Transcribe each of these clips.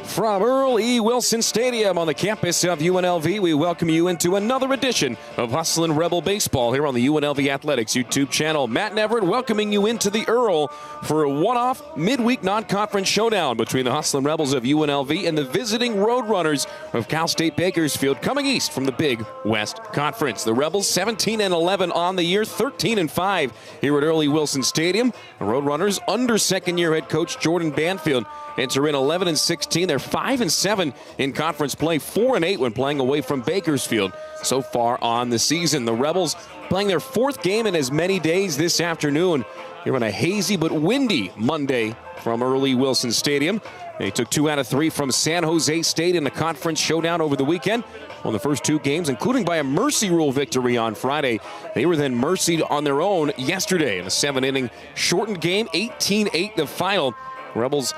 From Earl E. Wilson Stadium on the campus of UNLV, we welcome you into another edition of Hustlin' Rebel Baseball here on the UNLV Athletics YouTube channel. Matt and Everett welcoming you into the Earl for a one-off midweek non-conference showdown between the Hustlin' Rebels of UNLV and the visiting Roadrunners of Cal State Bakersfield, coming east from the Big West Conference. The Rebels 17-11 on the year, 13-5 here at Earl E. Wilson Stadium. The Roadrunners under second-year head coach Jordan Banfield enter in 11-16. They're 5-7 in conference play, 4-8 when playing away from Bakersfield so far on the season. The Rebels playing their fourth game in as many days this afternoon here on a hazy but windy Monday from Earl E. Wilson Stadium. They took 2 out of 3 from San Jose State in the conference showdown over the weekend. On the first 2 games, including by a mercy rule victory on Friday. They were then mercied on their own yesterday in a 7-inning shortened game, 18-8 the final. Rebels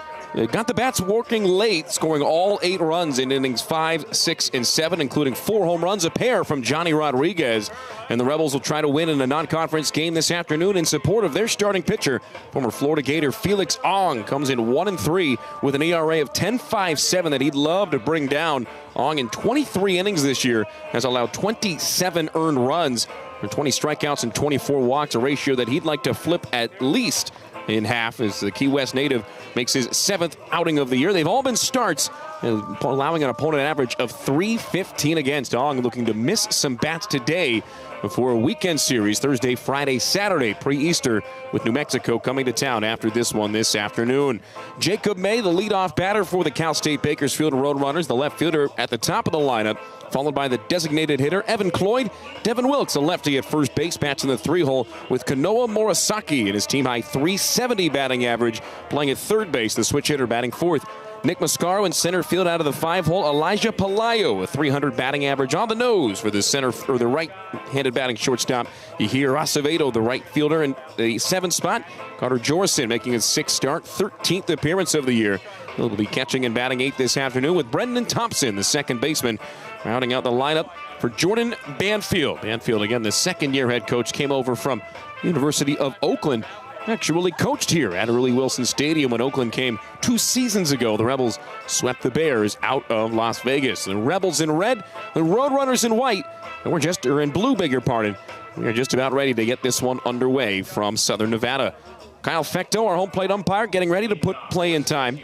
got the bats working late, scoring all 8 runs in innings 5, 6, and 7, including 4 home runs, a pair from Johnny Rodriguez. And the Rebels will try to win in a non-conference game this afternoon in support of their starting pitcher. Former Florida Gator Felix Ong comes in 1-3 with an ERA of 10.57 that he'd love to bring down. Ong in 23 innings this year has allowed 27 earned runs, 20 strikeouts and 24 walks, a ratio that he'd like to flip at least in half as the Key West native makes his 7th outing of the year. They've all been starts, allowing an opponent average of .315 against. Ong looking to miss some bats today before a weekend series Thursday, Friday, Saturday, pre-Easter, with New Mexico coming to town after this one this afternoon. Jacob May, the leadoff batter for the Cal State Bakersfield Roadrunners, the left fielder at the top of the lineup, followed by the designated hitter, Evan Cloyd. Devin Wilkes, a lefty at first base, bats in the 3-hole with Kanoa Morisaki in his team-high .370 batting average, playing at third base, the switch hitter batting fourth. Nick Mascaro in center field out of the 5-hole. Elijah Palayo, a .300 batting average on the nose for the center or the right-handed batting shortstop. Yahir Acevedo, the right fielder in the 7th spot. Carter Jorson making his 6th start, 13th appearance of the year. He'll be catching and batting 8th this afternoon with Brendan Thompson, the second baseman, rounding out the lineup for Jordan Banfield. Banfield, again, the second-year head coach, came over from University of Oakland. Actually coached here at Earl E. Wilson Stadium when Oakland came 2 seasons ago. The Rebels swept the Bears out of Las Vegas. The Rebels in red, the Roadrunners in white, and in blue, beg your pardon. We are just about ready to get this one underway from Southern Nevada. Kyle Fecto, our home plate umpire, getting ready to put play in time.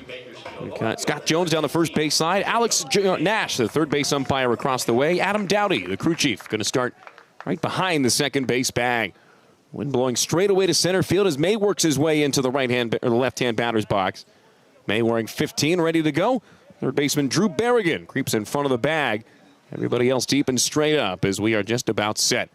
We've got Scott Jones down the first base side. Alex Nash, the third base umpire across the way. Adam Dowdy, the crew chief, going to start right behind the second base bag. Wind blowing straight away to center field as May works his way into the left-hand batter's box. May wearing 15, ready to go. Third baseman Drew Berrigan creeps in front of the bag. Everybody else deep and straight up as we are just about set.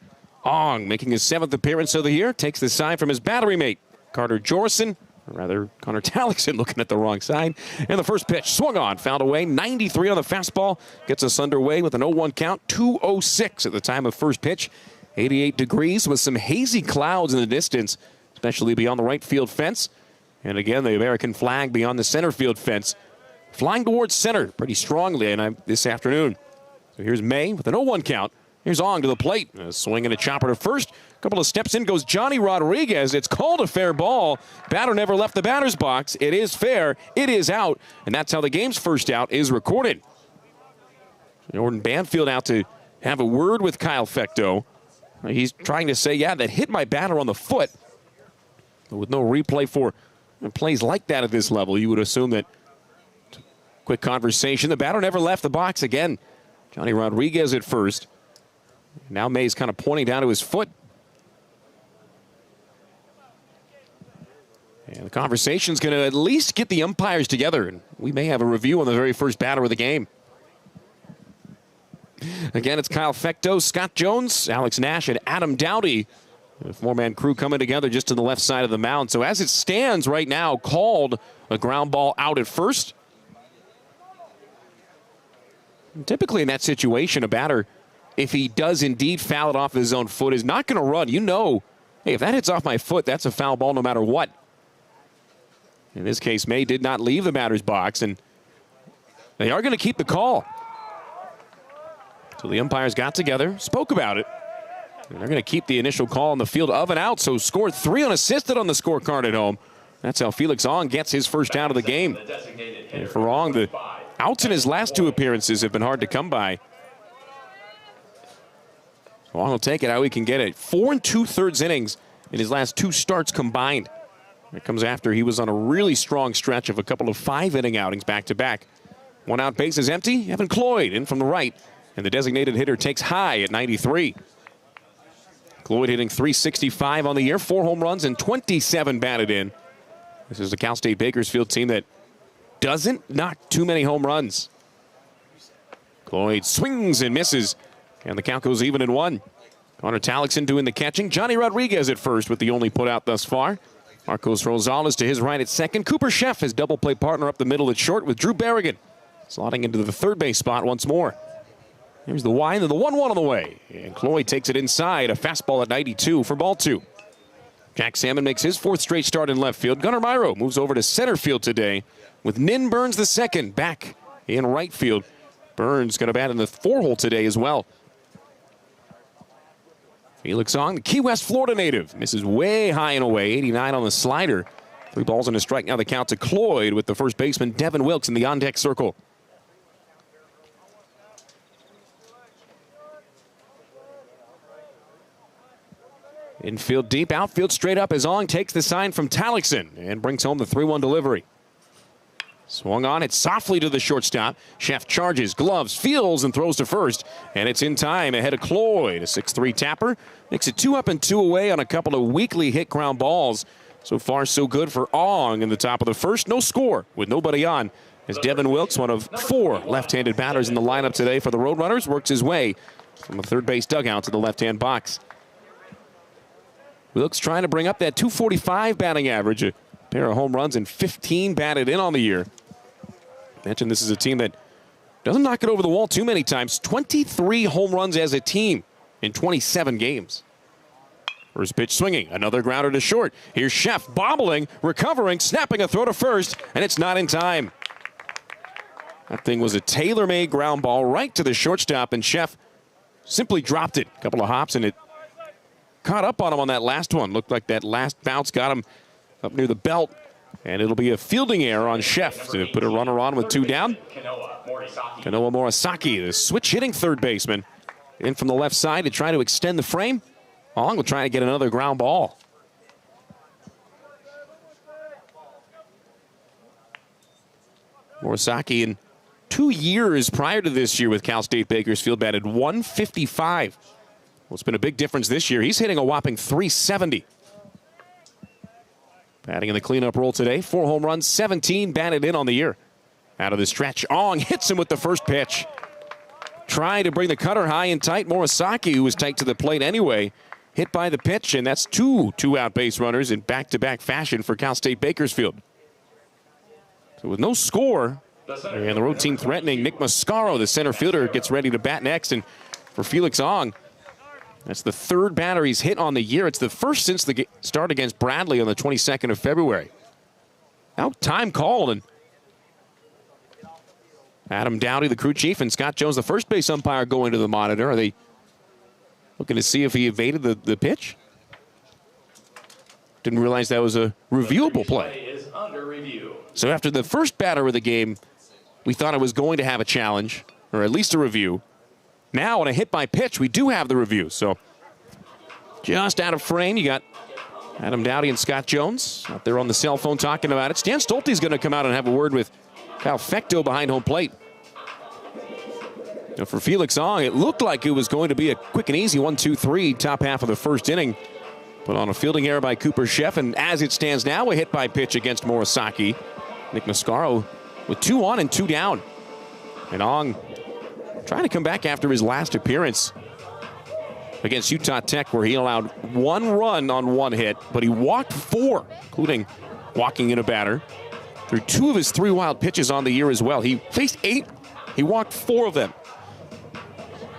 Ong making his 7th appearance of the year, takes the sign from his battery mate, Carter Jorson. Or rather, Connor Talixon looking at the wrong side. And the first pitch swung on, fouled away. 93 on the fastball. Gets us underway with an 0-1 count. 2:06 at the time of first pitch. 88 degrees with some hazy clouds in the distance, especially beyond the right field fence. And again, the American flag beyond the center field fence. Flying towards center pretty strongly this afternoon. So here's May with an 0-1 count. Here's Ong to the plate. A swing and a chopper to first. A couple of steps in goes Johnny Rodriguez. It's called a fair ball. Batter never left the batter's box. It is fair. It is out. And that's how the game's first out is recorded. Jordan Banfield out to have a word with Kyle Fecto. He's trying to say, yeah, that hit my batter on the foot. But with no replay for plays like that at this level, you would assume that quick conversation. The batter never left the box again. Johnny Rodriguez at first. Now May's kind of pointing down to his foot. And the conversation's going to at least get the umpires together. And we may have a review on the very first batter of the game. Again, it's Kyle Fecto, Scott Jones, Alex Nash, and Adam Dowdy. The four-man crew coming together just to the left side of the mound. So as it stands right now, called a ground ball out at first. And typically in that situation, a batter, if he does indeed foul it off his own foot, is not going to run. You know, hey, if that hits off my foot, that's a foul ball no matter what. In this case, May did not leave the batter's box, and They are going to keep the call. So the umpires got together, spoke about it. And they're going to keep the initial call on the field of and out. So scored 3 unassisted on the scorecard at home. That's how Felix Ong gets his first out of the game. And for Ong, the outs in his last 2 appearances have been hard to come by. So Ong will take it how he can get it. 4 2/3 innings in his last 2 starts combined. It comes after he was on a really strong stretch of a couple of 5-inning outings back-to-back. 1 out, base is empty. Evan Cloyd in from the right. And the designated hitter takes high at 93. Cloyd hitting .365 on the year, 4 home runs and 27 batted in. This is the Cal State Bakersfield team that doesn't knock too many home runs. Cloyd swings and misses, and the count goes even at 1. Connor Talixon doing the catching. Johnny Rodriguez at first with the only put out thus far. Marcos Rosales to his right at second. Cooper Sheff, his double play partner up the middle at short with Drew Berrigan slotting into the third base spot once more. Here's the wind of the 1-1 on the way. And Cloyd takes it inside. A fastball at 92 for ball 2. Jack Salmon makes his 4th straight start in left field. Gunnar Myro moves over to center field today with Nin Burns II back in right field. Burns going to bat in the 4-hole today as well. Felix Ong, the Key West, Florida native, misses way high and away. 89 on the slider. 3 balls and a strike. Now the count to Cloyd with the first baseman Devin Wilkes in the on-deck circle. Infield deep, outfield straight up as Ong takes the sign from Talixon and brings home the 3-1 delivery. Swung on it softly to the shortstop. Sheff charges, gloves, fields, and throws to first. And it's in time ahead of Cloyd. A 6-3 tapper makes it 2 up and 2 away on a couple of weakly hit ground balls. So far, so good for Ong in the top of the first. No score with nobody on. As Devin Wilkes, one of 4 left-handed batters in the lineup today for the Roadrunners, works his way from the third base dugout to the left-hand box. Wilkes trying to bring up that .245 batting average. A pair of home runs and 15 batted in on the year. Mentioned this is a team that doesn't knock it over the wall too many times. 23 home runs as a team in 27 games. First pitch swinging. Another grounder to short. Here's Sheff bobbling, recovering, snapping a throw to first, and it's not in time. That thing was a tailor-made ground ball right to the shortstop, and Sheff simply dropped it. A couple of hops, and it caught up on him on that last one. Looked like that last bounce got him up near the belt. And it'll be a fielding error on Sheff to put a runner on with 2 down. Kanoa Morisaki, the switch-hitting third baseman. In from the left side to try to extend the frame. Ong will try to get another ground ball. Morisaki in 2 years prior to this year with Cal State Bakersfield batted .155. Well, it's been a big difference this year. He's hitting a whopping .370. Batting in the cleanup role today. 4 home runs, 17 batted in on the year. Out of the stretch, Ong hits him with the first pitch. Trying to bring the cutter high and tight. Morisaki, who was tight to the plate anyway, hit by the pitch, and that's 2 two-out base runners in back-to-back fashion for Cal State Bakersfield. So with no score, and the road team threatening, Nick Mascaro, the center fielder, gets ready to bat next. And for Felix Ong, that's the 3rd batter he's hit on the year. It's the first since the start against Bradley on the 22nd of February. Now time called, and Adam Dowdy, the crew chief, and Scott Jones, the first base umpire, go into the monitor. Are they looking to see if he evaded the pitch? Didn't realize that was a reviewable play. So after the first batter of the game, we thought it was going to have a challenge, or at least a review. Now on a hit by pitch, we do have the review. So just out of frame, you got Adam Dowdy and Scott Jones out there on the cell phone talking about it. Stan Stolte's going to come out and have a word with Kyle Fecto behind home plate. Now for Felix Ong, it looked like it was going to be a quick and easy 1-2-3 top half of the first inning. But on a fielding error by Cooper Sheff, and as it stands now, a hit by pitch against Morisaki. Nick Mascaro with 2 on and 2 down. And Ong trying to come back after his last appearance against Utah Tech, where he allowed 1 run on 1 hit, but he walked 4, including walking in a batter. Through 2 of his 3 wild pitches on the year as well. He faced 8. He walked 4 of them.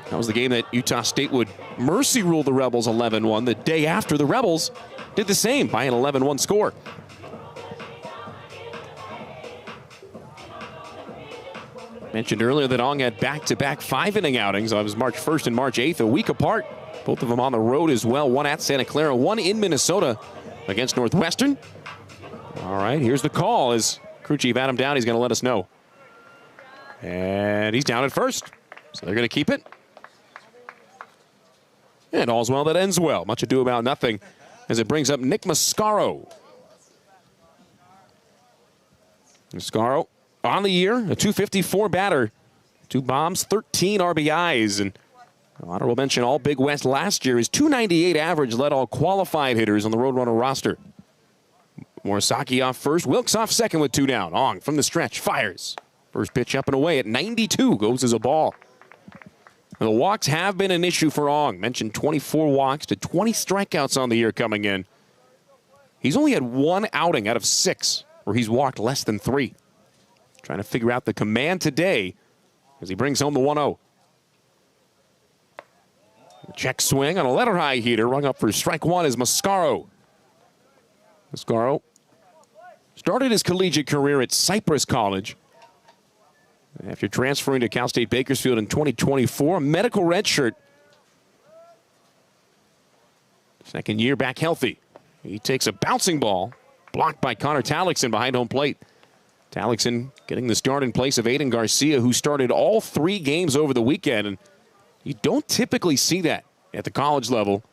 That was the game that Utah State would mercy rule the Rebels 11-1. The day after, the Rebels did the same by an 11-1 score. Mentioned earlier that Ong had back-to-back 5-inning outings. It was March 1st and March 8th, a week apart. Both of them on the road as well. One at Santa Clara, one in Minnesota against Northwestern. All right, here's the call as crew chief Adam Downey's going to let us know. And he's down at first, so they're going to keep it. And all's well that ends well. Much ado about nothing as it brings up Nick Mascaro. Mascaro on the year, a .254 batter. 2 bombs, 13 RBIs. And honorable mention all Big West last year. His .298 average led all qualified hitters on the Roadrunner roster. Morisaki off first, Wilkes off second with 2 down. Ong from the stretch, fires. First pitch up and away at 92, goes as a ball. And the walks have been an issue for Ong. Mentioned 24 walks to 20 strikeouts on the year coming in. He's only had 1 outing out of 6 where he's walked less than 3. Trying to figure out the command today as he brings home the 1-0. Check swing on a letter high heater, rung up for strike 1 is Mascaro. Mascaro started his collegiate career at Cypress College. After transferring to Cal State Bakersfield in 2024, a medical redshirt. Second year back healthy. He takes a bouncing ball, blocked by Connor Tallickson behind home plate. Tallickson getting the start in place of Aiden Garcia, who started all 3 games over the weekend. And you don't typically see that at the college level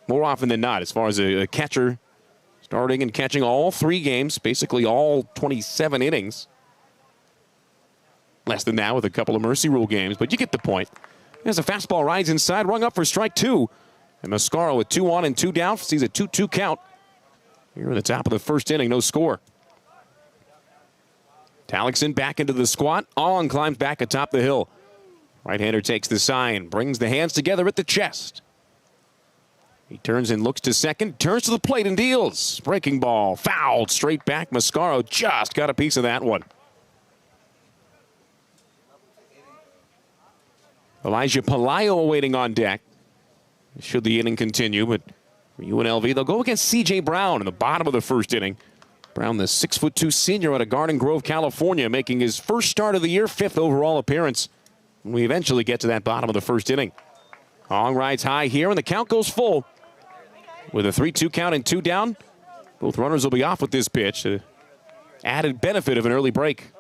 more often than not, as far as a catcher starting and catching all 3 games, basically all 27 innings. Less than that with a couple of mercy rule games, but you get the point. As a fastball rides inside, rung up for strike 2. And Mascaro with 2 on and 2 down sees a 2-2 count. Here in the top of the first inning, no score. Tallickson back into the squat. Ong climbs back atop the hill. Right-hander takes the sign, brings the hands together at the chest. He turns and looks to second, turns to the plate and deals. Breaking ball, fouled straight back. Mascaro just got a piece of that one. Elijah Palaio awaiting on deck. Should the inning continue, but for UNLV, they'll go against C.J. Brown in the bottom of the first inning. Brown, the 6'2" senior out of Garden Grove, California, making his first start of the year, 5th overall appearance. When we eventually get to that bottom of the first inning. Ong rides high here, and the count goes full. With a 3-2 count and 2 down, both runners will be off with this pitch. Added benefit of an early break.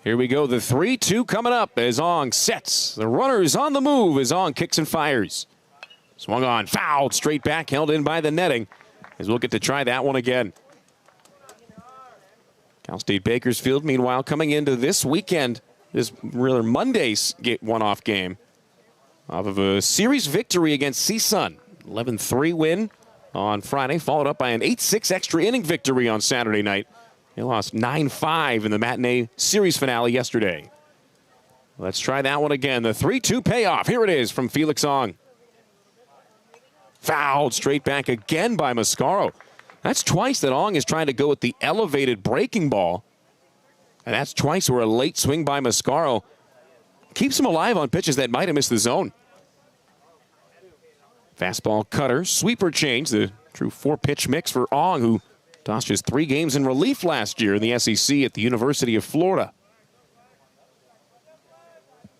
Here we go, the 3-2 coming up as Ong sets. The runner is on the move as Ong kicks and fires. Swung on, fouled, straight back, held in by the netting. As we'll get to try that one again. Cal State Bakersfield, meanwhile, coming into this weekend, this really Monday's one-off game, off of a series victory against CSUN. 11-3 win on Friday, followed up by an 8-6 extra inning victory on Saturday night. They lost 9-5 in the matinee series finale yesterday. Let's try that one again. The 3-2 payoff. Here it is from Felix Ong. Fouled straight back again by Mascaro. That's twice that Ong is trying to go with the elevated breaking ball. And that's twice where a late swing by Mascaro keeps him alive on pitches that might have missed the zone. Fastball cutter, sweeper change, the true 4-pitch mix for Ong, who tossed just 3 games in relief last year in the SEC at the University of Florida.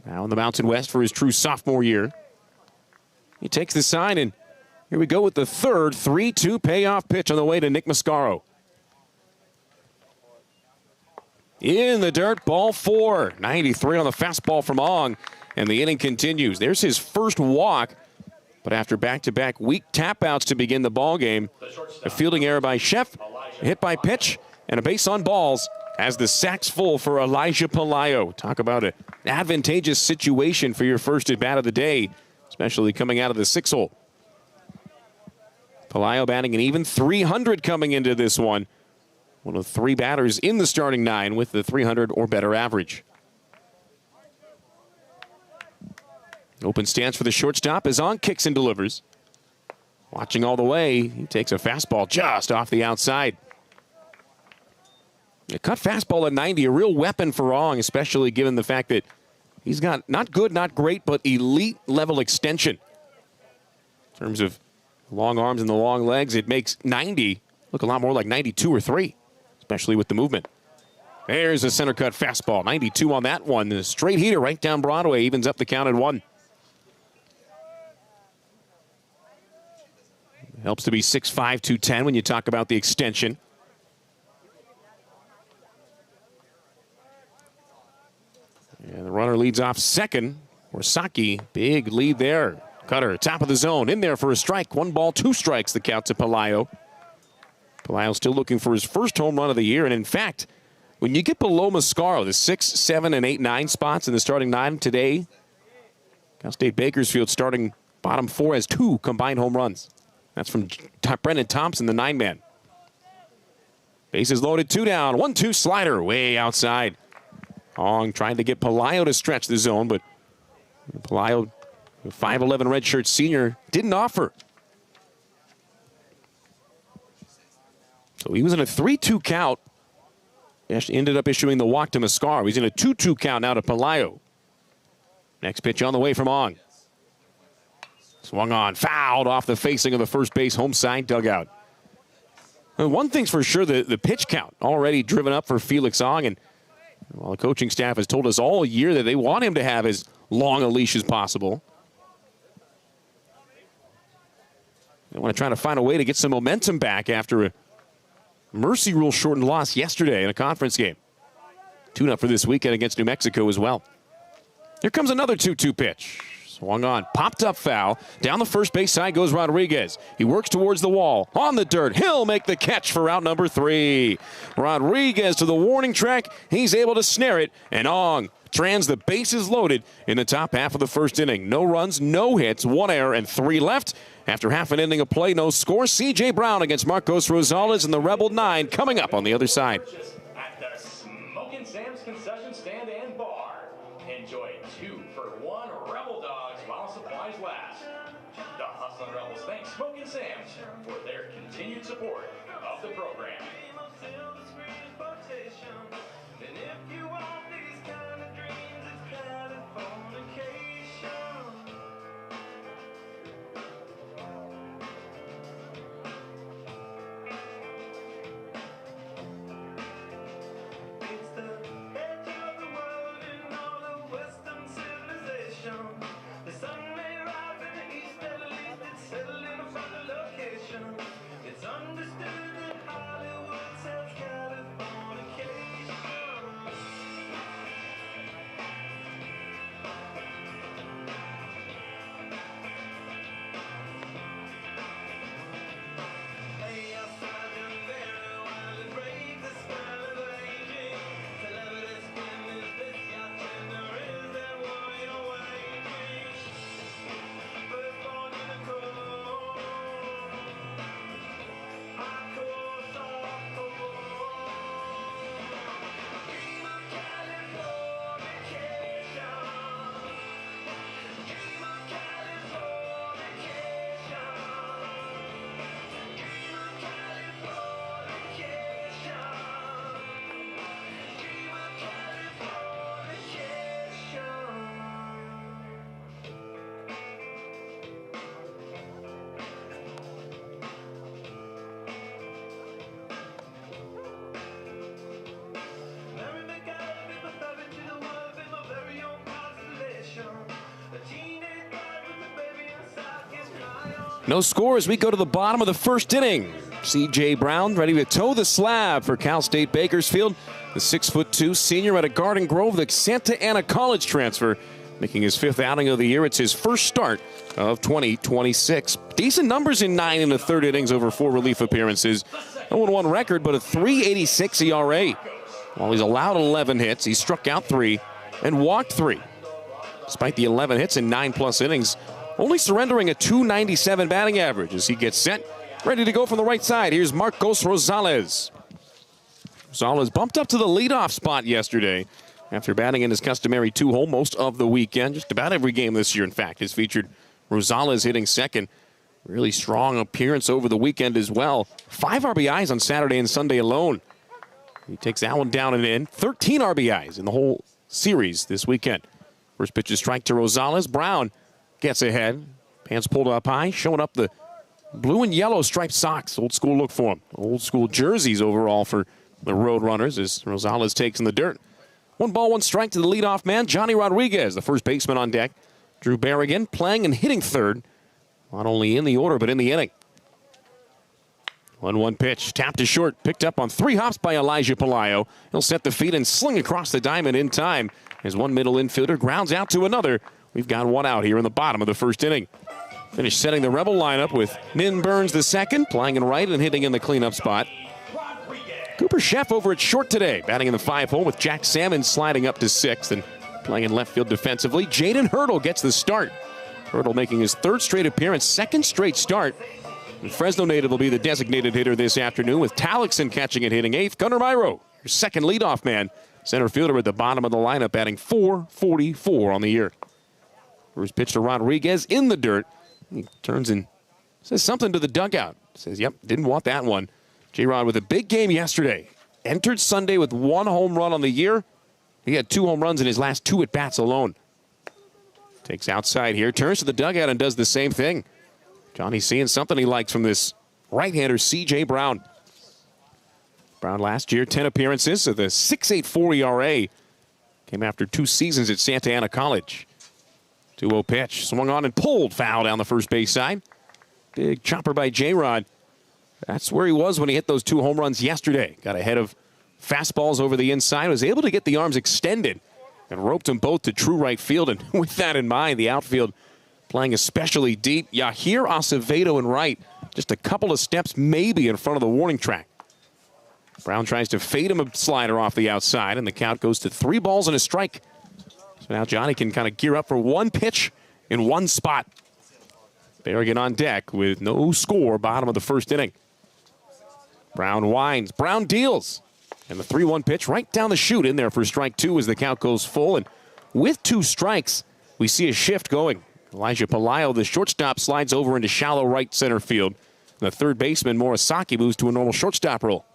Now in the Mountain West for his true sophomore year. He takes the sign, and here we go with the third 3-2 payoff pitch on the way to Nick Mascaro. In the dirt, ball 4. 93 on the fastball from Ong, and the inning continues. There's his first walk, but after back-to-back weak tap-outs to begin the ball game, a fielding error by Sheff, a hit by pitch, and a base on balls as the sack's full for Elijah Palaio. Talk about an advantageous situation for your first at-bat of the day, especially coming out of the 6-hole. Palaio batting an even 300 coming into this one. One of 3 batters in the starting 9 with the 300 or better average. Open stance for the shortstop as Ong kicks and delivers. Watching all the way, he takes a fastball just off the outside. A cut fastball at 90, a real weapon for Ong, especially given the fact that he's got not good, not great, but elite level extension in terms of Long arms and the long legs, it makes 90 look a lot more like 92 or 3, especially with the movement. There's a center cut fastball. 92 on that one. The straight heater right down Broadway evens up the count at 1. Helps to be 6'5", 210 when you talk about the extension. And the runner leads off second. Orsaki, big lead there. Cutter, top of the zone, in there for a strike. 1 ball, 2 strikes, the count to Pelayo. Pelayo still looking for his first home run of the year. And in fact, when you get below Mascaro, the 6, 7, and 8, 9 spots in the starting 9 today, Cal State Bakersfield starting bottom 4 has 2 combined home runs. That's from Brendan Thompson, the 9-man. Bases loaded, 2 down, 1-2 slider way outside. Hong trying to get Pelayo to stretch the zone, but Pelayo, the 5'11" redshirt senior, didn't offer. So he was in a 3-2 count. Ended up issuing the walk to Mascaro. He's in a 2-2 count now to Pelayo. Next pitch on the way from Hong. Swung on, fouled off the facing of the first base home side dugout. And one thing's for sure, the pitch count already driven up for Felix Hong. And well, the coaching staff has told us all year that they want him to have as long a leash as possible. They want to try to find a way to get some momentum back after a mercy rule shortened loss yesterday in a conference game. Tune-up for this weekend against New Mexico as well. Here comes another 2-2 pitch. Swung on, popped up foul. Down the first base side goes Rodriguez. He works towards the wall. On the dirt, he'll make the catch for out number 3. Rodriguez to the warning track. He's able to snare it, and Hong trans the bases loaded in the top half of the first inning. No runs, no hits, 1 error, and 3 left. After half an inning of play, no score. C.J. Brown against Marcos Rosales and the Rebel 9 coming up on the other side. At the Smokin' Sam's concession stand and bar. Enjoy 2-for-1 Rebel Dogs while supplies last. The Hustlin' Rebels thank Smokin' Sam's for their continued support of the program. No score as we go to the bottom of the first inning. C.J. Brown ready to toe the slab for Cal State Bakersfield. The 6'2" senior out of Garden Grove, the Santa Ana College transfer, making his 5th outing of the year. It's his first start of 2026. Decent numbers in 9 in the 3rd innings over 4 relief appearances. 0-1 record, but a 3.86 ERA. While he's allowed 11 hits, he struck out 3 and walked 3. Despite the 11 hits in 9+ innings, only surrendering a 297 batting average as he gets set, ready to go from the right side. Here's Marcos Rosales. Rosales bumped up to the leadoff spot yesterday after batting in his customary 2-hole most of the weekend. Just about every game this year, in fact, has featured Rosales hitting second. Really strong appearance over the weekend as well. 5 RBIs on Saturday and Sunday alone. He takes that one down and in. 13 RBIs in the whole series this weekend. First pitch is strike to Rosales. Brown gets ahead. Hands pulled up high, showing up the blue and yellow striped socks. Old school look for him. Old school jerseys overall for the Road Runners as Rosales takes in the dirt. 1 ball, 1 strike to the leadoff man, Johnny Rodriguez, the first baseman on deck. Drew Berrigan playing and hitting third, not only in the order but in the inning. 1-1 pitch, tapped to short, picked up on 3 hops by Elijah Pelayo. He'll set the feet and sling across the diamond in time as one middle infielder grounds out to another. We've got 1 out here in the bottom of the first inning. Finished setting the Rebel lineup with Nin Burns the second, playing in right and hitting in the cleanup spot. Cooper Sheff over at short today, batting in the 5-hole with Jack Salmon sliding up to 6th and playing in left field defensively. Jaden Hurdle gets the start. Hurdle making his 3rd straight appearance, 2nd straight start. And Fresno native will be the designated hitter this afternoon with Talixon catching and hitting 8th. Gunnar Myro, your second leadoff man. Center fielder at the bottom of the lineup, batting .444 on the year. First pitch to Rodriguez in the dirt. He turns and says something to the dugout. Says, yep, didn't want that one. J-Rod with a big game yesterday. Entered Sunday with 1 home run on the year. He had 2 home runs in his last 2 at-bats alone. Takes outside here, turns to the dugout and does the same thing. Johnny's seeing something he likes from this right-hander, C.J. Brown. Brown last year, 10 appearances with a 6.84 ERA. Came after 2 seasons at Santa Ana College. 2-0 pitch, swung on and pulled, foul down the first base side. Big chopper by J-Rod. That's where he was when he hit those 2 home runs yesterday. Got ahead of fastballs over the inside, was able to get the arms extended and roped them both to true right field. And with that in mind, the outfield playing especially deep. Yahir Acevedo in right, just a couple of steps maybe in front of the warning track. Brown tries to fade him a slider off the outside, and the count goes to 3 balls and a strike. So now Johnny can kind of gear up for 1 pitch in 1 spot. Berrigan on deck with no score, bottom of the first inning. Brown winds, Brown deals. And the 3-1 pitch right down the chute in there for strike 2 as the count goes full. And with 2 strikes, we see a shift going. Elijah Pelayo, the shortstop, slides over into shallow right center field. And the third baseman, Morisaki, moves to a normal shortstop role.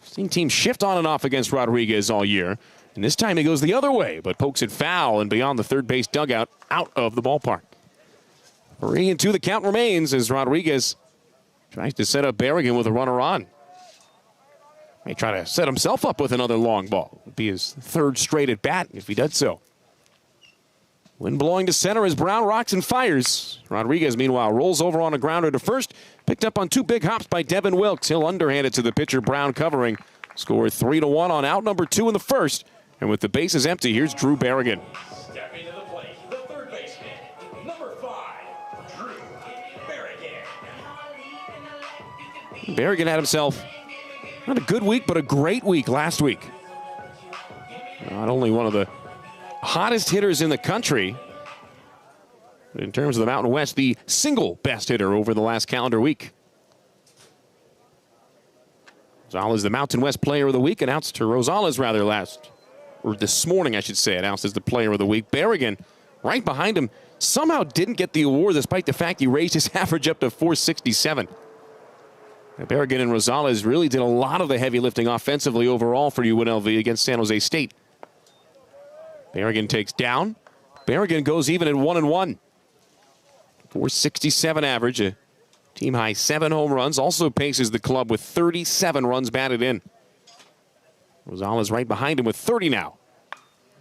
Seen teams shift on and off against Rodriguez all year. And this time he goes the other way, but pokes it foul and beyond the third base dugout, out of the ballpark. 3-2 the count remains as Rodriguez tries to set up Berrigan with a runner on. May try to set himself up with another long ball. It'll be his 3rd straight at bat if he does so. Wind blowing to center as Brown rocks and fires. Rodriguez, meanwhile, rolls over on a grounder to first. Picked up on 2 big hops by Devin Wilkes. He'll underhand it to the pitcher, Brown covering. Scored 3-1 on out number 2 in the first. And with the bases empty, here's Drew Berrigan. Stepping to the plate, the third baseman, number 5, Drew Berrigan. Berrigan had himself not a good week, but a great week last week. Not only one of the hottest hitters in the country, but in terms of the Mountain West, the single best hitter over the last calendar week. Rosales, the Mountain West Player of the Week, announced to Rosales this morning, I should say, announced as the Player of the Week. Berrigan, right behind him, somehow didn't get the award despite the fact he raised his average up to .467. Berrigan and Rosales really did a lot of the heavy lifting offensively overall for UNLV against San Jose State. Berrigan takes down. Berrigan goes even at 1-1. .467 average, a team high 7 home runs. Also paces the club with 37 runs batted in. Rosales right behind him with 30 now.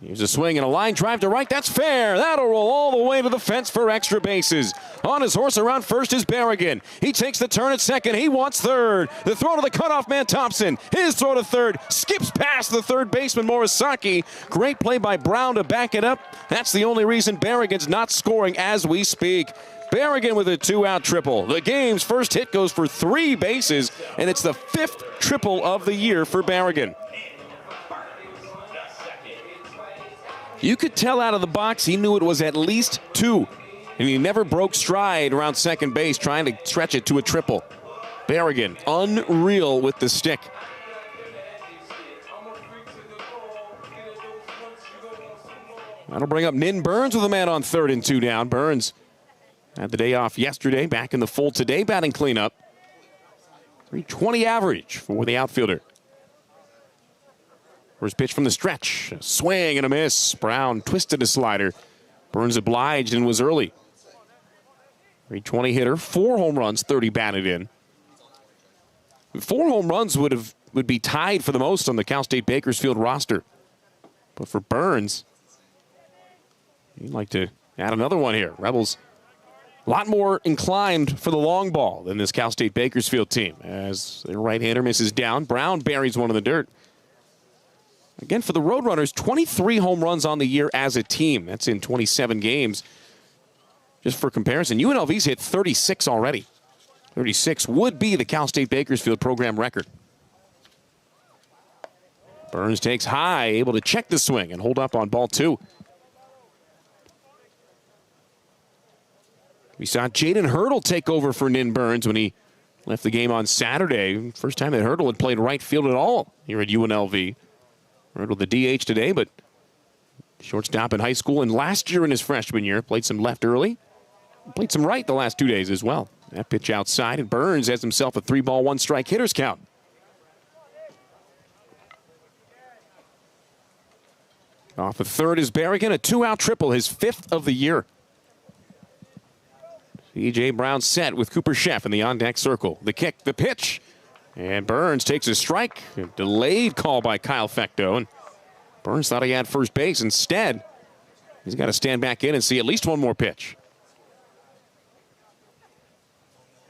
Here's a swing and a line drive to right. That's fair. That'll roll all the way to the fence for extra bases. On his horse around first is Berrigan. He takes the turn at second. He wants third. The throw to the cutoff man, Thompson. His throw to third. Skips past the third baseman, Morisaki. Great play by Brown to back it up. That's the only reason Berrigan's not scoring as we speak. Berrigan with a 2-out triple. The game's first hit goes for 3 bases, and it's the 5th triple of the year for Berrigan. You could tell out of the box he knew it was at least 2. And he never broke stride around second base trying to stretch it to a triple. Berrigan, unreal with the stick. That'll bring up Nin Burns with a man on 3rd and 2 down. Burns had the day off yesterday, back in the fold today, batting cleanup. .320 average for the outfielder. First pitch from the stretch. A swing and a miss. Brown twisted a slider. Burns obliged and was early. .320 hitter, 4 home runs, 30 batted in. 4 home runs would be tied for the most on the Cal State Bakersfield roster. But for Burns, he'd like to add another one here. Rebels a lot more inclined for the long ball than this Cal State Bakersfield team, as their right-hander misses down. Brown buries one in the dirt. Again, for the Roadrunners, 23 home runs on the year as a team. That's in 27 games. Just for comparison, UNLV's hit 36 already. 36 would be the Cal State Bakersfield program record. Burns takes high, able to check the swing and hold up on ball 2. We saw Jaden Hurdle take over for Nin Burns when he left the game on Saturday. First time that Hurdle had played right field at all here at UNLV. Hurdle the DH today, but shortstop in high school and last year in his freshman year. Played some left early. Played some right the last 2 days as well. That pitch outside, and Burns has himself a 3-ball, 1-strike hitter's count. Off of third is Berrigan, a 2-out triple, his 5th of the year. C.J. Brown set with Cooper Sheff in the on-deck circle. The kick, the pitch, and Burns takes a strike. A delayed call by Kyle Fecto, and Burns thought he had first base. Instead, he's got to stand back in and see at least one more pitch.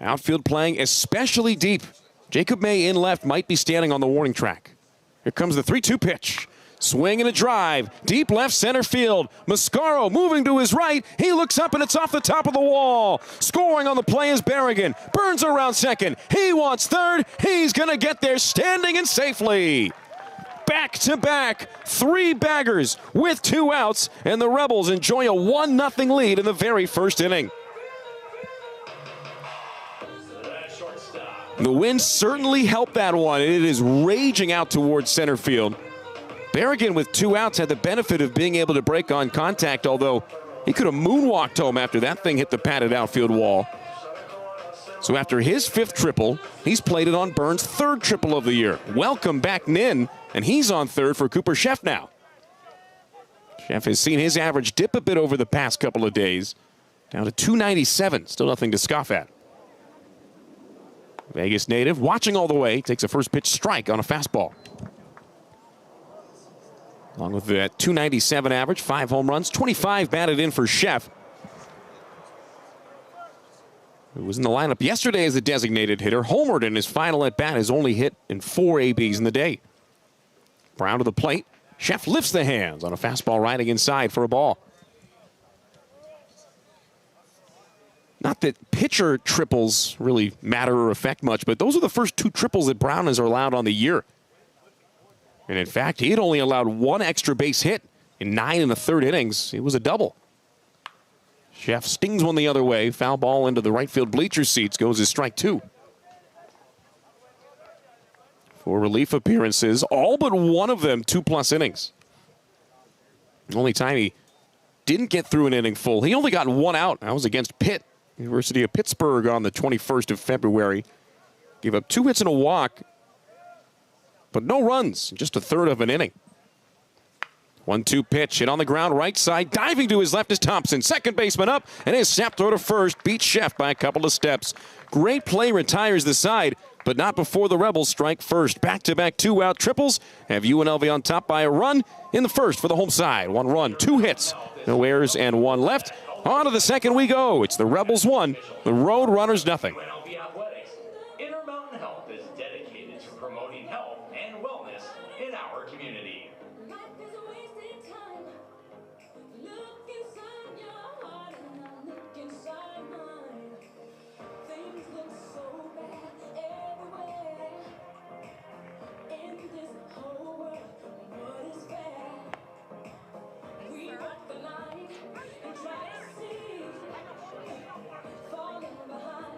Outfield playing especially deep. Jacob May in left might be standing on the warning track. Here comes the 3-2 pitch. Swing and a drive. Deep left center field. Mascaro moving to his right. He looks up and it's off the top of the wall. Scoring on the play is Berrigan. Burns around second. He wants third. He's going to get there standing and safely. Back-to-back 3 baggers with 2 outs, and the Rebels enjoy a 1-0 lead in the very first inning. The wind certainly helped that one. It is raging out towards center field. Berrigan with 2 outs had the benefit of being able to break on contact, although he could have moonwalked home after that thing hit the padded outfield wall. So after his 5th triple, he's played it on Burns' 3rd triple of the year. Welcome back Nin, and he's on third for Cooper Sheff now. Sheff has seen his average dip a bit over the past couple of days, down to 297. Still nothing to scoff at. Vegas native watching all the way, takes a first pitch strike on a fastball. Along with that 297 average, 5 home runs, 25 batted in for Sheff, who was in the lineup yesterday as a designated hitter. Homered in his final at-bat, has only hit in 4 ABs in the day. Brown to the plate. Sheff lifts the hands on a fastball riding inside for a ball. Not that pitcher triples really matter or affect much, but those are the first 2 triples that Brown has allowed on the year. And in fact, he had only allowed 1 extra base hit in 9 1/3 innings. It was a double. Sheff stings one the other way. Foul ball into the right field bleacher seats. Goes as strike 2. 4 relief appearances, all but one of them 2+ innings. The only time he didn't get through an inning full, he only got 1 out. That was against Pitt, University of Pittsburgh, on the 21st of February. Gave up 2 hits and a walk, but no runs, just a third of an inning. 1-2 pitch, hit on the ground, right side, diving to his left is Thompson. Second baseman up, and his snap throw to first beats Sheff by a couple of steps. Great play, retires the side, but not before the Rebels strike first. Back-to-back 2-out triples have UNLV on top by a run in the first for the home side. 1 run, 2 hits, no errors, and 1 left. On to the second we go. It's the Rebels 1, the Roadrunners nothing. UNLV Athletics. Intermountain Health is dedicated to promoting health and wellness in our community. Life is a wasted time. Look inside your heart and I look inside mine. Things look so bad everywhere. In this whole world, what is fair? We walk the line and try to see. Falling behind,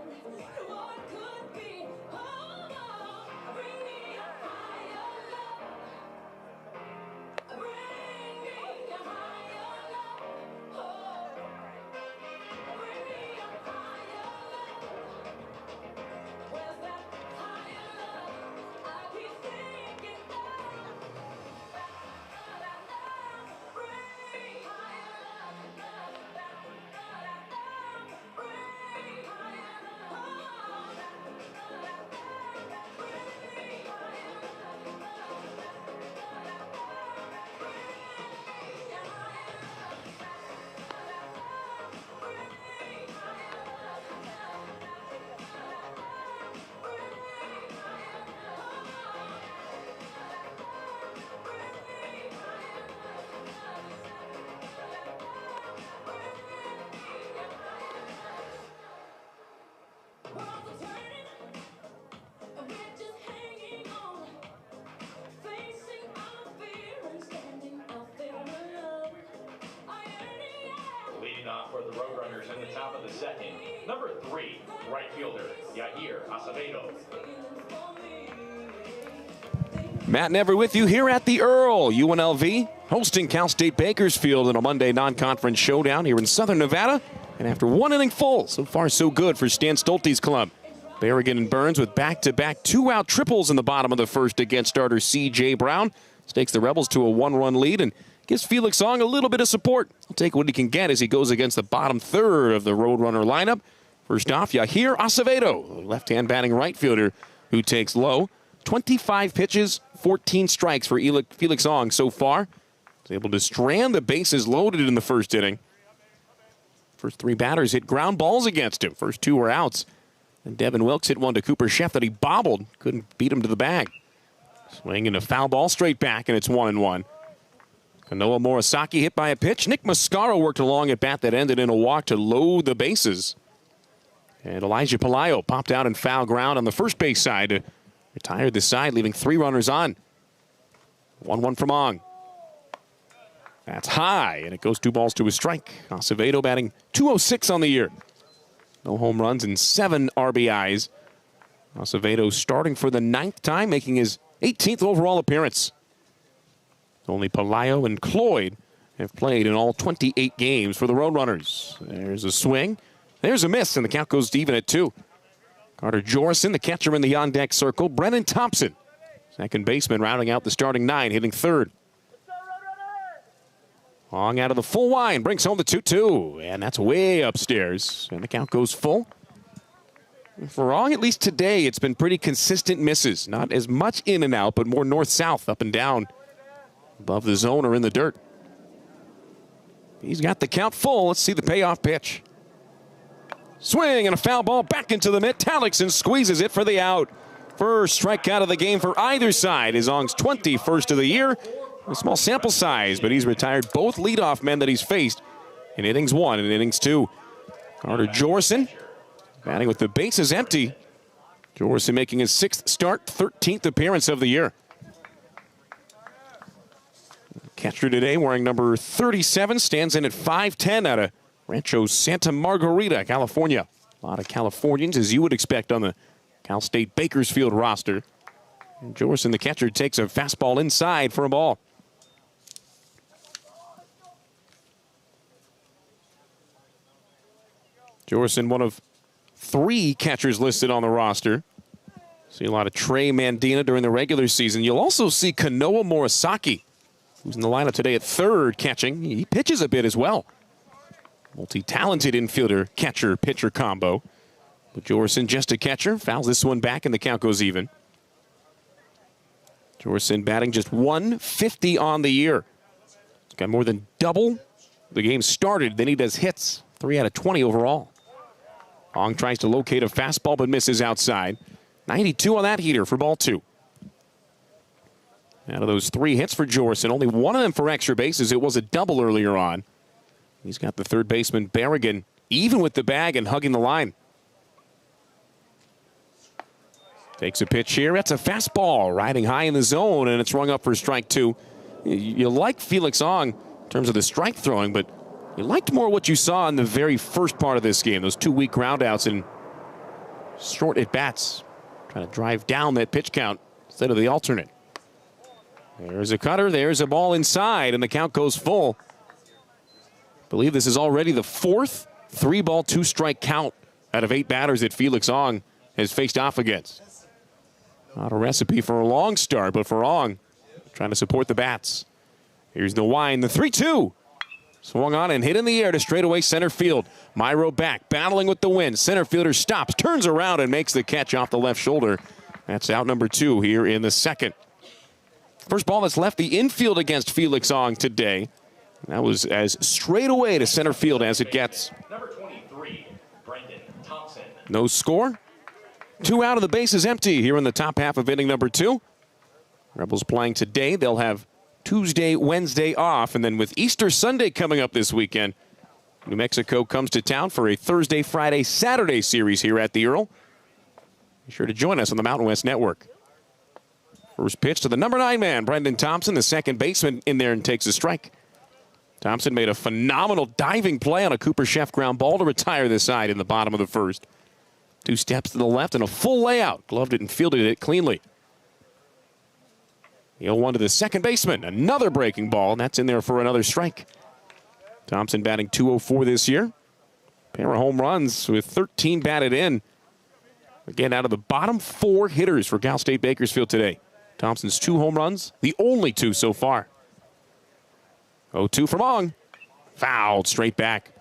the Roadrunners in the top of the second. Number 3, right fielder, Yair Acevedo. Matt Never with you here at the Earl. UNLV hosting Cal State Bakersfield in a Monday non-conference showdown here in Southern Nevada. And after one inning full, so far so good for Stan Stolte's club. Berrigan and Burns with back-to-back two-out triples in the bottom of the first against starter C.J. Brown. Takes the Rebels to a one-run lead and gives Felix Song a little bit of support. He'll take what he can get as he goes against the bottom third of the Roadrunner lineup. First off, Yair Acevedo, left-hand batting right fielder who takes low. 25 pitches, 14 strikes for Felix Song so far. He's able to strand the bases loaded in the first inning. First 3 batters hit ground balls against him. First 2 were outs. And Devin Wilkes hit one to Cooper Sheff that he bobbled. Couldn't beat him to the bag. Swinging a foul ball straight back, and it's 1-1. Kanoa Morisaki hit by a pitch. Nick Mascaro worked along at bat that ended in a walk to load the bases. And Elijah Pelayo popped out in foul ground on the first base side to retire the side, leaving 3 runners on. 1-1 from Ong. That's high, and it goes 2 balls to a strike. Acevedo batting .206 on the year. No home runs and 7 RBIs. Acevedo starting for the 9th time, making his 18th overall appearance. Only Pelayo and Cloyd have played in all 28 games for the Roadrunners. There's a swing. There's a miss, and the count goes even at 2. Carter Jorison, the catcher in the on-deck circle. Brennan Thompson, second baseman, rounding out the starting 9, hitting third. Long out of the full line, brings home the 2-2, and that's way upstairs, and the count goes full. For Long, at least today, it's been pretty consistent misses. Not as much in and out, but more north-south, up and down, above the zone or in the dirt. He's got the count full. Let's see the payoff pitch. Swing and a foul ball back into the mitt. Talixon squeezes it for the out. First strikeout of the game for either side is Ong's 21st of the year. A small sample size, but he's retired both leadoff men that he's faced in innings 1 and innings 2. Carter Jorison batting with the bases empty. Jorison making his 6th start, 13th appearance of the year. Catcher today wearing number 37, stands in at 5'10" out of Rancho Santa Margarita, California. A lot of Californians, as you would expect, on the Cal State Bakersfield roster. And Jorison, the catcher, takes a fastball inside for a ball. Jorison, one of 3 catchers listed on the roster. See a lot of Trey Mandina during the regular season. You'll also see Kanoa Morisaki, who's in the lineup today at third catching. He pitches a bit as well. Multi-talented infielder, catcher, pitcher combo. But Jorison, just a catcher, fouls this one back and the count goes even. Jorison batting just .150 on the year. He's got more than double the game started than he does hits. 3 out of 20 overall. Ong tries to locate a fastball but misses outside. 92 on that heater for ball 2. Out of those 3 hits for Jorison, only one of them for extra bases. It was a double earlier on. He's got the third baseman, Berrigan, even with the bag and hugging the line. Takes a pitch here. That's a fastball riding high in the zone, and it's rung up for strike 2. You like Felix Ong in terms of the strike throwing, but you liked more what you saw in the very first part of this game. Those 2 weak groundouts and short at-bats. Trying to drive down that pitch count instead of the alternate. There's a cutter. There's a ball inside, and the count goes full. I believe this is already the 4th 3-ball, 2-strike count out of 8 batters that Felix Ong has faced off against. Not a recipe for a long start, but for Ong, trying to support the bats. Here's the wind, the 3-2. Swung on and hit in the air to straightaway center field. Myro back, battling with the wind. Center fielder stops, turns around, and makes the catch off the left shoulder. That's out number 2 here in the second. First ball that's left the infield against Felix Ong today. That was as straight away to center field as it gets. Number 23, Brendan Thompson. No score. 2 out of the bases empty here in the top half of inning number 2. Rebels playing today. They'll have Tuesday, Wednesday off, and then with Easter Sunday coming up this weekend, New Mexico comes to town for a Thursday, Friday, Saturday series here at the Earl. Be sure to join us on the Mountain West Network. First pitch to the number 9 man, Brendan Thompson, the second baseman, in there and takes a strike. Thompson made a phenomenal diving play on a Cooper Chef ground ball to retire this side in the bottom of the first. 2 steps to the left and a full layout. Gloved it and fielded it cleanly. The 0-1 to the second baseman. Another breaking ball, and that's in there for another strike. Thompson batting .204 this year. Pair of home runs with 13 batted in. Again, out of the bottom 4 hitters for Cal State Bakersfield today. Thompson's 2 home runs, the only 2 so far. 0-2 from Ong. Fouled straight back.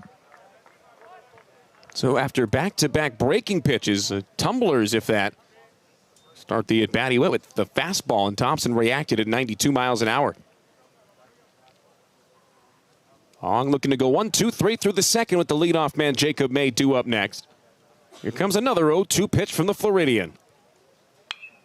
So after back-to-back breaking pitches, tumblers if that, start the at-bat. He went with the fastball, and Thompson reacted at 92 miles an hour. Ong looking to go 1-2-3 through the second with the leadoff man Jacob May due up next. Here comes another 0-2 pitch from the Floridian.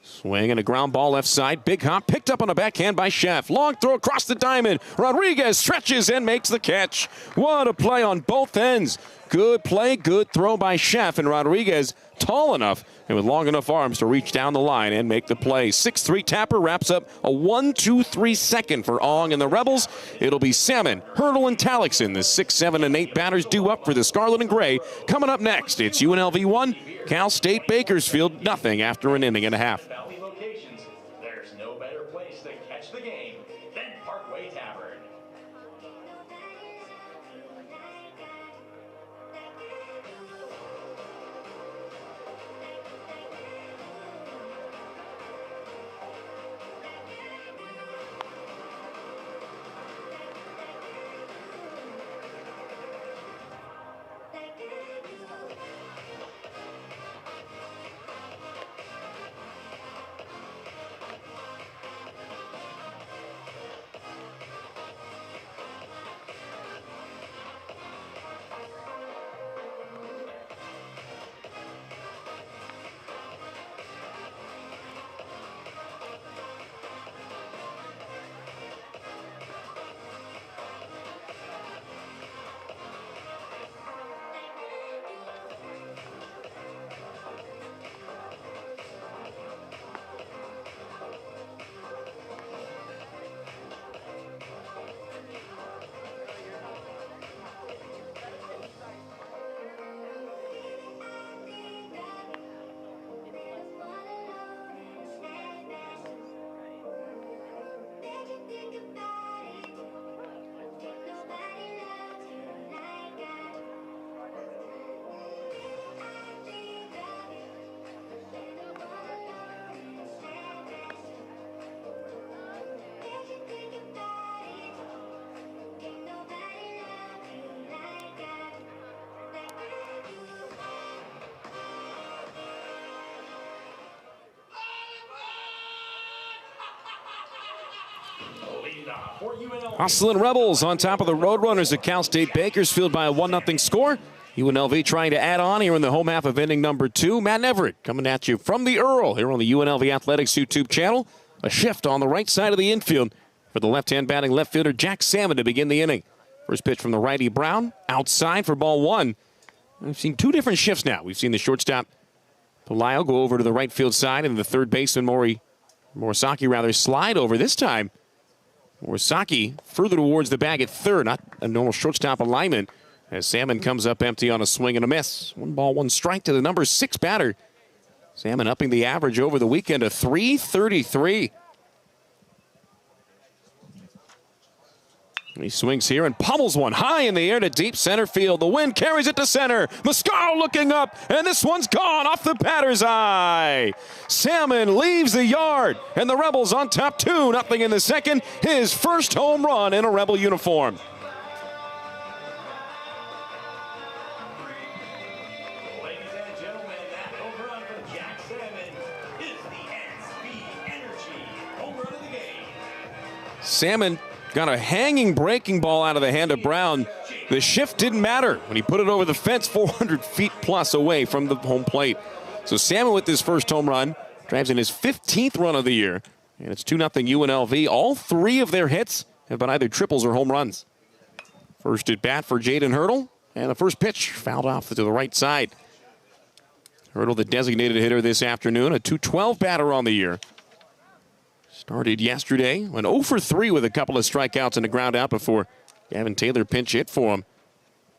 Swing and a ground ball left side. Big hop picked up on a backhand by Chef. Long throw across the diamond. Rodriguez stretches and makes the catch. What a play on both ends. Good play, good throw by Chef, and Rodriguez tall enough and with long enough arms to reach down the line and make the play. 6-3 Tapper wraps up a 1-2-3 second for Ong and the Rebels. It'll be Salmon, Hurdle, and Talixon, the 6, 7, and 8 batters due up for the Scarlet and Gray. Coming up next, it's UNLV 1, Cal State Bakersfield nothing after an inning and a half. Valley locations, there's no better place to catch the game than Parkway Tavern. Hustling Rebels on top of the Roadrunners at Cal State Bakersfield by a 1-0 score. UNLV trying to add on here in the home half of inning number 2. Matt Everett coming at you from the Earl here on the UNLV Athletics YouTube channel. A shift on the right side of the infield for the left-hand batting left fielder Jack Salmon to begin the inning. First pitch from the righty Brown, outside for ball 1. We've seen 2 different shifts now. We've seen the shortstop Palaio go over to the right field side, and the third baseman Morisaki slide over. This time, Morisaki further towards the bag at third, not a normal shortstop alignment, as Salmon comes up empty on a swing and a miss. 1 ball, 1 strike to the number 6 batter. Salmon upping the average over the weekend to .333. He swings here and pummels one high in the air to deep center field. The wind carries it to center. Mascaro looking up, and this one's gone off the batter's eye. Salmon leaves the yard, and the Rebels on top 2-0 in the second. His first home run in a Rebel uniform. Ladies and gentlemen, that home run from Jack Salmon is the NSB Energy home run of the game. Salmon got a hanging breaking ball out of the hand of Brown. The shift didn't matter when he put it over the fence 400 feet plus away from the home plate. So Salmon with his first home run drives in his 15th run of the year. And it's 2-0 UNLV. All 3 of their hits have been either triples or home runs. First at bat for Jaden Hurdle. And the first pitch fouled off to the right side. Hurdle, the designated hitter this afternoon, a .212 batter on the year. Started yesterday, went 0 for 3 with a couple of strikeouts and a ground out before Gavin Taylor pinch hit for him.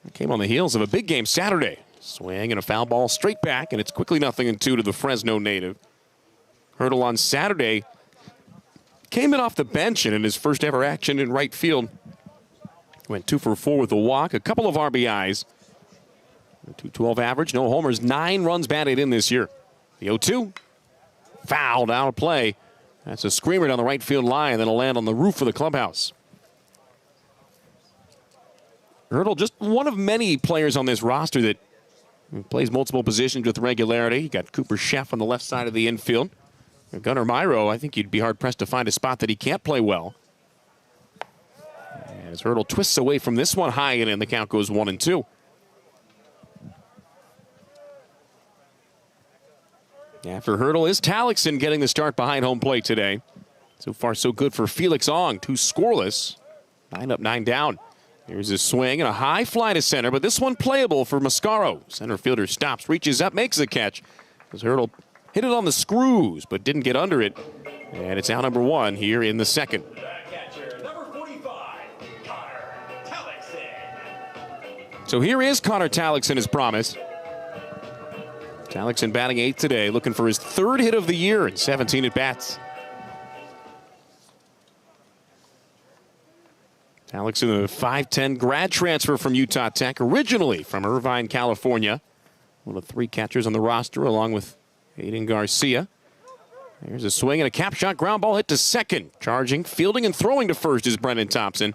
It came on the heels of a big game Saturday. Swing and a foul ball straight back, and it's quickly 0-2 to the Fresno native. Hurdle on Saturday came in off the bench and in his first ever action in right field. Went 2 for 4 with a walk, a couple of RBIs. A .212 average, no homers, 9 runs batted in this year. The 0-2, fouled out of play. That's a screamer down the right field line, then it'll land on the roof of the clubhouse. Hurdle, just one of many players on this roster that plays multiple positions with regularity. You got Cooper Sheff on the left side of the infield. Gunnar Myro, I think you'd be hard-pressed to find a spot that he can't play well. As Hurdle twists away from this one high and in, the count goes 1-2. After Hurdle is Talixon getting the start behind home plate today. So far, so good for Felix Ong, 2 scoreless. 9 up, 9 down. Here's a swing and a high fly to center, but this one playable for Mascaro. Center fielder stops, reaches up, makes the catch. As Hurdle hit it on the screws, but didn't get under it. And it's out number 1 here in the second. The catcher, number 45, Connor Talixon. So here is Connor Talixon as promised. Talixon batting 8th today, looking for his 3rd hit of the year in 17 at-bats. Talixon, a 5'10 grad transfer from Utah Tech, originally from Irvine, California. One of 3 catchers on the roster, along with Aiden Garcia. There's a swing and a cap shot ground ball hit to second. Charging, fielding, and throwing to first is Brennan Thompson.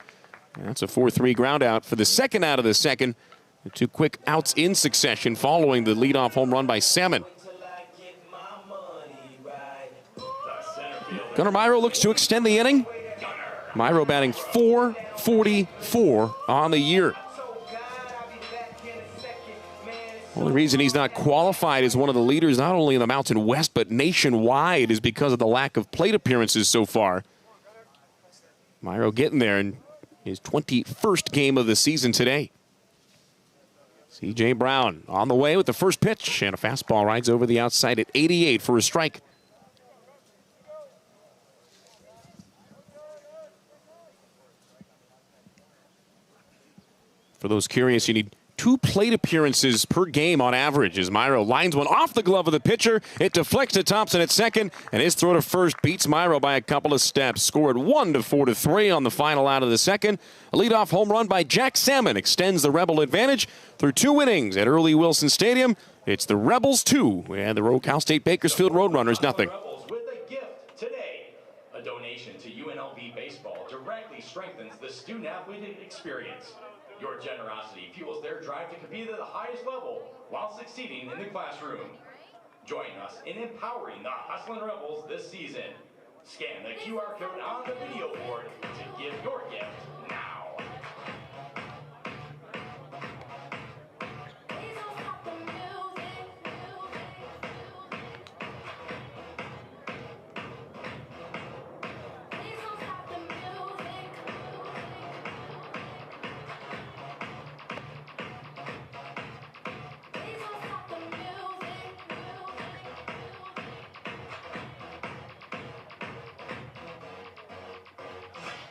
And that's a 4-3 ground out for the second out of the second. The 2 quick outs in succession following the leadoff home run by Salmon. Gunnar Myro looks to extend the inning. Myro batting .444 on the year. Only reason he's not qualified as one of the leaders, not only in the Mountain West, but nationwide, is because of the lack of plate appearances so far. Myro getting there in his 21st game of the season today. C.J. Brown on the way with the first pitch, and a fastball rides over the outside at 88 for a strike. For those curious, you need 2 plate appearances per game on average as Myro lines one off the glove of the pitcher. It deflects to Thompson at second, and his throw to first beats Myro by a couple of steps. Scored 1-4-3 on the final out of the second. A leadoff home run by Jack Salmon extends the Rebel advantage through 2 innings at Earl E. Wilson Stadium. It's the Rebels 2 and the Cal State Bakersfield Roadrunners nothing. Rebels with a gift today. A donation to UNLV baseball directly strengthens the student-athlete experience. Your generosity fuels their drive to compete at the highest level while succeeding in the classroom. Join us in empowering the Hustlin' Rebels this season. Scan the QR code on the video board to give your gift now. Please don't stop the music. Please don't stop the music. Please don't stop the music.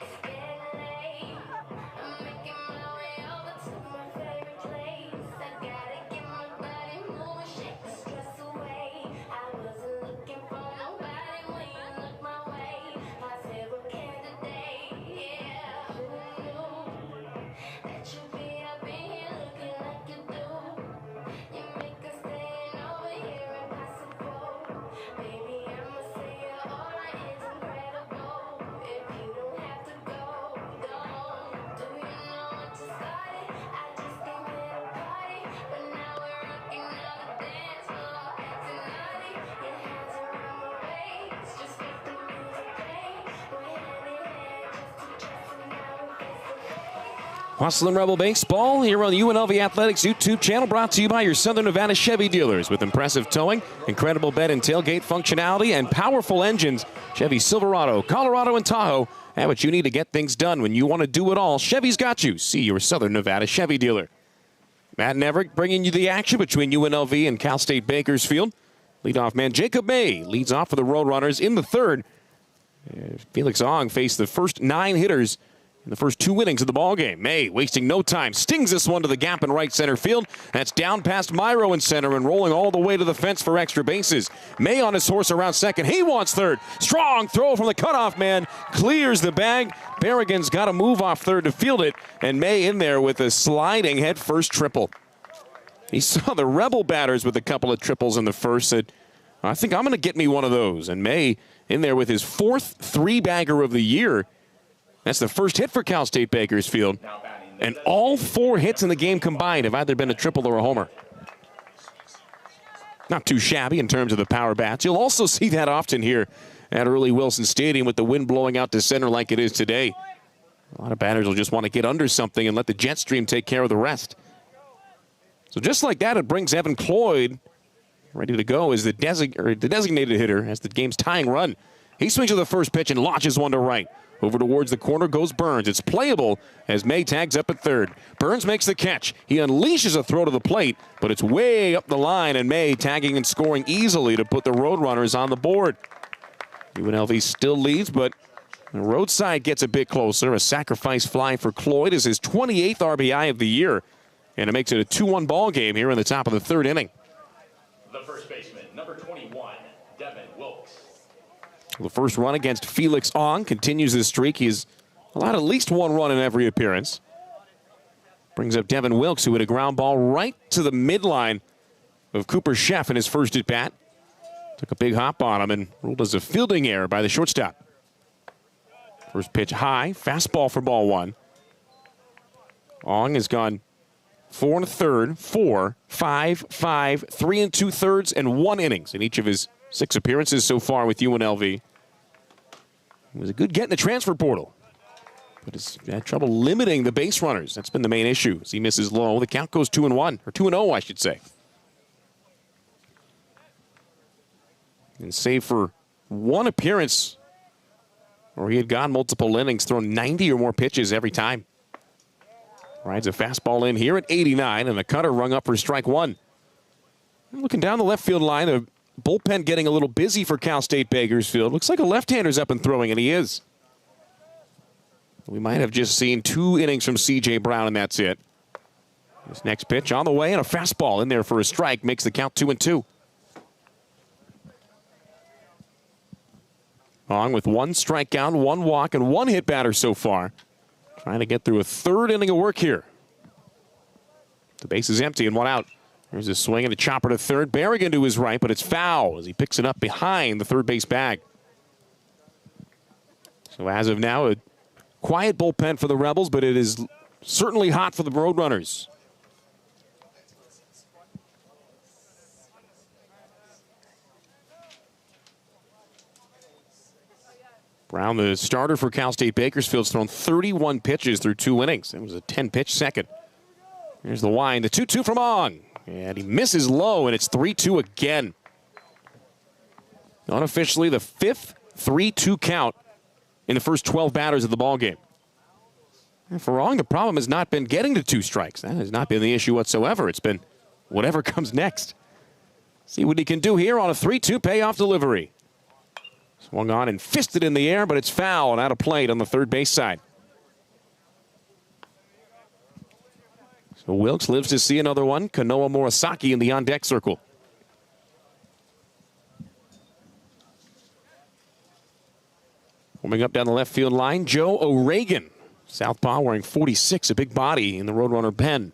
It's getting late. I'm making my way over to my favorite place. I gotta get my body moving, shake the stress away. I wasn't looking for nobody when you looked my way. Possible candidate, yeah. Who knew that you'd be up in here looking like you do? You make us staying over here impossible. Baby, I'ma say your aura is incredible. If you don't have to go, don't. Do you know what you started? I just came here to party, but now we're rocking on the dance floor, acting naughty. Your hands around my waist, just let the music play. We're hand in hand, just to trust, and now we're face to face. Hustlin' Rebel Baseball here on the UNLV Athletics YouTube channel, brought to you by your Southern Nevada Chevy dealers. With impressive towing, incredible bed and tailgate functionality, and powerful engines, Chevy Silverado, Colorado, and Tahoe have what you need to get things done. When you want to do it all, Chevy's got you. See your Southern Nevada Chevy dealer. Matt and Everett bringing you the action between UNLV and Cal State Bakersfield. Leadoff man Jacob May leads off for the Roadrunners in the third. Felix Ong faced the first 9 hitters in the first 2 innings of the ballgame. May, wasting no time, stings this one to the gap in right center field. That's down past Myro in center and rolling all the way to the fence for extra bases. May on his horse around second. He wants third. Strong throw from the cutoff man. Clears the bag. Berrigan's got to move off third to field it. And May in there with a sliding head first triple. He saw the Rebel batters with a couple of triples in the first. Said, I think I'm going to get me one of those. And May in there with his 4th 3-bagger of the year. That's the first hit for Cal State Bakersfield. And all 4 hits in the game combined have either been a triple or a homer. Not too shabby in terms of the power bats. You'll also see that often here at Earl E. Wilson Stadium with the wind blowing out to center like it is today. A lot of batters will just want to get under something and let the jet stream take care of the rest. So just like that, it brings Evan Cloyd ready to go as the designated hitter as the game's tying run. He swings to the first pitch and launches one to right. Over towards the corner goes Burns. It's playable as May tags up at third. Burns makes the catch. He unleashes a throw to the plate, but it's way up the line, and May tagging and scoring easily to put the Roadrunners on the board. UNLV still leads, but the roadside gets a bit closer. A sacrifice fly for Cloyd is his 28th RBI of the year, and it makes it a 2-1 ball game here in the top of the 3rd inning. The first baseman, number 21, Devin Wilkes. The first run against Felix Ong continues this streak. He's allowed at least 1 run in every appearance. Brings up Devin Wilkes, who hit a ground ball right to the midline of Cooper Sheff in his first at bat. Took a big hop on him and ruled as a fielding error by the shortstop. First pitch high, fastball for ball 1. Ong has gone 4 1/3, 4, 5, 5, 3 2/3, and 1 innings in each of his 6 appearances so far with UNLV. It was a good get in the transfer portal, but he's had trouble limiting the base runners. That's been the main issue as he misses low. The count goes 2-1, or 2-0, I should say. And save for 1 appearance where he had gone multiple innings, thrown 90 or more pitches every time. Rides a fastball in here at 89, and a cutter rung up for strike 1. Looking down the left field line, the bullpen getting a little busy for Cal State Bakersfield. Looks like a left-hander's up and throwing, and he is. We might have just seen 2 innings from C.J. Brown, and that's it. This next pitch on the way, and a fastball in there for a strike makes the count 2-2. Ong with 1 strikeout, 1 walk, and 1 hit batter so far. Trying to get through a 3rd inning of work here. The base is empty and 1 out. There's a swing and a chopper to third. Berrigan to his right, but it's foul as he picks it up behind the third base bag. So as of now, a quiet bullpen for the Rebels, but it is certainly hot for the Roadrunners. Brown, the starter for Cal State Bakersfield, has thrown 31 pitches through 2 innings. It was a 10-pitch second. Here's the wind, the 2-2 from Ong. And he misses low, and it's 3-2 again. Unofficially, the 5th 3-2 count in the first 12 batters of the ballgame. And for Ong, the problem has not been getting to 2 strikes. That has not been the issue whatsoever. It's been whatever comes next. See what he can do here on a 3-2 payoff delivery. Swung on and fisted in the air, but it's foul and out of play on the third base side. So Wilkes lives to see another one. Kanoa Morisaki in the on-deck circle. Warming up down the left field line, Joe O'Regan. Southpaw wearing 46, a big body in the Roadrunner pen.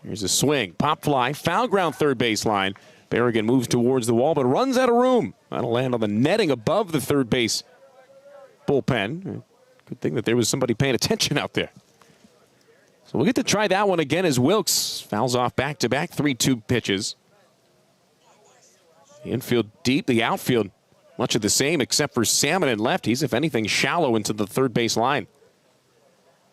Here's a swing, pop fly, foul ground third base line. Berrigan moves towards the wall, but runs out of room. That'll land on the netting above the third base bullpen. Good thing that there was somebody paying attention out there. So we'll get to try that one again as Wilkes fouls off back-to-back 3-2 pitches. The infield deep, the outfield much of the same except for Salmon and left. He's, if anything, shallow into the third base line.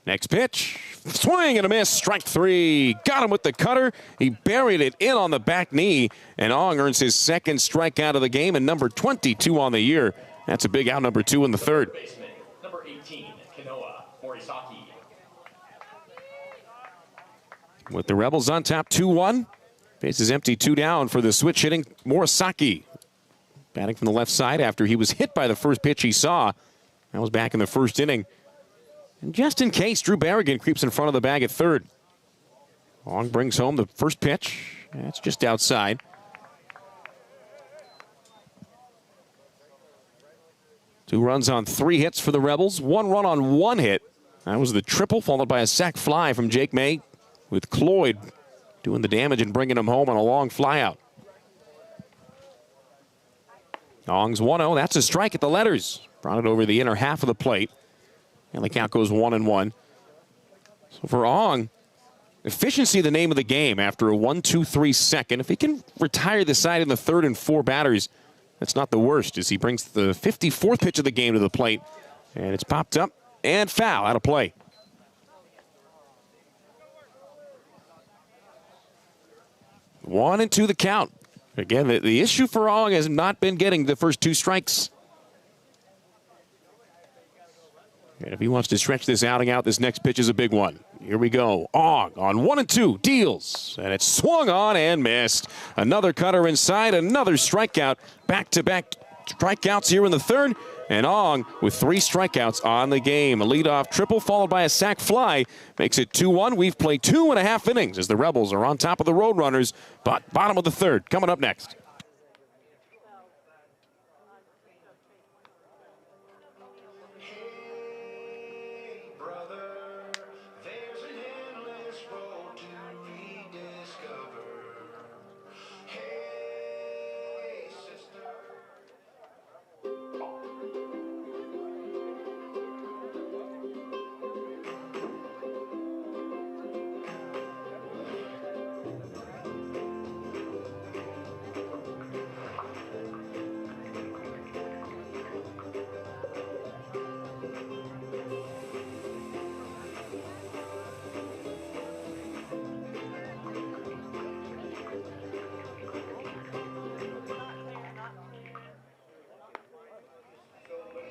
Next pitch, swing and a miss, strike 3. Got him with the cutter. He buried it in on the back knee, and Ong earns his 2nd strikeout of the game and number 22 on the year. That's a big out, number 2 in the 3rd. Baseman, number 18, Kanoa Morisaki. With the Rebels on top 2-1. Base is empty, 2 down for the switch hitting Morisaki. Batting from the left side after he was hit by the first pitch he saw. That was back in the first inning. And just in case, Drew Berrigan creeps in front of the bag at third. Ong brings home the first pitch. That's just outside. Two runs on three hits for the Rebels. One run on one hit. That was the triple, followed by a sac fly from Jake May, with Cloyd doing the damage and bringing him home on a long flyout. Ong's 1-0. That's a strike at the letters. Brought it over the inner half of the plate. And the count goes 1-1. So for Ong, efficiency the name of the game after a 1-2-3 second. If he can retire the side in the third and four batters, that's not the worst, as he brings the 54th pitch of the game to the plate. And it's popped up and foul, out of play. One and two the count. Again, the issue for Ong has not been getting the first two strikes. And if he wants to stretch this outing out, this next pitch is a big one. Here we go. Ong on 1-2, deals. And it's swung on and missed. Another cutter inside, another strikeout. Back-to-back strikeouts here in the third. And Ong with three strikeouts on the game. A leadoff triple followed by a sac fly makes it 2-1. We've played 2.5 innings as the Rebels are on top of the Roadrunners. But bottom of the third coming up next.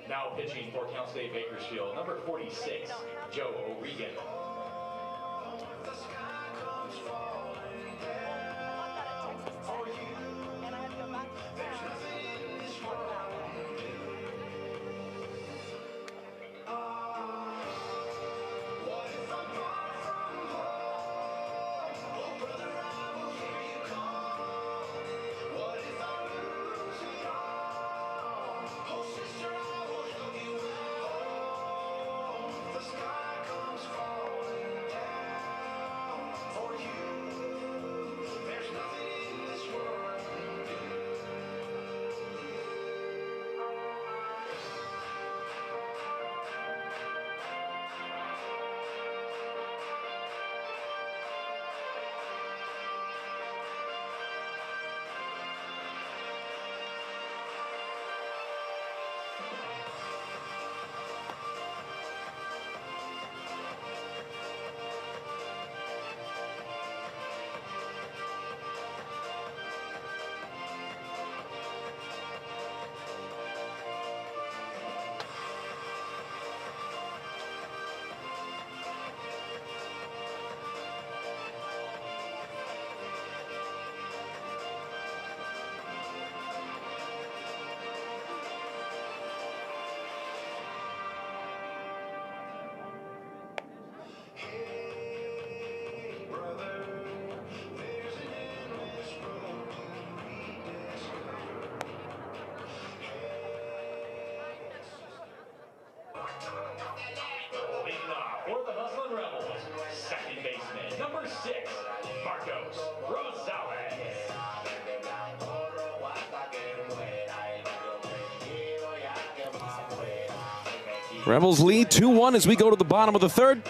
Now pitching for Cal State Bakersfield, number 46, Joe O'Regan. Rebels lead 2-1 as we go to the bottom of the third.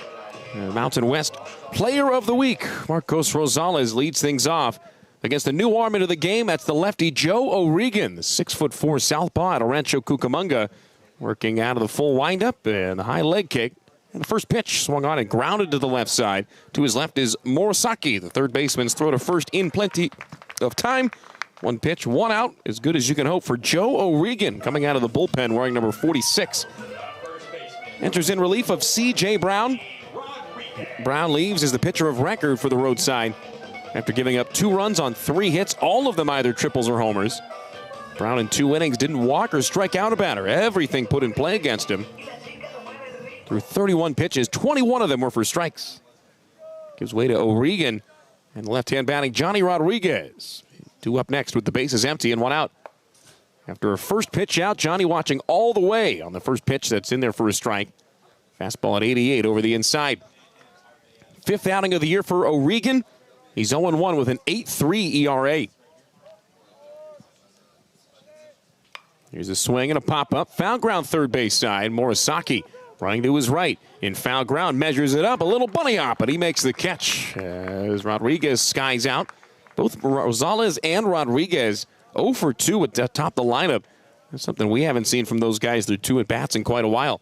Mountain West Player of the Week, Marcos Rosales, leads things off against the new arm into the game. That's the lefty Joe O'Regan, the 6'4" southpaw out of Rancho Cucamonga, working out of the full windup and the high leg kick. And the first pitch swung on and grounded to the left side. To his left is Morisaki, the third baseman's throw to first in plenty of time. One pitch, one out, as good as you can hope for Joe O'Regan, coming out of the bullpen wearing number 46. Enters in relief of C.J. Brown. Brown leaves as the pitcher of record for the roadside after giving up 2 runs on 3 hits, all of them either triples or homers. Brown in 2 innings didn't walk or strike out a batter. Everything put in play against him. Through 31 pitches, 21 of them were for strikes. Gives way to O'Regan and left-hand batting Johnny Rodriguez. 2 up next with the bases empty and 1 out. After a first pitch out, Johnny watching all the way on the first pitch that's in there for a strike. Fastball at 88 over the inside. 5th outing of the year for O'Regan. He's 0-1 with an 8.3 ERA. Here's a swing and a pop-up. Foul ground third base side. Morisaki running to his right. In foul ground, measures it up. A little bunny hop, but he makes the catch as Rodriguez skies out. Both Rosales and Rodriguez 0 for 2 at the top of the lineup. That's something we haven't seen from those guys through 2 at-bats in quite a while.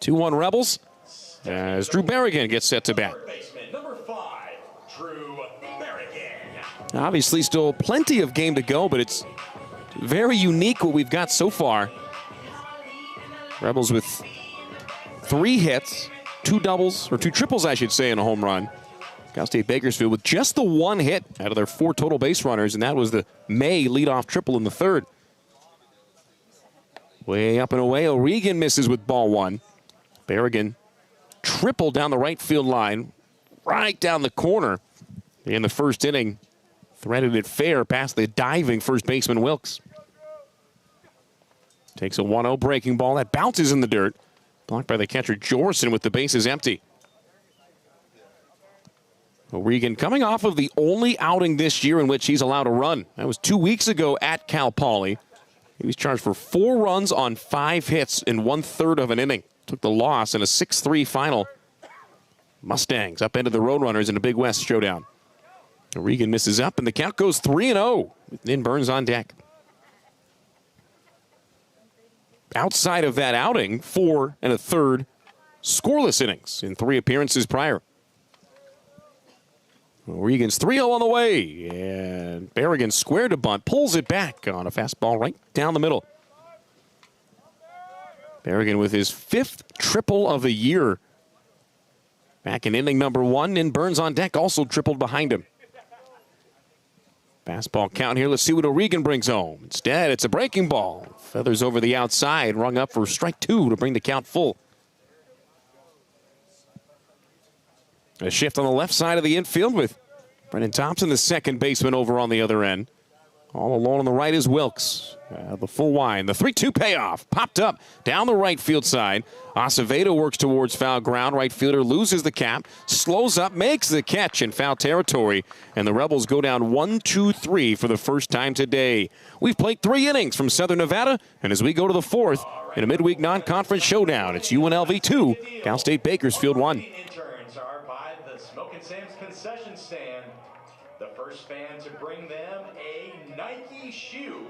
2-1 Rebels as Drew Berrigan gets set to bat. Number 5, Drew Berrigan. Obviously still plenty of game to go, but it's very unique what we've got so far. Rebels with 3 hits, 2 doubles, or 2 triples, I should say, and a home run. Cal State Bakersfield with just the 1 hit out of their 4 total base runners, and that was the May leadoff triple in the 3rd. Way up and away, O'Regan misses with ball 1. Berrigan triple down the right field line, right down the corner in the first inning. Threaded it fair past the diving first baseman Wilkes. Takes a 1-0 breaking ball that bounces in the dirt. Blocked by the catcher Jorson with the bases empty. O'Regan coming off of the only outing this year in which he's allowed a run. That was 2 weeks ago at Cal Poly. He was charged for 4 runs on 5 hits in 1/3 of an inning. Took the loss in a 6-3 final. Mustangs upended the Roadrunners in a Big West showdown. O'Regan misses up, and the count goes 3-0 with Lynn Burns on deck. Outside of that outing, 4 1/3 scoreless innings in 3 appearances prior. O'Regan's 3-0 on the way, and Berrigan squared to bunt, pulls it back on a fastball right down the middle. Berrigan with his 5th triple of the year. Back in inning number 1, and Burns on deck also tripled behind him. Fastball count here. Let's see what O'Regan brings home. Instead, it's a breaking ball. Feathers over the outside, rung up for strike 2 to bring the count full. A shift on the left side of the infield with Brennan Thompson, the second baseman, over on the other end. All alone on the right is Wilkes. The full wind. The 3-2 payoff. Popped up down the right field side. Acevedo works towards foul ground. Right fielder loses the cap. Slows up, makes the catch in foul territory. And the Rebels go down 1-2-3 for the first time today. We've played 3 innings from Southern Nevada. And as we go to the 4th in a midweek non-conference showdown, it's UNLV 2, Cal State Bakersfield 1. Interns are by the Smokin' Sam's concession stand. The first fan to bring them a Nike shoe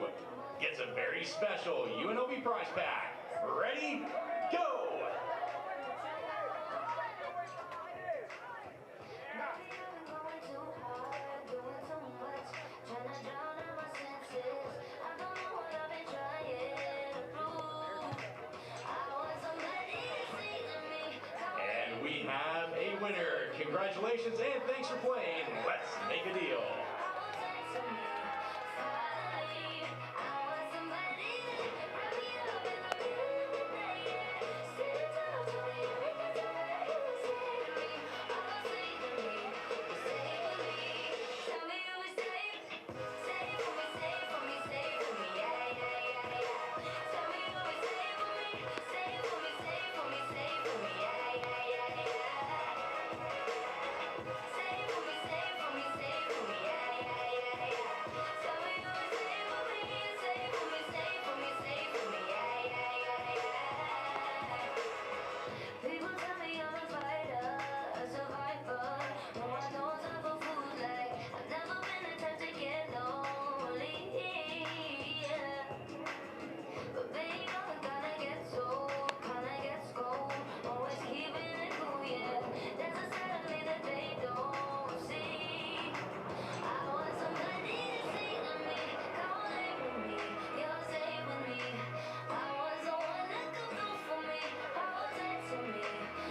gets a very special UNLV prize pack. Ready? Go! And we have a winner. Congratulations and thanks for playing. Let's make a deal.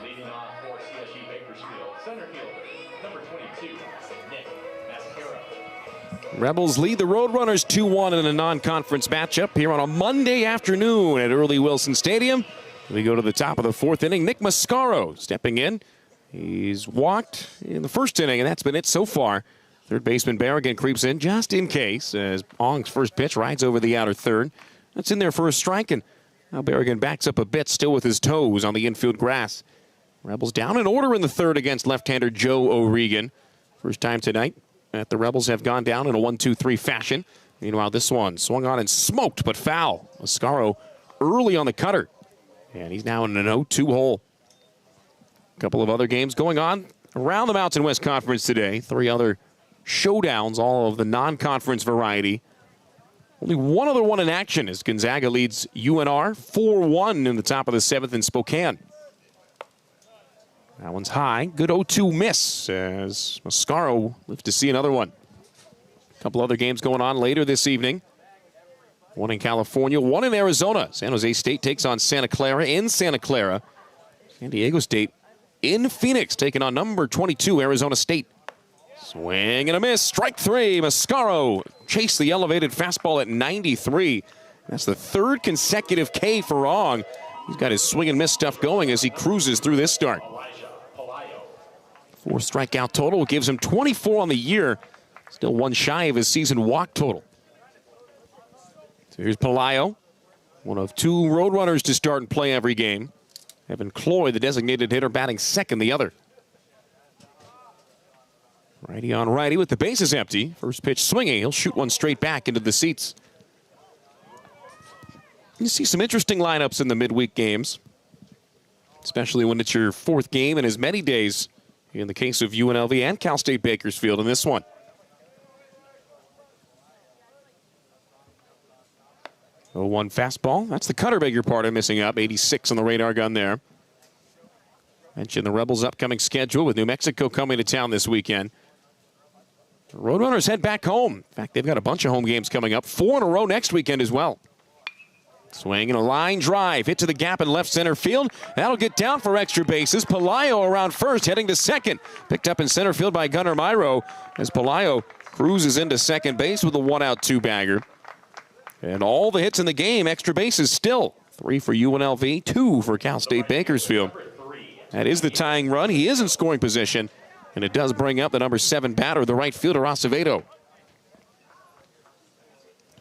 Leading off for CSU Bakersfield, center fielder, number 22, Nick Mascaro. Rebels lead the Roadrunners 2-1 in a non-conference matchup here on a Monday afternoon at Earl E. Wilson Stadium. We go to the top of the fourth inning. Nick Mascaro stepping in. He's walked in the first inning, and that's been it so far. Third baseman Berrigan creeps in just in case as Ong's first pitch rides over the outer third. That's in there for a strike, and now Berrigan backs up a bit, still with his toes on the infield grass. Rebels down in order in the third against left-hander Joe O'Regan. First time tonight that the Rebels have gone down in a 1-2-3 fashion. Meanwhile, this one swung on and smoked, but foul. Mascaro early on the cutter, and he's now in an 0-2 hole. A couple of other games going on around the Mountain West Conference today. 3 other showdowns, all of the non-conference variety. Only one other one in action as Gonzaga leads UNR 4-1 in the top of the 7th in Spokane. That one's high. Good 0-2 miss as Mascaro lives to see another one. A couple other games going on later this evening. One in California, one in Arizona. San Jose State takes on Santa Clara in Santa Clara. San Diego State in Phoenix taking on number 22 Arizona State. Swing and a miss. Strike 3. Mascaro chased the elevated fastball at 93. That's the 3rd consecutive K for Ong. He's got his swing and miss stuff going as he cruises through this start. 4 strikeout total gives him 24 on the year. Still one shy of his season walk total. So here's Pelayo, one of 2 Roadrunners to start and play every game. Evan Cloy, the designated hitter, batting second, the other. Righty on righty with the bases empty. First pitch swinging. He'll shoot one straight back into the seats. You see some interesting lineups in the midweek games, especially when it's your 4th game in as many days in the case of UNLV and Cal State Bakersfield in this one. 0-1 fastball. That's the cutter, beg your pardon, missing up. 86 on the radar gun there. Mentioned the Rebels' upcoming schedule with New Mexico coming to town this weekend. The Roadrunners head back home. In fact, they've got a bunch of home games coming up. 4 in a row next weekend as well. Swing and a line drive. Hit to the gap in left center field. That'll get down for extra bases. Pelayo around first, heading to second. Picked up in center field by Gunnar Myro as Pelayo cruises into second base with a 1-out 2-bagger. And all the hits in the game, extra bases still. 3 for UNLV, 2 for Cal State Bakersfield. That is the tying run. He is in scoring position, and it does bring up the number 7 batter, the right fielder, Acevedo.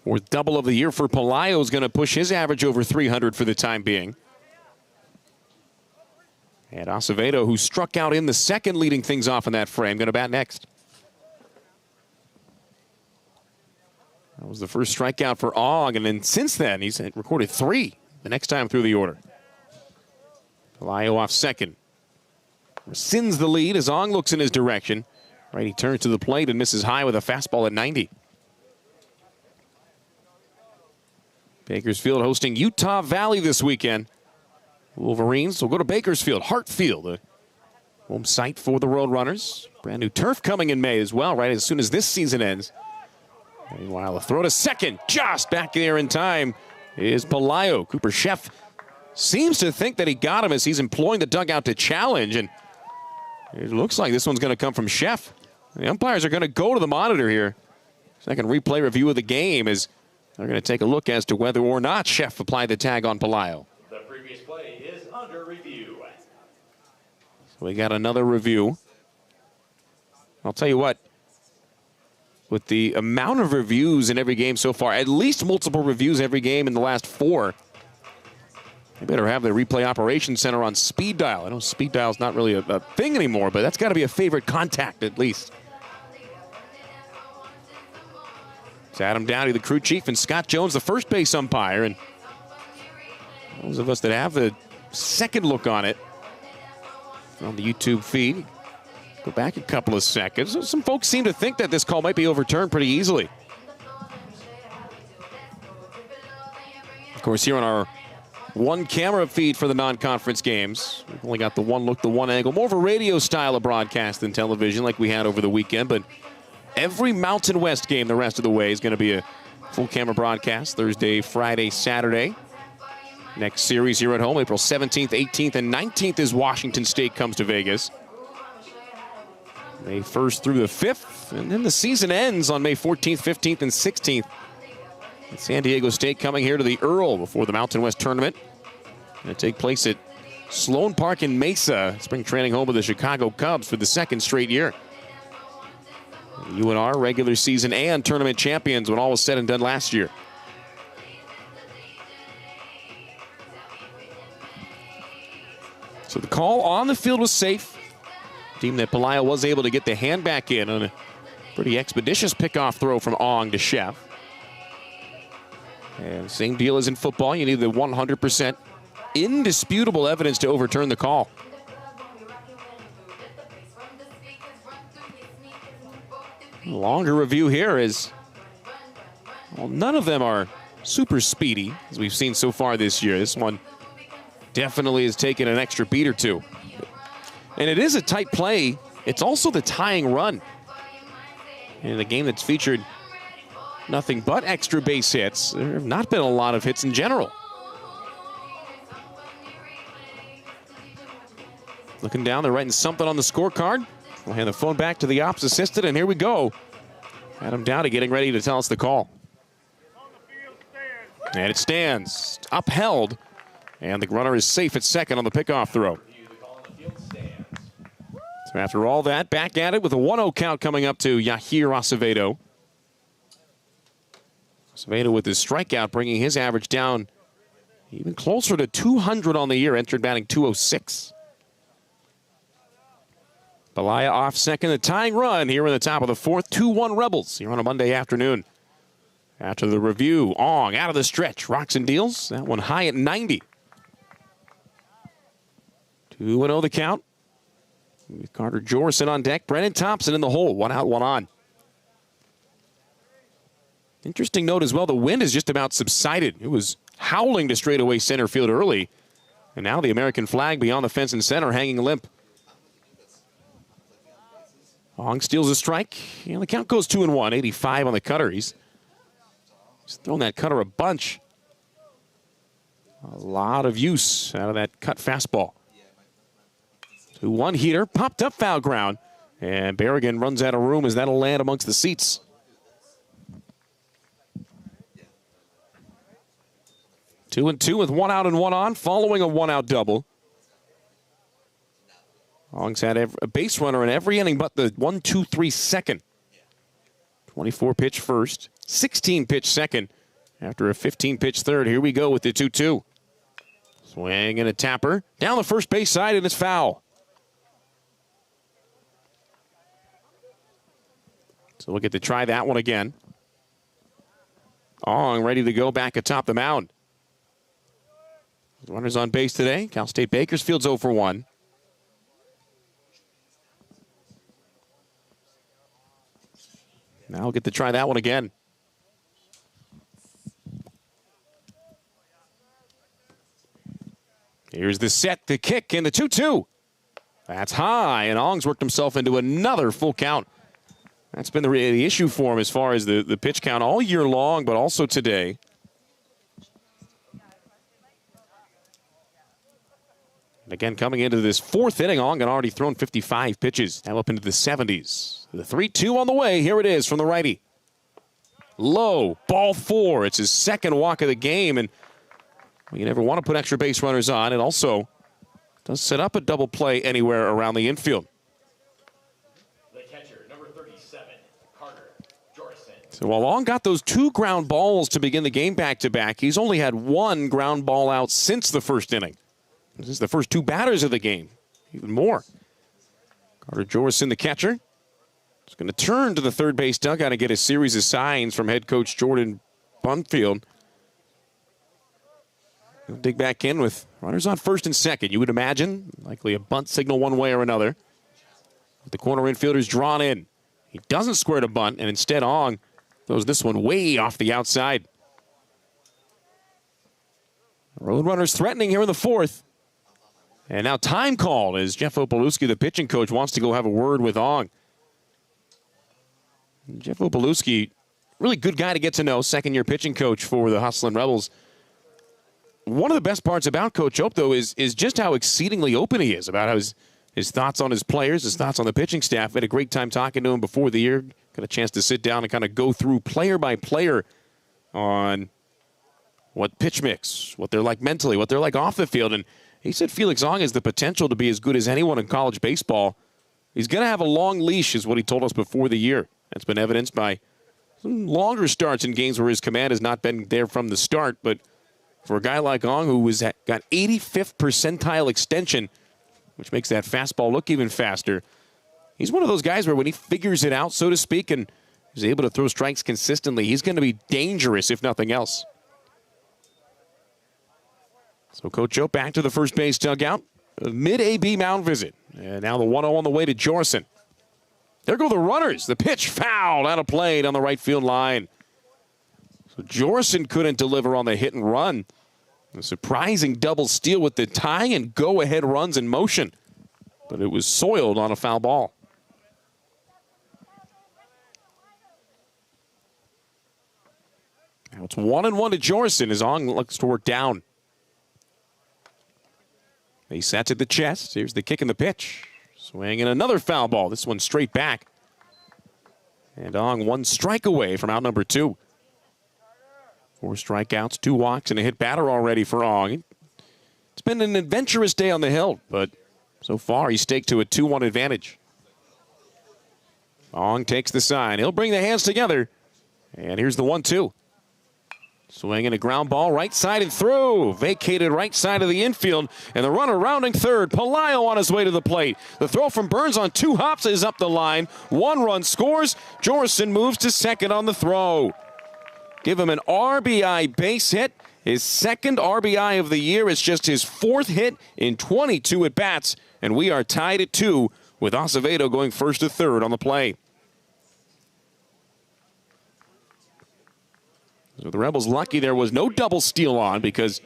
4th double of the year for Pelayo is going to push his average over 300 for the time being. And Acevedo, who struck out in the second, leading things off in that frame, going to bat next. That was the first strikeout for Ong, and then since then, he's recorded 3 the next time through the order. Pelayo off second. Rescinds the lead as Ong looks in his direction. Right, he turns to the plate and misses high with a fastball at 90. Bakersfield hosting Utah Valley this weekend. Wolverines will go to Bakersfield, Hartfield, the home site for the Roadrunners. Brand new turf coming in May as well, right as soon as this season ends. Meanwhile, a throw to second, just back there in time is Pelayo. Cooper Sheff seems to think that he got him as he's employing the dugout to challenge, and it looks like this one's going to come from Sheff. The umpires are going to go to the monitor here. Second replay review of the game as they're going to take a look as to whether or not Sheff applied the tag on Pelayo. The previous play is under review. So we got another review. I'll tell you what, with the amount of reviews in every game so far, at least multiple reviews every game in the last 4, they better have the replay operations center on speed dial. I know speed dial is not really a thing anymore, but that's got to be a favorite contact at least. It's Adam Downey, the crew chief, and Scott Jones, the first base umpire. And those of us that have the second look on it on the YouTube feed, go back a couple of seconds. Some folks seem to think that this call might be overturned pretty easily. Of course, here on our one camera feed for the non-conference games, we've only got the one look, the one angle, more of a radio style of broadcast than television like we had over the weekend, but every Mountain West game the rest of the way is going to be a full camera broadcast Thursday, Friday, Saturday. Next series here at home, April 17th, 18th, and 19th as Washington State comes to Vegas. May 1st through the 5th, and then the season ends on May 14th, 15th, and 16th. And San Diego State coming here to the Earl before the Mountain West tournament. Going to take place at Sloan Park in Mesa, spring training home of the Chicago Cubs for the second straight year. UNR regular season and tournament champions when all was said and done last year. So the call on the field was safe. Team that Pelayo was able to get the hand back in on a pretty expeditious pickoff throw from Ong to Chef. And same deal as in football. You need the 100% indisputable evidence to overturn the call. Longer review here is, well, none of them are super speedy, as we've seen so far this year. This one definitely has taken an extra beat or two. And it is a tight play. It's also the tying run. In a game that's featured nothing but extra base hits, there have not been a lot of hits in general. Looking down, they're writing something on the scorecard. We'll hand the phone back to the ops assistant, and here we go. Adam Dowdy getting ready to tell us the call. And it stands upheld, and the runner is safe at second on the pickoff throw. So after all that, back at it with a 1-0 count coming up to Yahir Acevedo. Acevedo with his strikeout, bringing his average down even closer to 200 on the year, entered batting 206. Belaya off second, the tying run here in the top of the fourth. 2-1 Rebels here on a Monday afternoon. After the review, Ong out of the stretch, rocks and deals. That one high at 90. 2-0 the count. With Carter Jorson on deck, Brennan Thompson in the hole. 1 out, 1 on. Interesting note as well, the wind has just about subsided. It was howling to straightaway center field early. And now the American flag beyond the fence in center hanging limp. Ong steals a strike, and the count goes 2-1, 85 on the cutter. He's thrown that cutter a bunch. A lot of use out of that cut fastball. 2-1 heater, popped up foul ground, and Berrigan runs out of room as that'll land amongst the seats. Two and two with 1 out and 1 on, following a 1-out double. Ong's had a base runner in every inning but the 1-2-3 second. 24-pitch first, 16-pitch second. After a 15-pitch third, here we go with the 2-2. Swing and a tapper. Down the first base side, and it's foul. So we'll get to try that one again. Ong ready to go back atop the mound. Runners on base today. Cal State Bakersfield's 0 for 1. Now we'll get to try that one again. Here's the set, the kick, and the 2-2. That's high, and Ong's worked himself into another full count. That's been the issue for him as far as the pitch count all year long, but also today. And again, coming into this fourth inning, Ong had already thrown 55 pitches, now up into the 70s. The 3-2 on the way. Here it is from the righty. Low, ball 4. It's his second walk of the game, and you never want to put extra base runners on. It also does set up a double play anywhere around the infield. The catcher, number 37, Carter Jorson. So while Ong got those 2 ground balls to begin the game back-to-back, he's only had 1 ground ball out since the first inning. This is the first 2 batters of the game, even more. Carter Jorson, the catcher. He's going to turn to the third base dugout and get a series of signs from head coach Jordan Bunfield. He'll dig back in with runners on first and second. You would imagine likely a bunt signal one way or another. With the corner infielders drawn in. He doesn't square to bunt, and instead Ong throws this one way off the outside. Road runners threatening here in the fourth. And now time called as Jeff Opalewski, the pitching coach, wants to go have a word with Ong. Jeff Opalewski, really good guy to get to know, second-year pitching coach for the Hustlin' Rebels. One of the best parts about Coach Ope, though, is just how exceedingly open he is about his thoughts on his players, his thoughts on the pitching staff. Had a great time talking to him before the year. Got a chance to sit down and kind of go through player by player on what pitch mix, what they're like mentally, what they're like off the field. And he said Felix Ong has the potential to be as good as anyone in college baseball. He's going to have a long leash, is what he told us before the year. That's been evidenced by some longer starts in games where his command has not been there from the start. But for a guy like Ong, who got 85th percentile extension, which makes that fastball look even faster, he's one of those guys where when he figures it out, so to speak, and is able to throw strikes consistently, he's going to be dangerous, if nothing else. So Coach Joe back to the first base dugout. A mid-AB mound visit. And now the 1-0 on the way to Jorson. There go the runners. The pitch fouled out of play down the right field line. So Jorson couldn't deliver on the hit and run. A surprising double steal with the tying and go-ahead runs in motion. But it was soiled on a foul ball. Now it's 1-1 to Jorson as Ong looks to work down. He sets at the chest. Here's the kick and the pitch. Swinging another foul ball. This one straight back. And Ong 1 strike away from out number 2. 4 strikeouts, 2 walks, and a hit batter already for Ong. It's been an adventurous day on the hill, but so far he's staked to a 2-1 advantage. Ong takes the sign. He'll bring the hands together. And here's the 1-2. Swinging a ground ball right side and through. Vacated right side of the infield. And the runner rounding third. Pelayo on his way to the plate. The throw from Burns on 2 hops is up the line. 1 run scores. Jorson moves to second on the throw. Give him an RBI base hit. His 2nd RBI of the year. It's just his 4th hit in 22 at-bats. And we are tied at 2 with Acevedo going first to third on the play. So the Rebels lucky there was no double steal on, because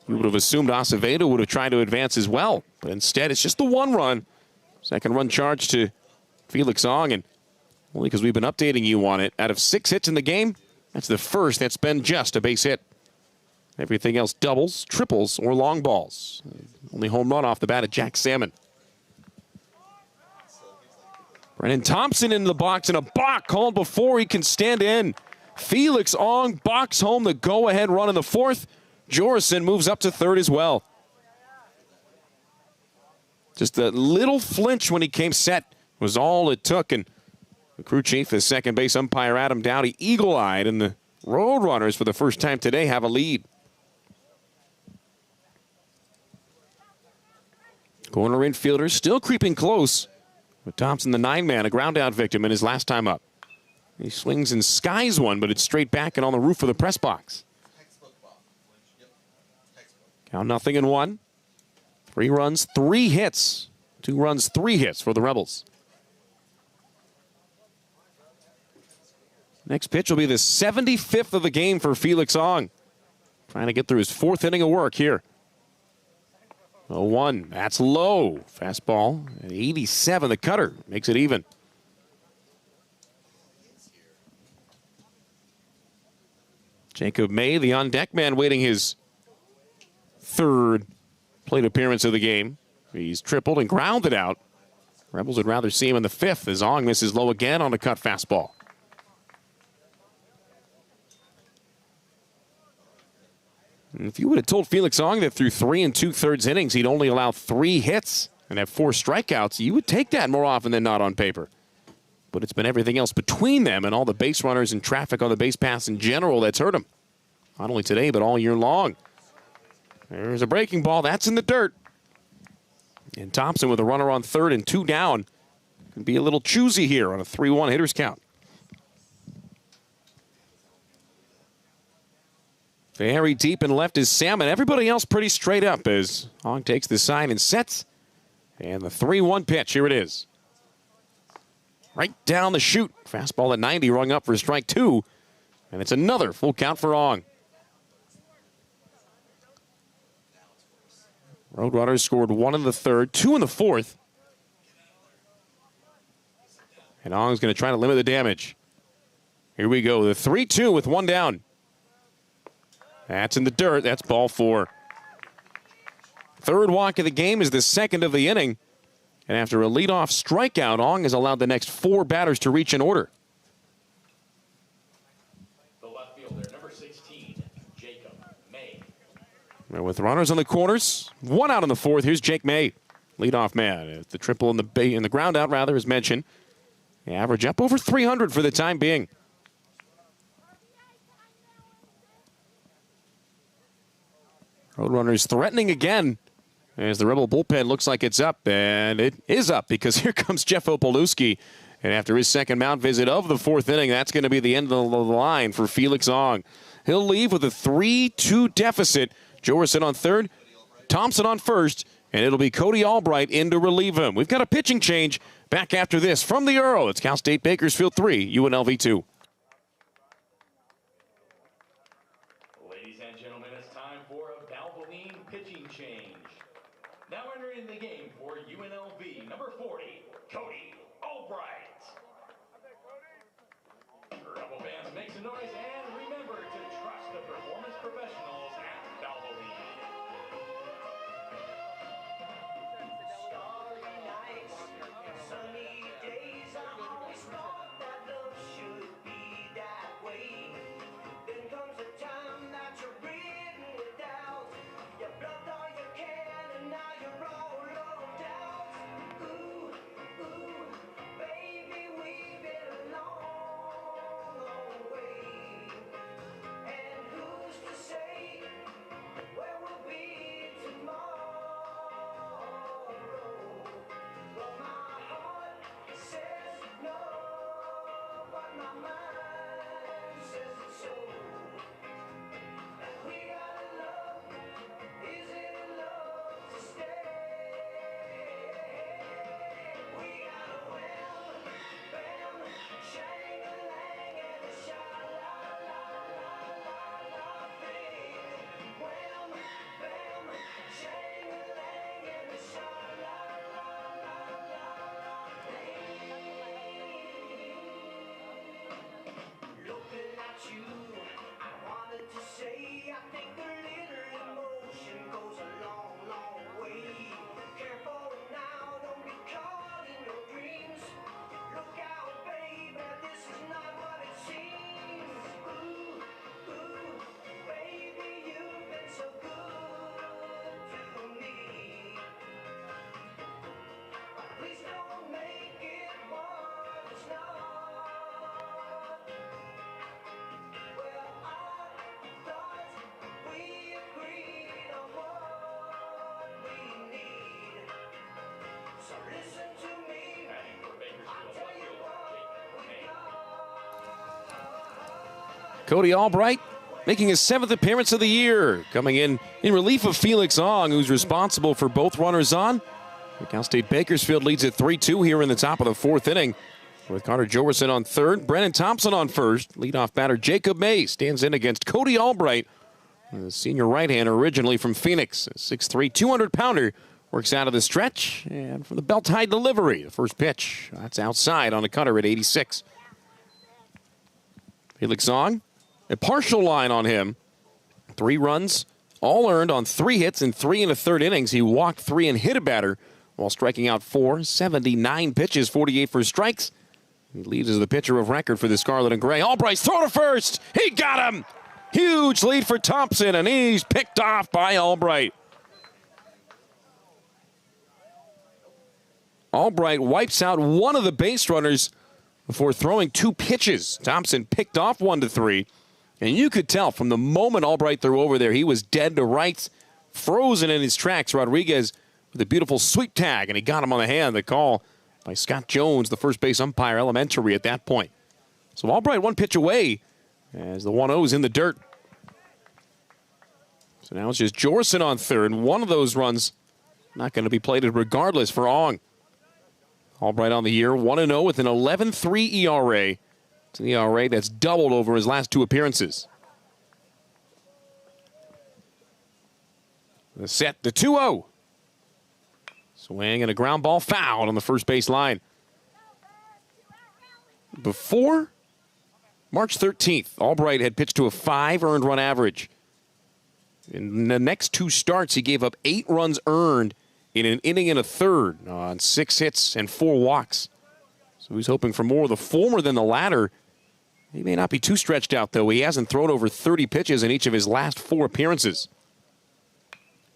you would have assumed Acevedo would have tried to advance as well. But instead, it's just the 1 run. 2nd run charge to Felix Ong, and only because we've been updating you on it. Out of 6 hits in the game, that's the first that's been just a base hit. Everything else doubles, triples, or long balls. Only home run off the bat at Jack Salmon. Brennan Thompson in the box, and a balk called before he can stand in. Felix Ong box home the go-ahead run in the 4th. Jorson moves up to third as well. Just a little flinch when he came set was all it took. And the crew chief, the second base umpire Adam Dowdy, eagle-eyed, and the Roadrunners for the first time today have a lead. Corner infielders still creeping close. With Thompson, the 9-man, a ground-out victim in his last time up. He swings and skies one, but it's straight back and on the roof of the press box. Count 0-1. 3 runs, 3 hits. 2 runs, 3 hits for the Rebels. Next pitch will be the 75th of the game for Felix Ong. Trying to get through his 4th inning of work here. 0-1. That's low. Fastball at 87. The cutter makes it even. Jacob May, the on-deck man, waiting his 3rd plate appearance of the game. He's tripled and grounded out. Rebels would rather see him in the 5th as Ong misses low again on a cut fastball. And if you would have told Felix Ong that through 3 2/3 innings he'd only allow 3 hits and have 4 strikeouts, you would take that more often than not on paper. But it's been everything else between them and all the base runners and traffic on the base paths in general that's hurt him. Not only today, but all year long. There's a breaking ball. That's in the dirt. And Thompson with a runner on third and 2 down can be a little choosy here on a 3-1 hitter's count. Very deep and left is Salmon. Everybody else pretty straight up as Ong takes the sign and sets. And the 3-1 pitch. Here it is. Right down the chute. Fastball at 90, rung up for strike 2. And it's another full count for Ong. Roadrunners scored 1 in the 3rd, 2 in the 4th. And Ong's going to try to limit the damage. Here we go. The 3-2 with 1 down. That's in the dirt. That's ball 4. 3rd walk of the game is the 2nd of the inning. And after a leadoff strikeout, Ong has allowed the next 4 batters to reach in order. The left fielder, number 16, Jacob With runners on the corners, one out in the fourth. Here's Jake May, leadoff man. The triple in the ground out, rather, as mentioned. The average up over 300 for the time being. Roadrunners threatening again as the Rebel bullpen looks like it's up, and it is up because here comes Jeff Opalewski. And after his second mound visit of the fourth inning, that's going to be the end of the line for Felix Ong. He'll leave with a 3-2 deficit. Jorison on third, Thompson on first, and it'll be Cody Albright in to relieve him. We've got a pitching change back after this from the Earl. It's Cal State Bakersfield 3, UNLV 2. Ladies and gentlemen, it's time for a Valvoline pitching change. Now entering the game for UNLV, number 40, Cody Albright. Rebel fans, make some noise and remember to trust the performance professionals at Valvoline. Starry nights, sunny days, I always thought that love should be that way. Then comes a time that you're ridden with doubt. You bluffed all you can and now you're all loved out. Ooh, ooh, baby, we've been a long, long way. And who's to say where we'll be tomorrow? But my heart says no, but my mind says it's so. And we gotta love, is it love to stay? We gotta wham, bam, shang-a-lang and a sha-la-la-la-la-la thing. Wham, bam, shang-a-lang and a sha-la-la-la-la-la thing. Looking at you, I wanted to say I think a little emotion goes a long, long way. Careful now, don't be caught in your dreams. Look out, baby, this is not what it seems. Ooh, ooh, baby, you've been so good to me. Please don't make it what it's not. Well, I thought we agreed on what we need. So listen to me, Batting for I'll Bakersfield, tell you what we got. Cody Albright making his 7th appearance of the year, coming in relief of Felix Ong, who's responsible for both runners on. Cal State Bakersfield leads at 3-2 here in the top of the fourth inning, with Carter Jorison on third, Brennan Thompson on first. Leadoff batter Jacob May stands in against Cody Albright, the senior right-hander originally from Phoenix. A 6'3", 200-pounder works out of the stretch, and from the belt-high delivery, the first pitch, that's outside on a cutter at 86. Felix Ong, a partial line on him. 3 runs, all earned on 3 hits in 3 1/3 innings. He walked 3 and hit a batter while striking out 4, 79 pitches, 48 for strikes. He leads as the pitcher of record for the Scarlet and Gray. Albright's throw to first. He got him. Huge lead for Thompson, and he's picked off by Albright. Albright wipes out one of the base runners before throwing 2 pitches. Thompson picked off 1 to 3. And you could tell from the moment Albright threw over there, he was dead to rights, frozen in his tracks. Rodriguez with a beautiful sweep tag, and he got him on the hand. The call by Scott Jones, the first base umpire, elementary at that point. So Albright 1 pitch away as the 1-0 is in the dirt. So now it's just Jorison on third, and one of those runs not going to be plated regardless for Ong. Albright on the year, 1-0 with an 11.3 ERA. It's an ERA that's doubled over his last 2 appearances. The set, the 2-0. Swing and a ground ball foul on the first base line. Before March 13th, Albright had pitched to a 5 earned run average. In the next 2 starts, he gave up 8 runs earned in an inning and a third on 6 hits and 4 walks. So he's hoping for more of the former than the latter He may not be too stretched out, though. He hasn't thrown over 30 pitches in each of his last 4 appearances.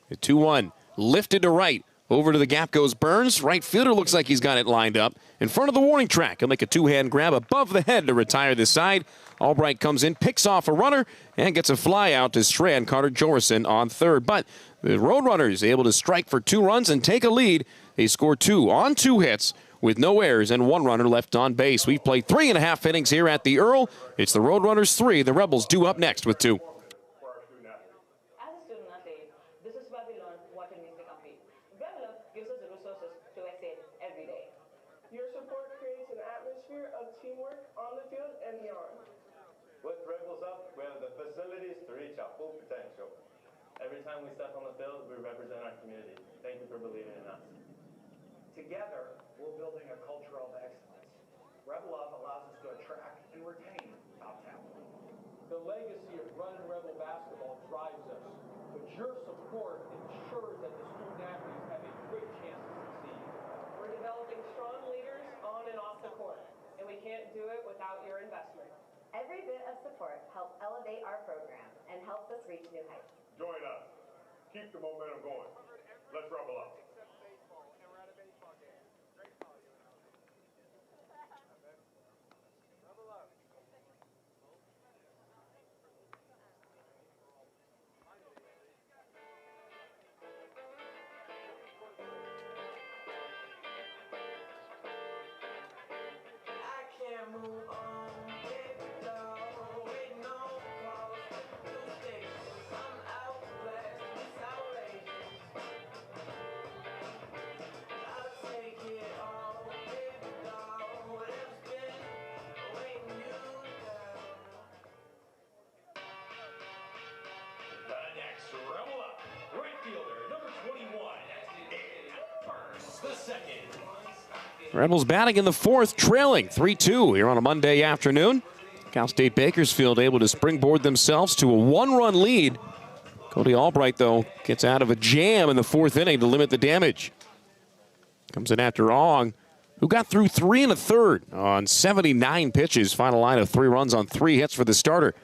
The 2-1, lifted to right. Over to the gap goes Burns. Right fielder looks like he's got it lined up. In front of the warning track, he'll make a 2-hand grab above the head to retire this side. Albright comes in, picks off a runner, and gets a fly out to Strand Carter Jorison on third. But the Roadrunners able to strike for 2 runs and take a lead. They score 2 on 2 hits with no errors and 1 runner left on base. We've played 3.5 innings here at the Earl. It's the Roadrunners 3, the Rebels due up next with 2. As a student athlete, this is where we learn what it means to compete. Rebel Up gives us the resources to excel every day. Your support creates an atmosphere of teamwork on the field and beyond. With Rebels Up, we have the facilities to reach our full potential. Every time we step on the field, we represent our community. Thank you for believing in us. Together, we're building a culture of excellence. Rebel Up allows us to attract and retain top talent. The legacy of Running Rebel basketball drives us, but your support ensures that the student athletes have a great chance to succeed. We're developing strong leaders on and off the court, and we can't do it without your investment. Every bit of support helps elevate our program and helps us reach new heights. Join us. Keep the momentum going. Let's Rebel Up. I can't move on without waiting on calls. New stations, I'm out blast, it's outrageous. I'll take it all without whatever's been weighing you down. The next Rebel Up, right fielder, number 21, Burns, the second. Rebels batting in the 4th, trailing 3-2 here on a Monday afternoon. Cal State Bakersfield able to springboard themselves to a 1-run lead. Cody Albright, though, gets out of a jam in the 4th inning to limit the damage. Comes in after Ong, who got through 3 1/3 on 79 pitches. Final line of 3 runs on 3 hits for the starter.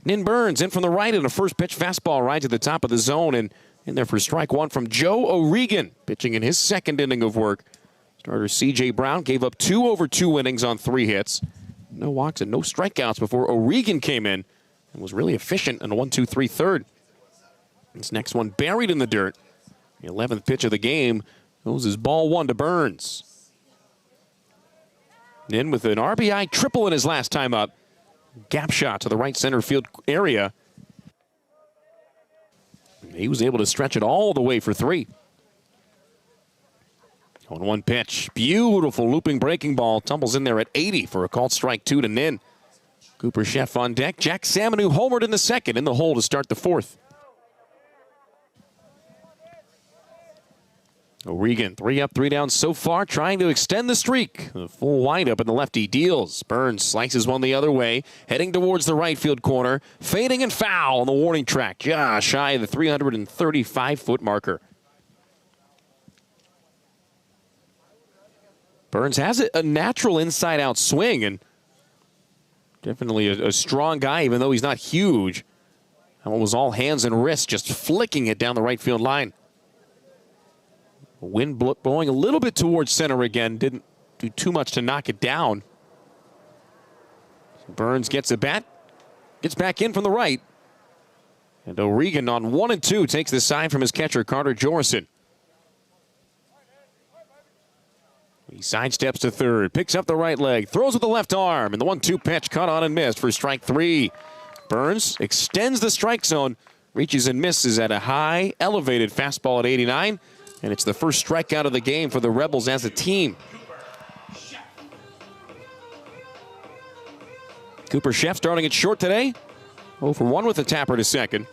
Nin Burns in from the right and a first pitch fastball right to the top of the zone. And in there for strike 1 from Joe O'Regan, pitching in his 2nd inning of work. Starter C.J. Brown gave up 2 over 2 innings on 3 hits. No walks and no strikeouts before O'Regan came in and was really efficient in a 1-2-3 third. This next one buried in the dirt. The 11th pitch of the game goes as ball 1 to Burns. Then with an RBI triple in his last time up. Gap shot to the right center field area. He was able to stretch it all the way for 3. 1-1 pitch. Beautiful looping breaking ball. Tumbles in there at 80 for a called strike 2 to Nin. Cooper Chef on deck. Jack Salmon, who homered in the 2nd, in the hole to start the 4th. O'Regan, 3 up, 3 down so far, trying to extend the streak. The full windup and the lefty deals. Burns slices one the other way, heading towards the right field corner. Fading and foul on the warning track. Just shy of the 335-foot marker. Burns has a natural inside-out swing, and definitely a strong guy, even though he's not huge. That one was all hands and wrists, just flicking it down the right field line. Wind blowing a little bit towards center again. Didn't do too much to knock it down. Burns gets a bat, gets back in from the right. And O'Regan on 1-2 takes the side from his catcher, Carter Jorison. He sidesteps to third, picks up the right leg, throws with the left arm, and the 1-2 pitch cut on and missed for strike 3. Burns extends the strike zone, reaches and misses at a high, elevated fastball at 89, and it's the first strikeout of the game for the Rebels as a team. Cooper Chef starting at short today, 0 for 1 with a tapper to second.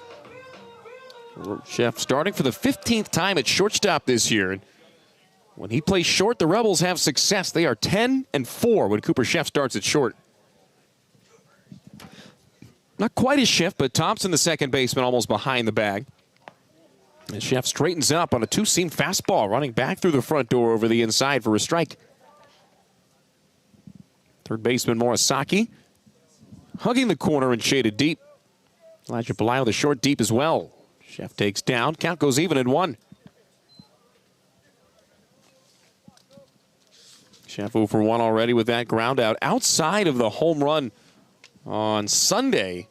Chef starting for the 15th time at shortstop this year. When he plays short, the Rebels have success. They are 10-4 when Cooper Chef starts at short. Not quite his shift, but Thompson, the second baseman, almost behind the bag. And Chef straightens up on a 2-seam fastball, running back through the front door over the inside for a strike. Third baseman Morisaki hugging the corner and shaded deep. Elijah Pelayo with a short deep as well. Sheff takes down. Count goes even at 1. Sheff 0 for 1 already with that ground out. Outside of the home run on Sunday,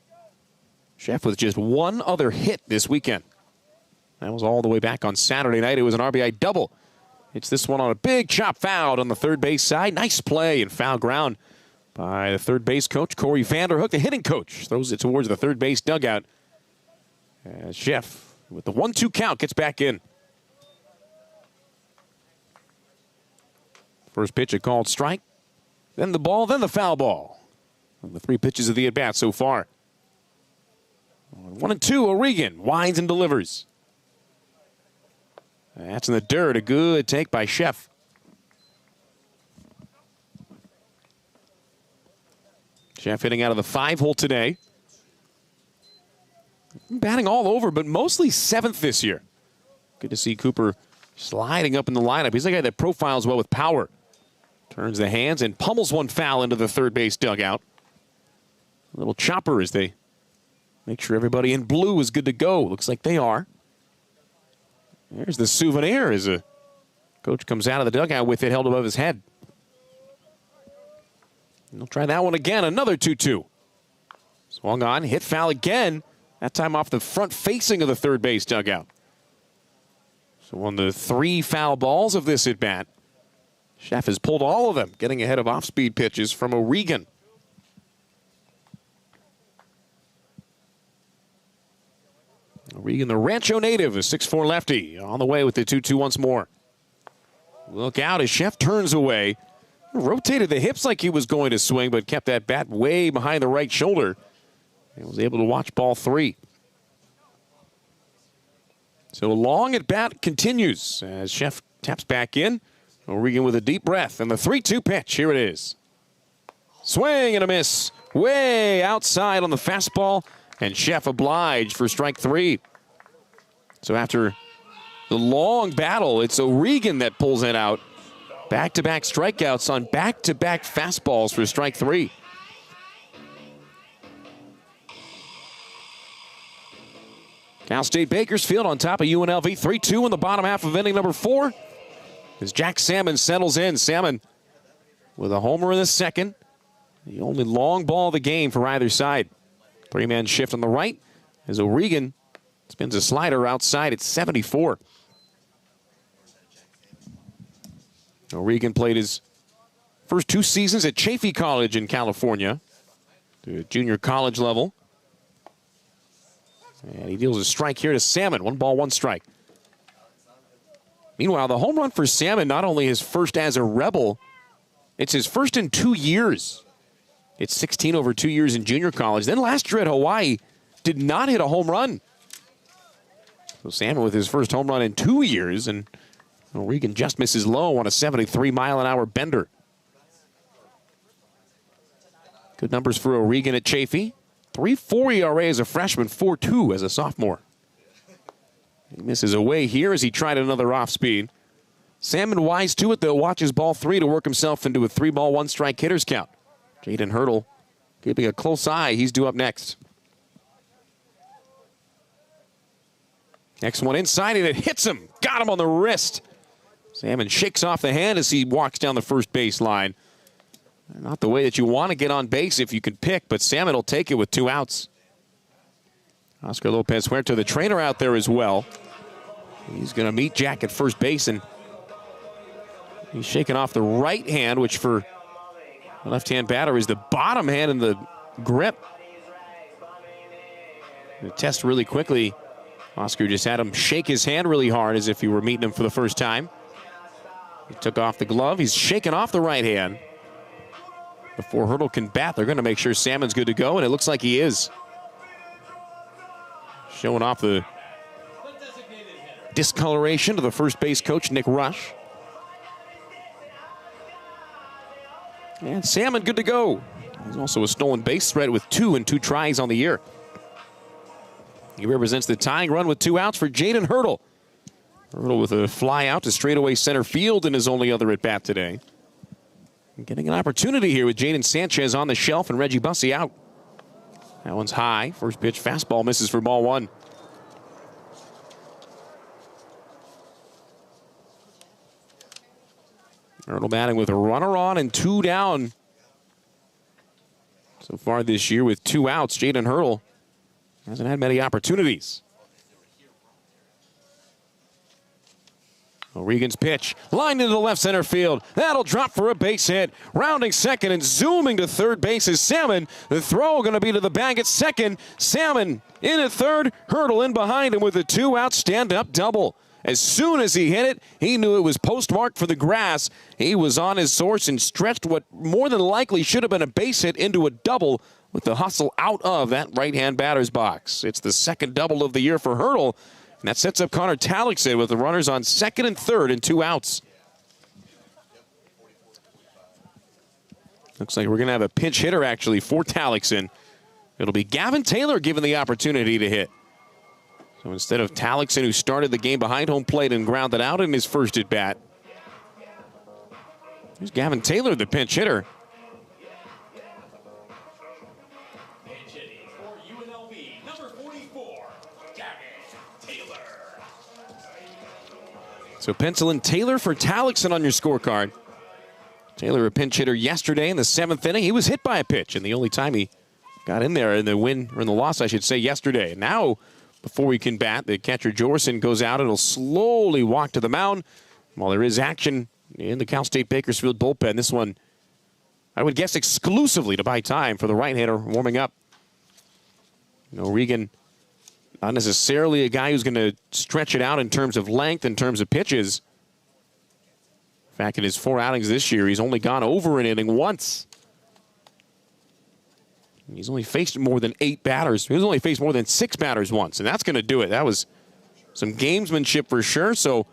Sheff with just one other hit this weekend. That was all the way back on Saturday night. It was an RBI double. It's this one on a big chop foul on the third base side. Nice play and foul ground by the third base coach, Corey Vanderhook. The hitting coach throws it towards the third base dugout. As Sheff, with the 1-2 count, gets back in. First pitch, a called strike. Then the ball, then the foul ball. On the 3 pitches of the at-bat so far. 1-2, O'Regan winds and delivers. That's in the dirt. A good take by Sheff. Sheff hitting out of the 5-hole today. Batting all over, but mostly 7th this year. Good to see Cooper sliding up in the lineup. He's a guy that profiles well with power. Turns the hands and pummels one foul into the third base dugout. A little chopper as they make sure everybody in blue is good to go. Looks like they are. There's the souvenir as a coach comes out of the dugout with it held above his head. And he'll try that one again. Another 2-2. Swung on, hit foul again. That time off the front facing of the third base dugout. So on the 3 foul balls of this at bat, Sheff has pulled all of them, getting ahead of off-speed pitches from O'Regan. O'Regan, the Rancho native, a 6'4" lefty, on the way with the 2-2 once more. Look out as Sheff turns away. Rotated the hips like he was going to swing, but kept that bat way behind the right shoulder. And was able to watch ball 3. So long at bat continues as Sheff taps back in. O'Regan with a deep breath, and the 3-2 pitch. Here it is. Swing and a miss. Way outside on the fastball, and Sheff obliged for strike 3. So after the long battle, it's O'Regan that pulls it out. Back-to-back strikeouts on back-to-back fastballs for strike 3. Cal State Bakersfield on top of UNLV. 3-2 in the bottom half of inning number 4. As Jack Salmon settles in. Salmon with a homer in the second. The only long ball of the game for either side. 3-man shift on the right as O'Regan spins a slider outside at 74. O'Regan played his first 2 seasons at Chaffey College in California, to junior college level. And he deals a strike here to Salmon. 1 ball, 1 strike. Meanwhile, the home run for Salmon, not only his first as a Rebel, it's his first in 2 years. It's 16 over 2 years in junior college. Then last year at Hawaii, did not hit a home run. So Salmon with his first home run in 2 years, and O'Regan just misses low on a 73-mile-an-hour bender. Good numbers for O'Regan at Chaffey. 3.4 ERA as a freshman, 4.2 as a sophomore. He misses away here as he tried another off-speed. Salmon wise to it, though, watches ball 3 to work himself into a 3-ball, 1-strike hitter's count. Jaden Hurdle keeping a close eye. He's due up next. Next one inside, and it hits him. Got him on the wrist. Salmon shakes off the hand as he walks down the first base line. Not the way that you want to get on base if you can pick, but Salmon will take it with 2 outs. Oscar Lopez Huerta, the trainer, out there as well. He's going to meet Jack at first base, and he's shaking off the right hand, which for the left-hand batter is the bottom hand in the grip. The test really quickly. Oscar just had him shake his hand really hard as if he were meeting him for the first time. He took off the glove. He's shaking off the right hand. Before Hurdle can bat, they're going to make sure Salmon's good to go, and it looks like he is. Showing off the discoloration to the first base coach, Nick Rush. And Salmon good to go. He's also a stolen base threat with 2 and 2 tries on the year. He represents the tying run with 2 outs for Jaden Hurdle. Hurdle with a fly out to straightaway center field in his only other at bat today. And getting an opportunity here with Jaden Sanchez on the shelf and Reggie Bussey out. That one's high. First pitch fastball misses for ball one. Hurdle batting with a runner on and 2 down. So far this year with 2 outs, Jaden Hurdle hasn't had many opportunities. O'Regan's pitch, lined into the left center field. That'll drop for a base hit. Rounding second and zooming to third base is Salmon. The throw going to be to the bag at second. Salmon in at third. Hurdle in behind him with a 2-out stand-up double. As soon as he hit it, he knew it was postmarked for the grass. He was on his source and stretched what more than likely should have been a base hit into a double with the hustle out of that right-hand batter's box. It's the second double of the year for Hurdle. And that sets up Connor Talixon with the runners on second and third and 2 outs. Looks like we're going to have a pinch hitter, actually, for Talixon. It'll be Gavin Taylor given the opportunity to hit. So instead of Talixon, who started the game behind home plate and grounded out in his first at-bat, here's Gavin Taylor, the pinch hitter. Pinch hitting for UNLV, number 44, Gavin Taylor. So pencil in Taylor for Talixon on your scorecard. Taylor, a pinch hitter yesterday in the 7th inning. He was hit by a pitch, and the only time he got in there in the win, or in the loss, I should say, yesterday. Now, before we can bat, the catcher Jorson goes out and will slowly walk to the mound. While there is action in the Cal State Bakersfield bullpen, this one, I would guess, exclusively to buy time for the right-hander warming up. O'Regan, not necessarily a guy who's going to stretch it out in terms of length, in terms of pitches. In fact, in his 4 outings this year, he's only gone over an inning once. He's only faced more than 8 batters. He's only faced more than 6 batters once, and that's going to do it. That was some gamesmanship for sure. So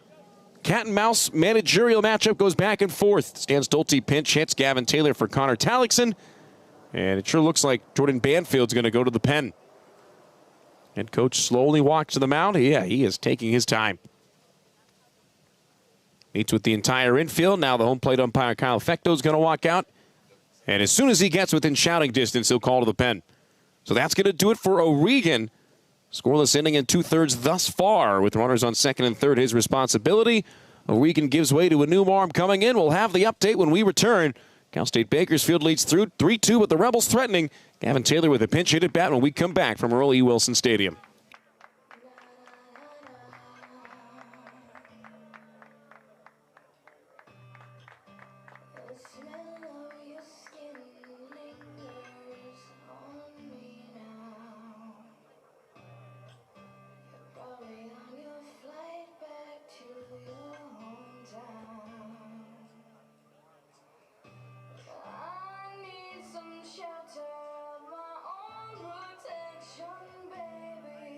cat and mouse managerial matchup goes back and forth. Stan Stolte pinch hits Gavin Taylor for Connor Talixon, and it sure looks like Jordan Banfield's going to go to the pen. Head coach slowly walks to the mound. Yeah, he is taking his time. Meets with the entire infield. Now the home plate umpire Kyle Fecto is going to walk out. And as soon as he gets within shouting distance, he'll call to the pen. So that's going to do it for O'Regan. Scoreless inning in 2/3 thus far, with runners on second and third his responsibility. O'Regan gives way to a new arm coming in. We'll have the update when we return. Cal State Bakersfield leads through 3-2 with the Rebels threatening. Gavin Taylor with a pinch hit at bat when we come back from Earl E. Wilson Stadium. The smell of your skin lingers on me now. You're probably on your flight back to your hometown. I need some shelter, my own protection, baby.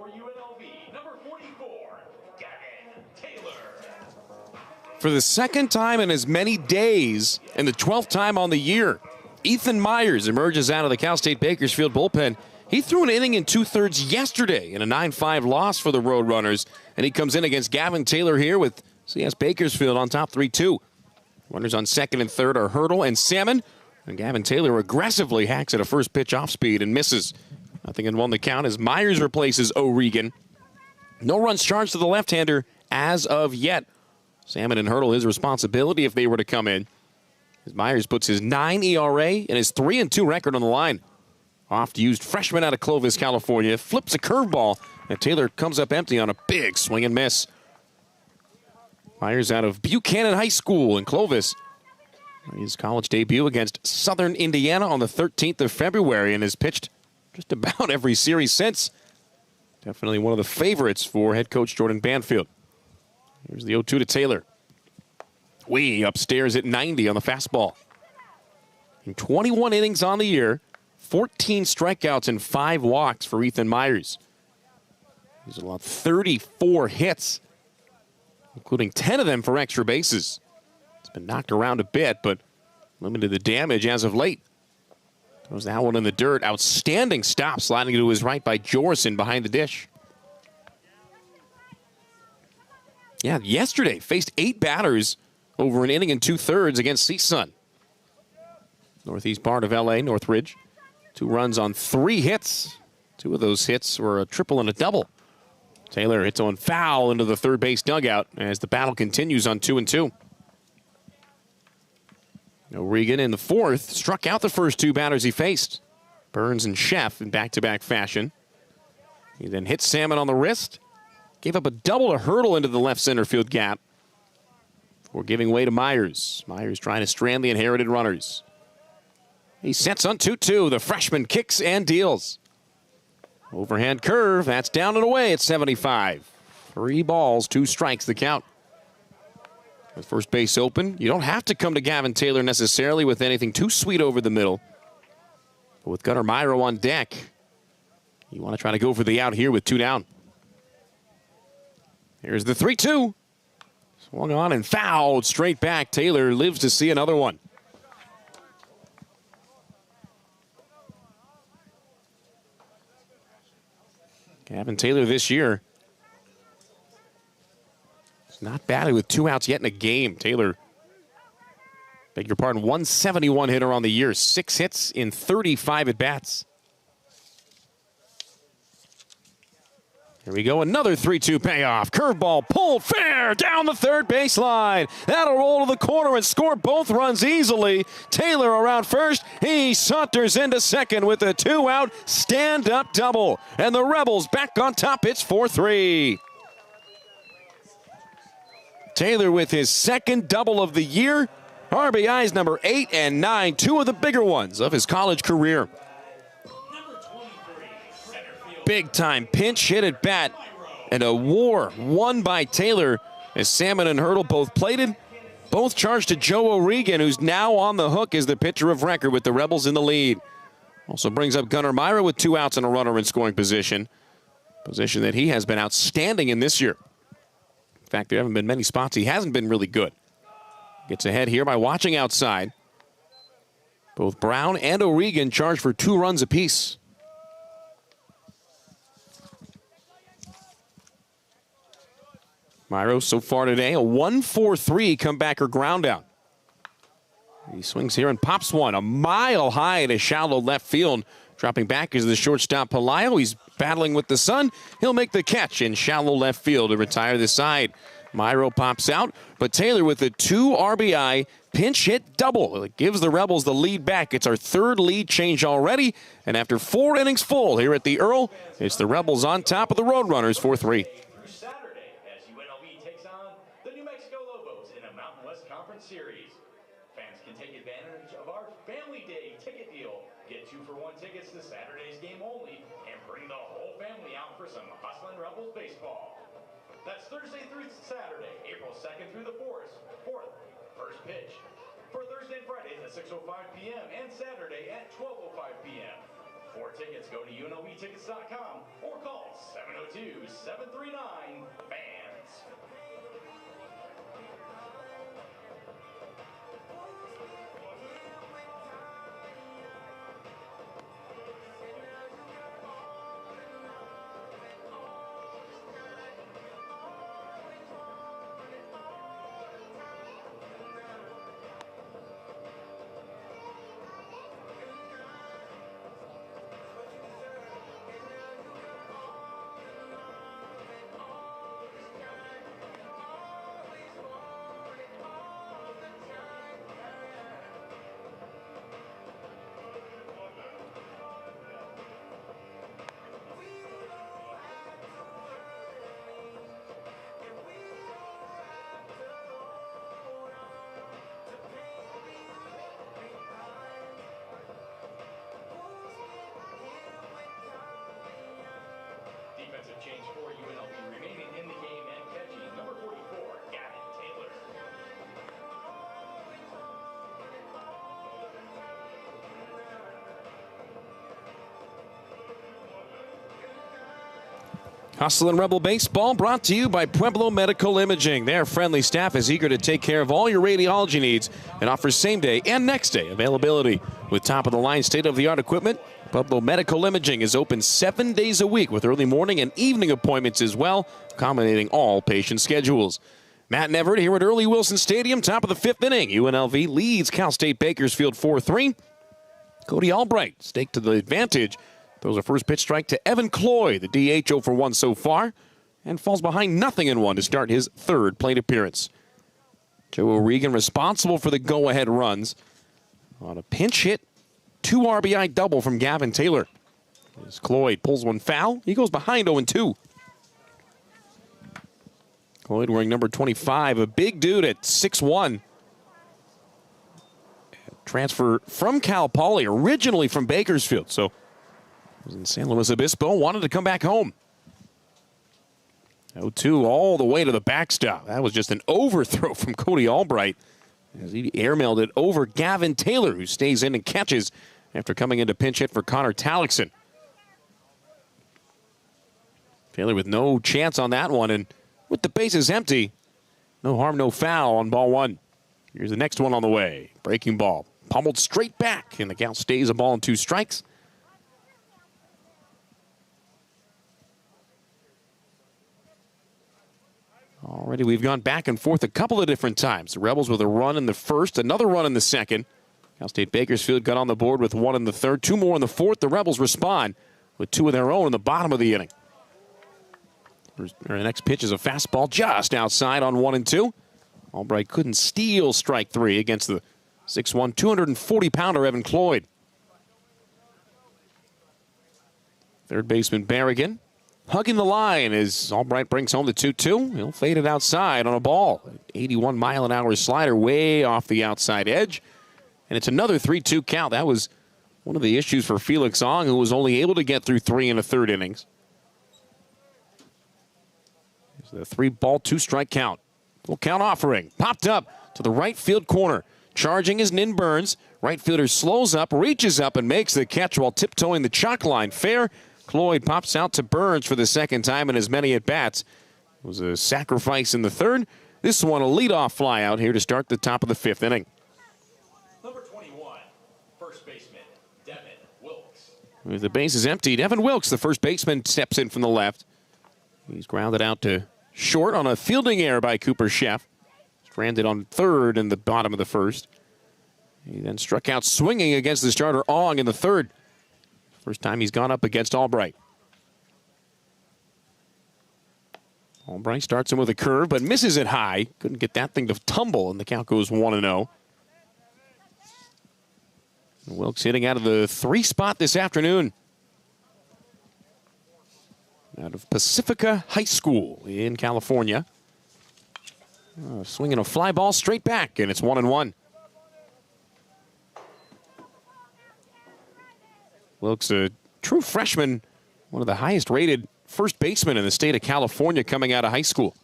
for UNLV, number 44, Gavin Taylor. For the second time in as many days and the 12th time on the year, Ethan Myers emerges out of the Cal State Bakersfield bullpen. He threw an inning in 2/3 yesterday in a 9-5 loss for the Roadrunners, and he comes in against Gavin Taylor here with CS Bakersfield on top 3-2. Runners on second and third are Hurdle and Salmon, and Gavin Taylor aggressively hacks at a first pitch off speed and misses. Nothing in one the count as Myers replaces O'Regan. No runs charged to the left-hander as of yet. Salmon and Hurdle his responsibility if they were to come in, as Myers puts his 9 ERA and his 3-2 record on the line. Oft-used freshman out of Clovis, California, flips a curveball, and Taylor comes up empty on a big swing and miss. Myers out of Buchanan High School in Clovis. His college debut against Southern Indiana on the 13th of February and has pitched just about every series since. Definitely one of the favorites for head coach Jordan Banfield. Here's the 0-2 to Taylor. Way upstairs at 90 on the fastball. In 21 innings on the year, 14 strikeouts and 5 walks for Ethan Myers. He's allowed 34 hits, including 10 of them for extra bases. It's been knocked around a bit, but limited the damage as of late. Throws that one in the dirt. Outstanding stop, sliding to his right by Jorison behind the dish. Yeah, yesterday faced 8 batters over an inning and 2/3 against CSUN. Northeast part of LA, Northridge. 2 runs on 3 hits. 2 of those hits were a triple and a double. Taylor hits on foul into the third base dugout as the battle continues on 2-2. O'Regan in the 4th struck out the first 2 batters he faced. Burns and Sheff in back-to-back fashion. He then hit Salmon on the wrist. Gave up a double to Hurdle into the left center field gap before giving way to Myers. Myers trying to strand the inherited runners. He sets on 2-2. The freshman kicks and deals. Overhand curve. That's down and away at 75. 3 balls, 2 strikes the count. With first base open, you don't have to come to Gavin Taylor necessarily with anything too sweet over the middle. But with Gunnar Myro on deck, you want to try to go for the out here with 2 down. Here's the 3-2. Swung on and fouled straight back. Taylor lives to see another one. Gavin Taylor this year is not batted with 2 outs yet in a game. Taylor, beg your pardon, 171 hitter on the year, 6 hits in 35 at-bats. Here we go, another 3-2 payoff. Curveball pulled fair down the third baseline. That'll roll to the corner and score both runs easily. Taylor around first. He saunters into second with a 2-out stand-up double. And the Rebels back on top. It's 4-3. Taylor with his second double of the year. RBIs number 8 and 9, 2 of the bigger ones of his college career. Big-time pinch hit at bat, and a war won by Taylor as Salmon and Hurdle both plated. Both charged to Joe O'Regan, who's now on the hook as the pitcher of record with the Rebels in the lead. Also brings up Gunnar Myro with 2 outs and a runner in scoring position. Position that he has been outstanding in this year. In fact, there haven't been many spots he hasn't been really good. Gets ahead here by watching outside. Both Brown and O'Regan charged for 2 runs apiece. Myro so far today, a 1-4-3 comebacker ground out. He swings here and pops one a mile high to shallow left field. Dropping back is the shortstop Pelayo. He's battling with the sun. He'll make the catch in shallow left field to retire the side. Myro pops out, but Taylor with a 2 RBI pinch hit double. It gives the Rebels the lead back. It's our 3rd lead change already. And after 4 innings full here at the Earl, it's the Rebels on top of the Roadrunners 4-3. Series. Fans can take advantage of our Family Day ticket deal. Get 2-for-1 tickets to Saturday's game only and bring the whole family out for some Hustlin' Rebels baseball. That's Thursday through Saturday, April 2nd through the 4th. First pitch. For Thursday and Fridays at 6:05 p.m. and Saturday at 12:05 p.m. For tickets, go to UNLVtickets.com or call 702-739-FANS. Defensive change for UNLV remaining in the game and catching number 44, Gavin Taylor. Hustlin' Rebel Baseball brought to you by Pueblo Medical Imaging. Their friendly staff is eager to take care of all your radiology needs and offers same-day and next-day availability. With top-of-the-line state-of-the-art equipment, Pueblo Medical Imaging is open 7 days a week with early morning and evening appointments as well, accommodating all patient schedules. Matt and Everett here at Earl E. Wilson Stadium, top of the 5th inning. UNLV leads Cal State Bakersfield 4-3. Cody Albright staked to the advantage. Throws a first pitch strike to Evan Cloy, the DH 0 for 1 so far, and falls behind 0-1 to start his third plate appearance. Joe O'Regan responsible for the go-ahead runs on a pinch hit, 2 RBI double from Gavin Taylor. As Cloyd pulls one foul, he goes behind 0-2. Cloyd wearing number 25, a big dude at 6'1". Transfer from Cal Poly, originally from Bakersfield, so was in San Luis Obispo, wanted to come back home. 0-2 all the way to the backstop. That was just an overthrow from Cody Albright as he airmailed it over Gavin Taylor, who stays in and catches after coming into pinch hit for Connor Tallickson. Taylor with no chance on that one, and with the bases empty, no harm, no foul on ball 1. Here's the next one on the way. Breaking ball. Pummeled straight back, and the count stays a ball and 2 strikes. Already we've gone back and forth a couple of different times. The Rebels with a run in the first, another run in the second. Cal State Bakersfield got on the board with 1 in the third, 2 more in the fourth. The Rebels respond with 2 of their own in the bottom of the inning. Our next pitch is a fastball just outside on 1-2. Albright couldn't steal strike 3 against the 6'1", 240-pounder Evan Cloyd. Third baseman Berrigan hugging the line as Albright brings home the 2-2. He'll fade it outside on a ball. 81-mile-an-hour slider way off the outside edge. And it's another 3-2 count. That was one of the issues for Felix Ong, who was only able to get through 3 1/3 innings. It's the 3-ball, 2-strike count. Full count offering. Popped up to the right field corner. Charging is Nin Burns. Right fielder slows up, reaches up, and makes the catch while tiptoeing the chalk line. Fair. Cloyd pops out to Burns for the second time in as many at-bats. It was a sacrifice in the third. This one a leadoff fly out here to start the top of the 5th inning. Number 21, first baseman, Devin Wilkes. With the bases emptied, Evan Wilkes, the first baseman, steps in from the left. He's grounded out to short on a fielding error by Cooper Sheff. Stranded on third in the bottom of the first. He then struck out swinging against the starter Ong in the third. First time he's gone up against Albright. Albright starts him with a curve, but misses it high. Couldn't get that thing to tumble, and the count goes 1-0. Wilkes hitting out of the 3 spot this afternoon. Out of Pacifica High School in California. Swinging a fly ball straight back, and it's 1-1. Wilkes, a true freshman, one of the highest rated first basemen in the state of California coming out of high school.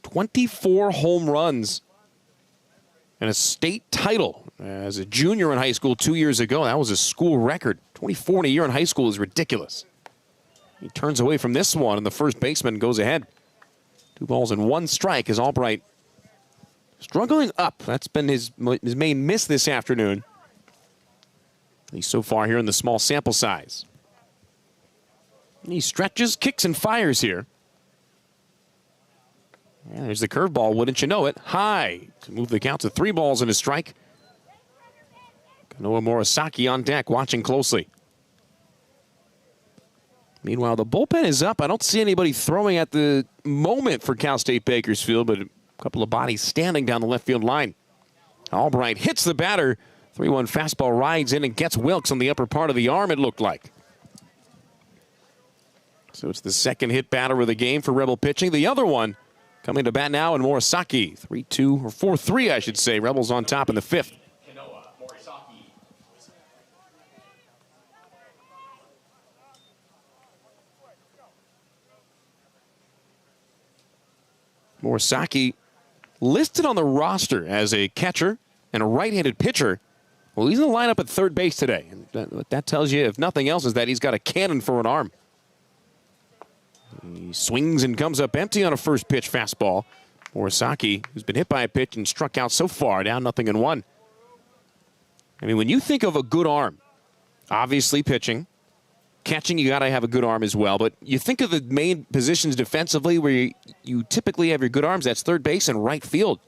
24 home runs and a state title as a junior in high school 2 years ago. That was a school record. 24 in a year in high school is ridiculous. He turns away from this one, and the first baseman goes ahead. 2 balls and 1 strike as Albright struggling up. That's been his main miss this afternoon, at least so far here in the small sample size. And he stretches, kicks, and fires here. Yeah, there's the curveball, wouldn't you know it? High to move the count to 3 balls and a strike. Kanoa Morisaki on deck, watching closely. Meanwhile, the bullpen is up. I don't see anybody throwing at the moment for Cal State Bakersfield, but a couple of bodies standing down the left field line. Albright hits the batter. 3-1 fastball rides in and gets Wilkes on the upper part of the arm, it looked like. So it's the second hit batter of the game for Rebel pitching. The other one coming to bat now, and Morisaki. 3-2, or 4-3, I should say. Rebels on top in the 5th. Morisaki listed on the roster as a catcher and a right-handed pitcher. Well, he's in the lineup at third base today. And what that tells you, if nothing else, is that he's got a cannon for an arm. He swings and comes up empty on a first pitch fastball. Morisaki, who's been hit by a pitch and struck out so far, down 0-1. I mean, when you think of a good arm, obviously pitching, catching, you got to have a good arm as well. But you think of the main positions defensively where you typically have your good arms. That's third base and right field.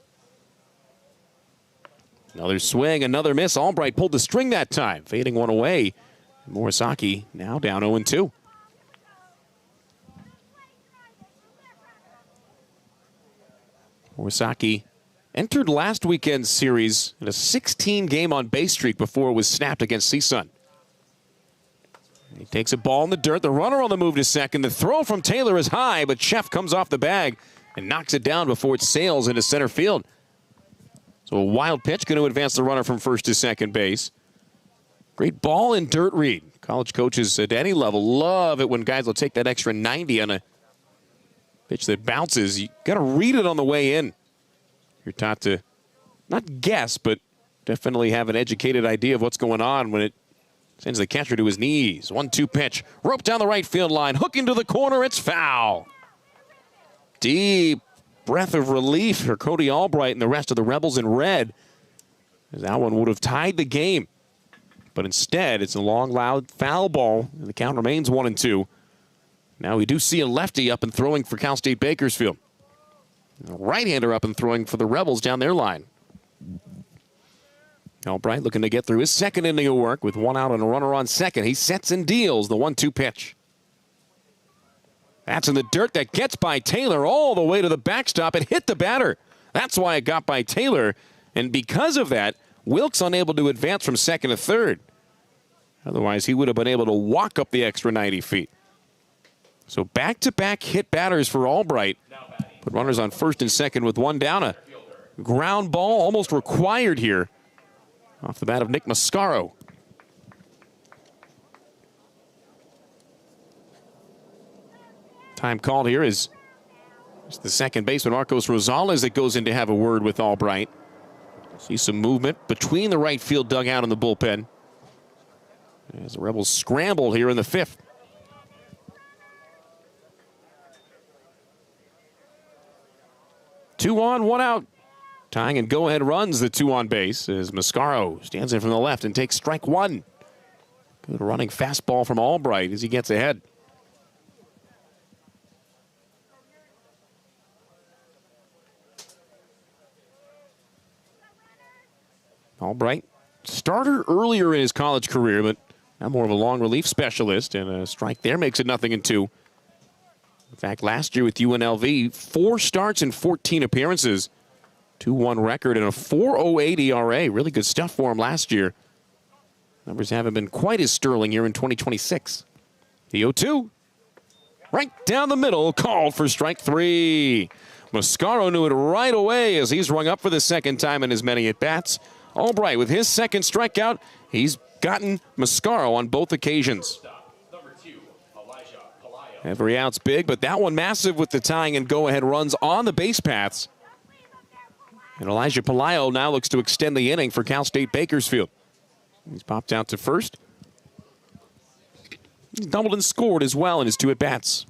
Another swing, another miss. Albright pulled the string that time, fading one away. Morisaki now down 0-2. Morisaki entered last weekend's series in a 16-game on-base streak before it was snapped against CSUN. He takes a ball in the dirt. The runner on the move to second. The throw from Taylor is high, but Sheff comes off the bag and knocks it down before it sails into center field. So a wild pitch going to advance the runner from first to second base. Great ball and dirt read. College coaches at any level love it when guys will take that extra 90 on a pitch that bounces. You got to read it on the way in. You're taught to not guess, but definitely have an educated idea of what's going on when it sends the catcher to his knees. 1-2 pitch. Rope down the right field line. Hooking to the corner. It's foul. Deep breath of relief for Cody Albright and the rest of the Rebels in red, as that one would have tied the game. But instead, it's a long, loud foul ball, and the count remains 1-2. Now we do see a lefty up and throwing for Cal State Bakersfield. A right-hander up and throwing for the Rebels down their line. Albright looking to get through his second inning of work with 1 out and a runner on second. He sets and deals the 1-2 pitch. That's in the dirt. That gets by Taylor all the way to the backstop. It hit the batter. That's why it got by Taylor. And because of that, Wilkes unable to advance from second to third. Otherwise, he would have been able to walk up the extra 90 feet. So back-to-back hit batters for Albright. Put runners on first and second with 1 down. A ground ball almost required here off the bat of Nick Mascaro. Time called here is the second baseman, Marcos Rosales, that goes in to have a word with Albright. See some movement between the right field dugout and the bullpen as the Rebels scramble here in the 5th. Two on, 1 out. Tying and go-ahead runs the 2 on base as Mascaro stands in from the left and takes strike 1. Good running fastball from Albright as he gets ahead. Albright, starter earlier in his college career, but now more of a long relief specialist, and a strike there makes it 0-2. In fact, last year with UNLV, 4 starts and 14 appearances, 2-1 record, and a 4.08 ERA. Really good stuff for him last year. Numbers haven't been quite as sterling here in 2026. The 0-2, right down the middle, called for strike 3. Mascaro knew it right away as he's rung up for the second time in as many at-bats. Albright, with his second strikeout, he's gotten Mascaro on both occasions. Every out's big, but that one massive with the tying and go-ahead runs on the base paths. And Elijah Palaio now looks to extend the inning for Cal State Bakersfield. He's popped out to first. He doubled and scored as well in his 2 at-bats.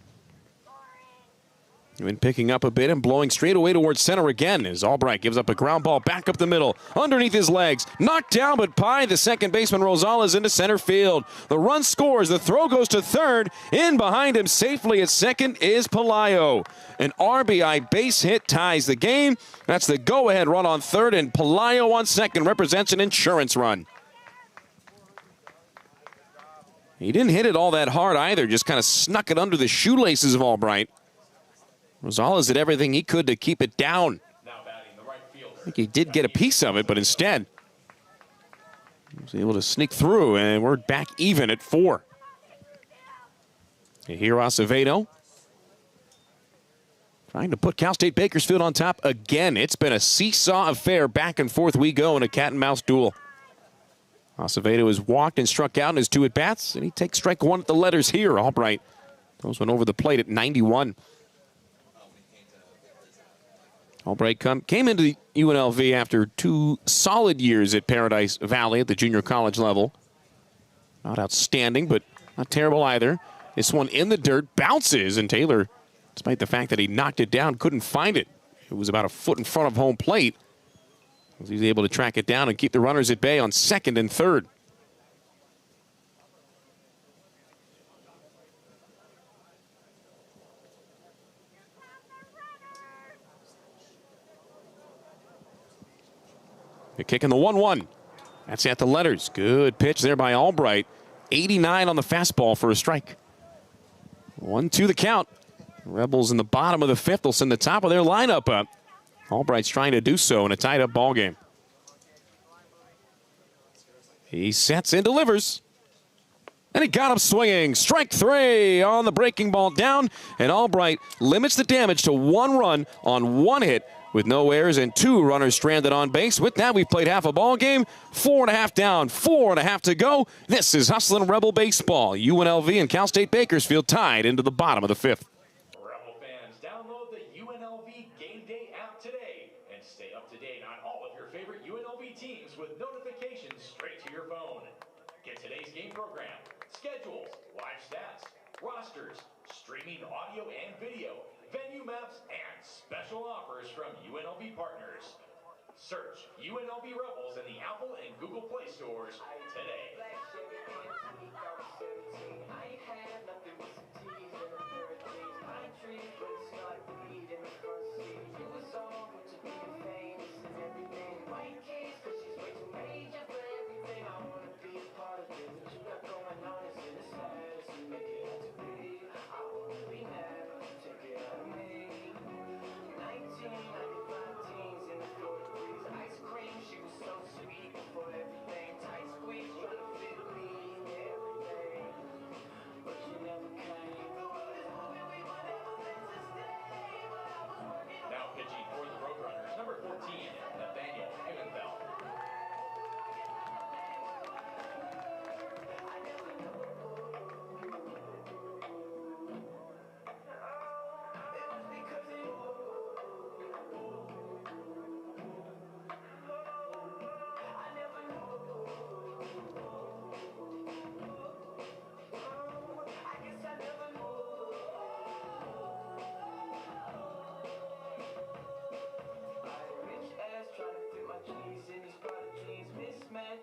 Been picking up a bit and blowing straight away towards center again as Albright gives up a ground ball back up the middle. Underneath his legs. Knocked down, but Pye, the second baseman, Rosales into center field. The run scores. The throw goes to third. In behind him safely at second is Pelayo. An RBI base hit ties the game. That's the go-ahead run on third, and Pelayo on second represents an insurance run. He didn't hit it all that hard either. Just kind of snuck it under the shoelaces of Albright. Rosales did everything he could to keep it down. I think he did get a piece of it, but instead he was able to sneak through, and we're back even at 4. Here Acevedo trying to put Cal State Bakersfield on top again. It's been a seesaw affair. Back and forth we go in a cat-and-mouse duel. Acevedo has walked and struck out in his 2 at-bats, and he takes strike 1 at the letters here. Albright throws one over the plate at 91. Albright came into the UNLV after 2 solid years at Paradise Valley at the junior college level. Not outstanding, but not terrible either. This one in the dirt, bounces, and Taylor, despite the fact that he knocked it down, couldn't find it. It was about a foot in front of home plate. He was able to track it down and keep the runners at bay on second and third. They're kicking the 1-1. That's at the letters. Good pitch there by Albright. 89 on the fastball for a strike. 1-2 the count. Rebels in the bottom of the 5th will send the top of their lineup up. Albright's trying to do so in a tied-up ball game. He sets and delivers. And he got him swinging. Strike 3 on the breaking ball down. And Albright limits the damage to 1 run on 1 hit with no errors and 2 runners stranded on base. With that, we've played half a ball game. 4.5 down, 4.5 to go. This is Hustlin' Rebel Baseball. UNLV and Cal State Bakersfield tied into the bottom of the 5th. Rebel fans, download the UNLV Game Day app today and stay up to date on all of your favorite UNLV teams with notifications straight to your phone. Get today's game program, schedules, live stats, rosters, streaming audio and video, venue maps, and special offers from UNLV partners. Search UNLV Rebels in the Apple and Google Play stores today.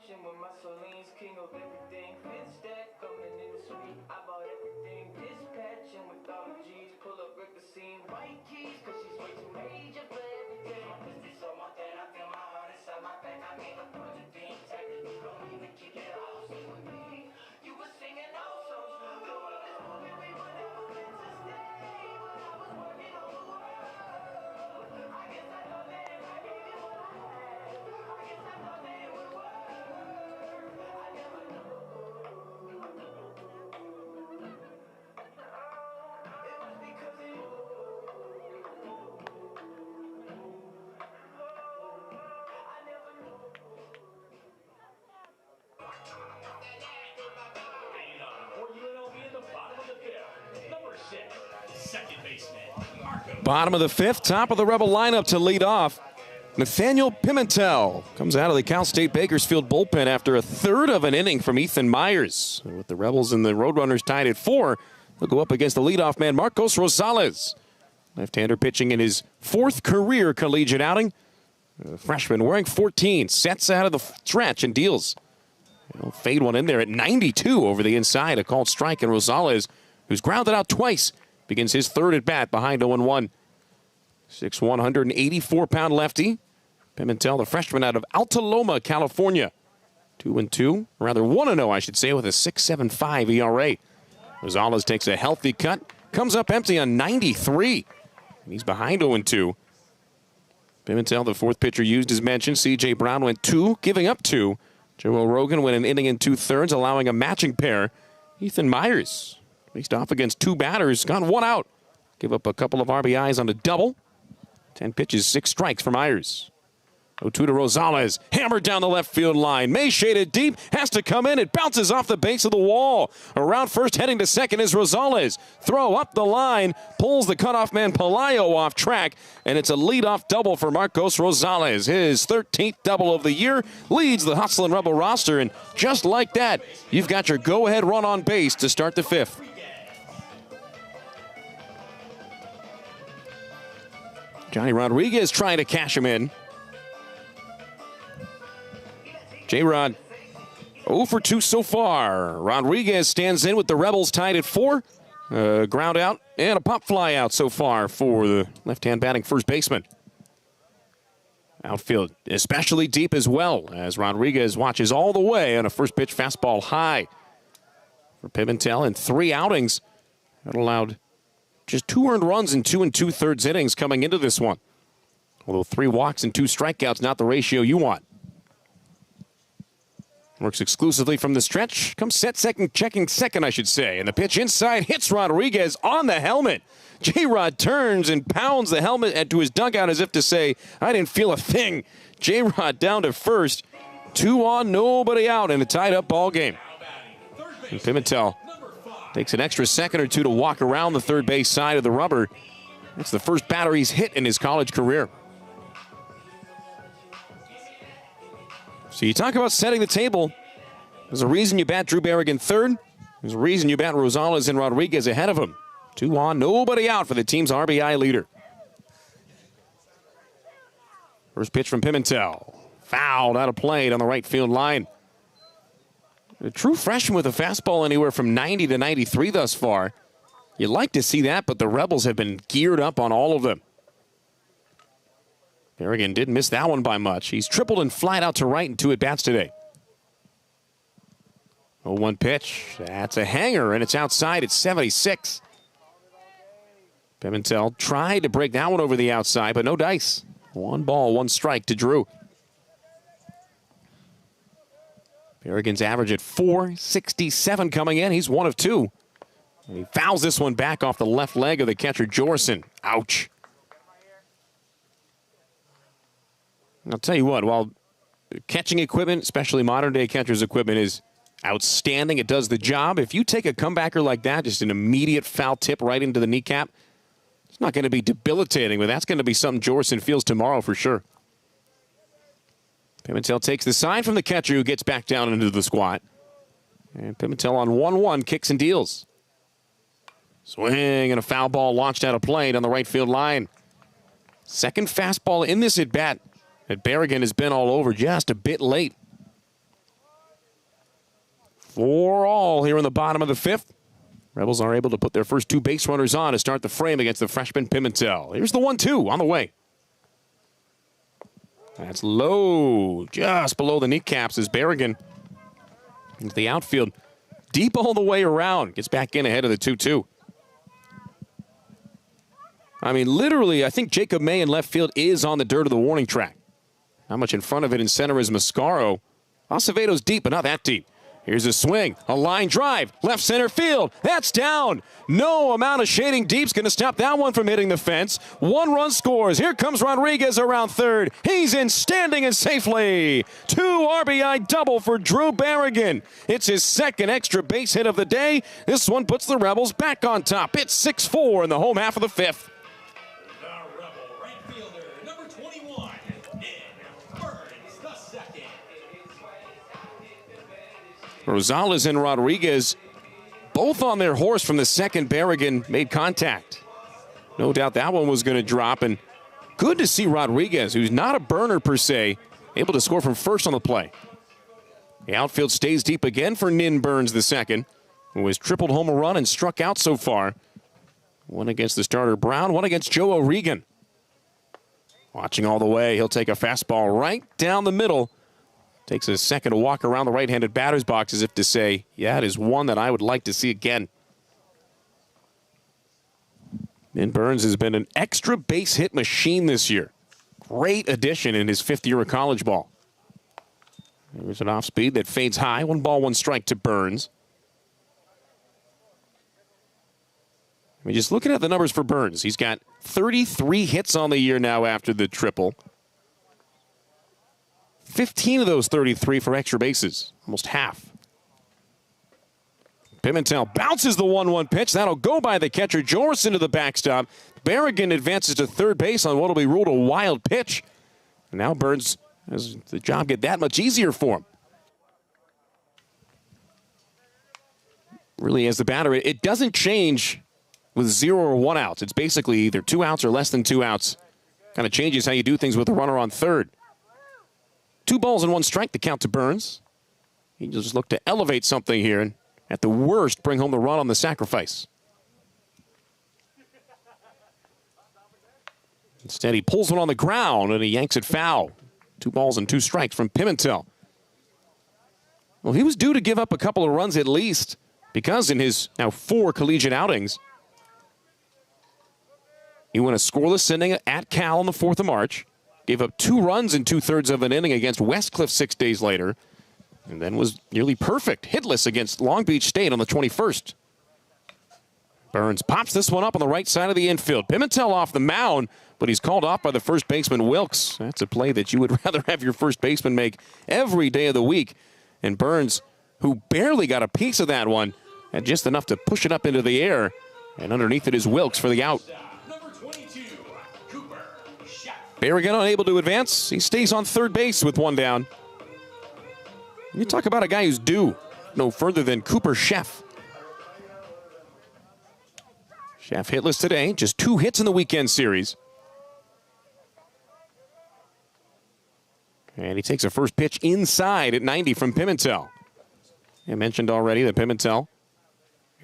With my Soline's king of everything, fifth stack coming in the suite. I bought everything, dispatching with all the G's. Pull up, wreck the scene, white keys, cause she's way too major for everything. My pussy so much that I feel my heart inside my back. I made a bunch of things, technically don't even kick it off. Sing with me, you were singing those songs. The world is moving, we were never meant to stay, but I was working on the world. I guess I thought that if I gave you what I had, I guess I thought that it would work. Second baseman, Marco. Bottom of the 5th, top of the Rebel lineup to lead off. Nathaniel Pimentel comes out of the Cal State Bakersfield bullpen after a third of an inning from Ethan Myers. With the Rebels and the Roadrunners tied at 4, they'll go up against the leadoff man, Marcos Rosales. Left-hander pitching in his 4th career collegiate outing. A freshman wearing 14, sets out of the stretch and deals. He'll fade one in there at 92 over the inside. A called strike, and Rosales, who's grounded out twice, begins his 3rd at-bat behind 0-1. 6'1", 184-pound lefty. Pimentel, the freshman out of Alta Loma, California. 2-2, rather 1-0, I should say, with a 6.75 ERA. Rosales takes a healthy cut, comes up empty on 93. And he's behind 0-2. Pimentel, the 4th pitcher used as mentioned. C.J. Brown went 2, giving up 2. Joel Rogan went an inning and 2/3, allowing a matching pair. Ethan Myers faced off against 2 batters, got 1 out. Give up a couple of RBIs on a double. 10 pitches, 6 strikes for Myers. 0-2 to Rosales, hammered down the left field line. May shaded deep, has to come in. It bounces off the base of the wall. Around first, heading to second is Rosales. Throw up the line, pulls the cutoff man Pelayo off track, and it's a leadoff double for Marcos Rosales. His 13th double of the year, leads the Hustlin' Rebel roster, and just like that, you've got your go-ahead run on base to start the 5th. Johnny Rodriguez trying to cash him in. J-Rod 0 for 2 so far. Rodriguez stands in with the Rebels tied at 4. Ground out and a pop fly out so far for the left-hand batting first baseman. Outfield especially deep as well, as Rodriguez watches all the way on a first pitch fastball high. For Pimentel in 3 outings, that allowed just 2 earned runs in 2 2/3 innings coming into this one. Although 3 walks and 2 strikeouts, not the ratio you want. Works exclusively from the stretch. Comes set second, checking second, I should say. And the pitch inside hits Rodriguez on the helmet. J-Rod turns and pounds the helmet to his dugout as if to say, I didn't feel a thing. J-Rod down to first. 2 on, nobody out in a tied-up ball game. And Pimentel takes an extra second or 2 to walk around the third base side of the rubber. That's the first batter he's hit in his college career. So you talk about setting the table. There's a reason you bat Drew Berrigan 3rd. There's a reason you bat Rosales and Rodriguez ahead of him. 2 on, nobody out for the team's RBI leader. First pitch from Pimentel. Fouled out of play on the right field line. A true freshman with a fastball anywhere from 90 to 93 thus far. You'd like to see that, but the Rebels have been geared up on all of them. Berrigan didn't miss that one by much. He's tripled and flied out to right in 2 at-bats today. 0-1 pitch. That's a hanger, and it's outside at 76. Pimentel tried to break that one over the outside, but no dice. 1 ball, 1 strike to Drew. Berrigan's average at .467 coming in. He's 1 of 2. And he fouls this one back off the left leg of the catcher, Jorson. Ouch. I'll tell you what, while catching equipment, especially modern-day catcher's equipment, is outstanding, it does the job. If you take a comebacker like that, just an immediate foul tip right into the kneecap, it's not going to be debilitating, but that's going to be something Jorson feels tomorrow for sure. Pimentel takes the sign from the catcher, who gets back down into the squat. And Pimentel on 1-1 kicks and deals. Swing and a foul ball launched out of play on the right field line. Second fastball in this at-bat that Berrigan has been all over, just a bit late. 4 all here in the bottom of the 5th. Rebels are able to put their first 2 base runners on to start the frame against the freshman Pimentel. Here's the 1-2 on the way. That's low, just below the kneecaps as Berrigan into the outfield. Deep all the way around. Gets back in ahead of the 2-2. I mean, literally, I think Jacob May in left field is on the dirt of the warning track. Not much in front of it in center is Mascaro. Acevedo's deep, but not that deep. Here's a swing, a line drive, left center field. That's down. No amount of shading deep's going to stop that one from hitting the fence. 1 run scores. Here comes Rodriguez around third. He's in standing and safely. 2 RBI double for Drew Berrigan. It's his 2nd extra base hit of the day. This one puts the Rebels back on top. It's 6-4 in the home half of the 5th. The Rebel right fielder, number 21, Rosales and Rodriguez both on their horse from the second Berrigan made contact. No doubt that one was going to drop, and good to see Rodriguez, who's not a burner per se, able to score from first on the play. The outfield stays deep again for Nin Burns the second, who has tripled home a run and struck out so far. One against the starter Brown, one against Joe O'Regan. Watching all the way, he'll take a fastball right down the middle. Takes a second to walk around the right-handed batter's box as if to say, yeah, it is one that I would like to see again. Nin Burns has been an extra base hit machine this year. Great addition in his 5th year of college ball. There's an off-speed that fades high. 1 ball, 1 strike to Burns. I mean, just looking at the numbers for Burns, he's got 33 hits on the year now after the triple. 15 of those 33 for extra bases, almost half. Pimentel bounces the 1-1 pitch. That'll go by the catcher. Jorson to the backstop. Berrigan advances to third base on what will be ruled a wild pitch. And now Burns has the job get that much easier for him. Really, as the batter, it doesn't change with 0 or 1 outs. It's basically either 2 outs or less than 2 outs. Kind of changes how you do things with a runner on third. 2 balls and 1 strike to count to Burns. He just look to elevate something here and at the worst bring home the run on the sacrifice. Instead, he pulls one on the ground and he yanks it foul. 2 balls and 2 strikes from Pimentel. Well, he was due to give up a couple of runs at least because in his now 4 collegiate outings, he went a scoreless inning at Cal on the 4th of March, gave up 2 runs in 2/3 of an inning against Westcliff 6 days later, and then was nearly perfect, hitless against Long Beach State on the 21st. Burns pops this one up on the right side of the infield. Pimentel off the mound, but he's called off by the first baseman, Wilkes. That's a play that you would rather have your first baseman make every day of the week. And Burns, who barely got a piece of that one, had just enough to push it up into the air. And underneath it is Wilkes for the out. Berrigan unable to advance. He stays on third base with 1 down. You talk about a guy who's due no further than Cooper Sheff. Sheff hitless today, just 2 hits in the weekend series. And he takes a first pitch inside at 90 from Pimentel. I mentioned already that Pimentel,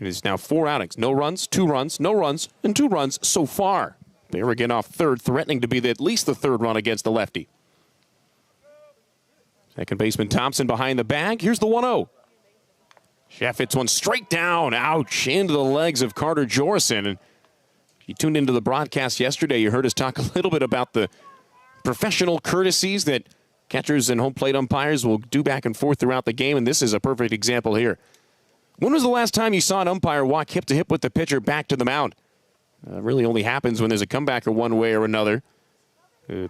it is now 4 outings. No runs, 2 runs, no runs, and 2 runs so far. Berrigan off third, threatening to be at least the 3rd run against the lefty. Second baseman Thompson behind the bag. Here's the 1-0. Sheff hits one straight down. Ouch. Into the legs of Carter Jorson. And if you tuned into the broadcast yesterday, you heard us talk a little bit about the professional courtesies that catchers and home plate umpires will do back and forth throughout the game, and this is a perfect example here. When was the last time you saw an umpire walk hip to hip with the pitcher back to the mound? Really only happens when there's a comebacker one way or another.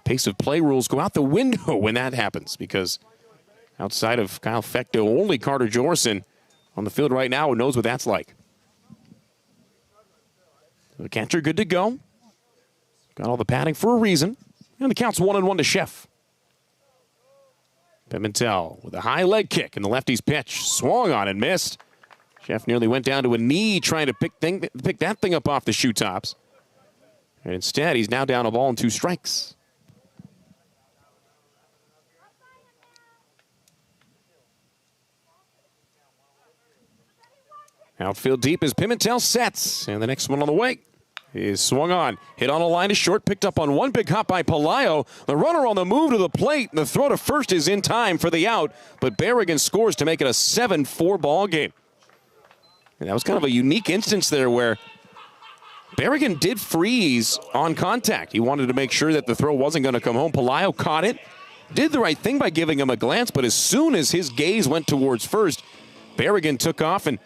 Pace of play rules go out the window when that happens because outside of Kyle Fecto, only Carter Jorson on the field right now who knows what that's like. The catcher good to go. Got all the padding for a reason. And the count's 1-1 to Sheff. Pimentel with a high leg kick and the lefty's pitch. Swung on and missed. Sheff nearly went down to a knee trying to pick that thing up off the shoe tops. And instead, he's now down a ball and 2 strikes. Outfield deep as Pimentel sets. And the next one on the way is swung on. Hit on a line to short. Picked up on one big hop by Pelayo. The runner on the move to the plate. The throw to first is in time for the out. But Berrigan scores to make it a 7-4 ball game. And that was kind of a unique instance there where Berrigan did freeze on contact. He wanted to make sure that the throw wasn't going to come home. Pelayo caught it. Did the right thing by giving him a glance. But as soon as his gaze went towards first, Berrigan took off. And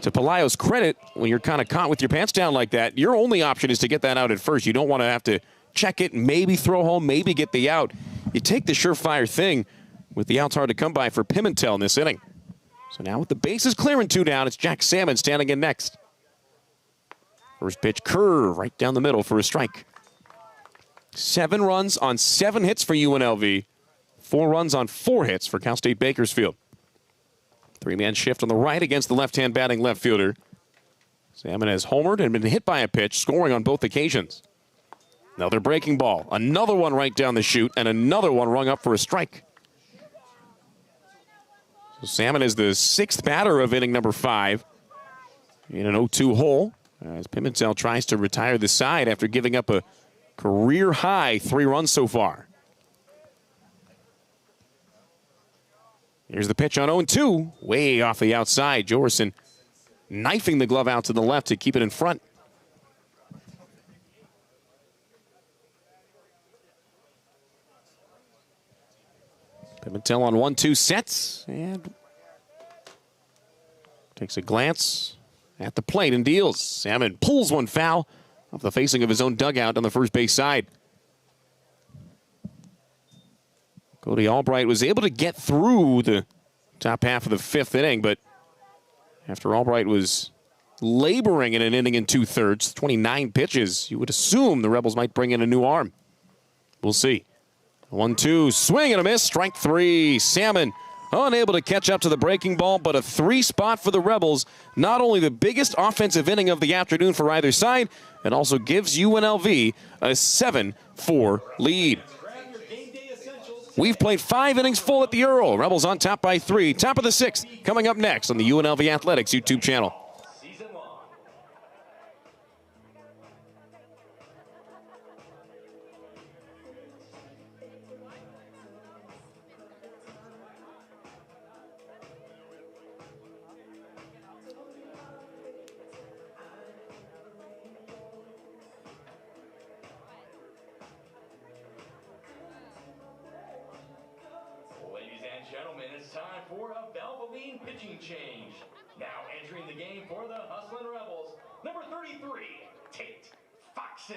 to Pelayo's credit, when you're kind of caught with your pants down like that, your only option is to get that out at first. You don't want to have to check it, maybe throw home, maybe get the out. You take the surefire thing with the outs hard to come by for Pimentel in this inning. So now with the bases clear and 2 down, it's Jack Salmon standing in next. First pitch curve right down the middle for a strike. 7 runs on 7 hits for UNLV. 4 runs on 4 hits for Cal State Bakersfield. Three-man shift on the right against the left-hand batting left fielder. Salmon has homered and been hit by a pitch, scoring on both occasions. Another breaking ball. Another one right down the chute, and another one rung up for a strike. So Salmon is the sixth batter of inning number 5 in an 0-2 hole, as Pimentel tries to retire the side after giving up a career-high 3 runs so far. Here's the pitch on 0-2, way off the outside. Jorson knifing the glove out to the left to keep it in front. Pimentel on 1-2 sets and takes a glance at the plate and deals. Salmon pulls one foul off the facing of his own dugout on the first base side. Cody Albright was able to get through the top half of the 5th inning, but after Albright was laboring in an inning and 2/3, 29 pitches, you would assume the Rebels might bring in a new arm. We'll see. 1-2, swing and a miss, strike 3. Salmon unable to catch up to the breaking ball, but a 3 spot for the Rebels. Not only the biggest offensive inning of the afternoon for either side, it also gives UNLV a 7-4 lead. We've played 5 innings full at the Earl. Rebels on top by 3. Top of the 6th coming up next on the UNLV Athletics YouTube channel. Season long. Ladies and gentlemen, it's time for a Valvoline pitching change. Now entering the game for the Hustlin' Rebels, number 33, Tate Foxen.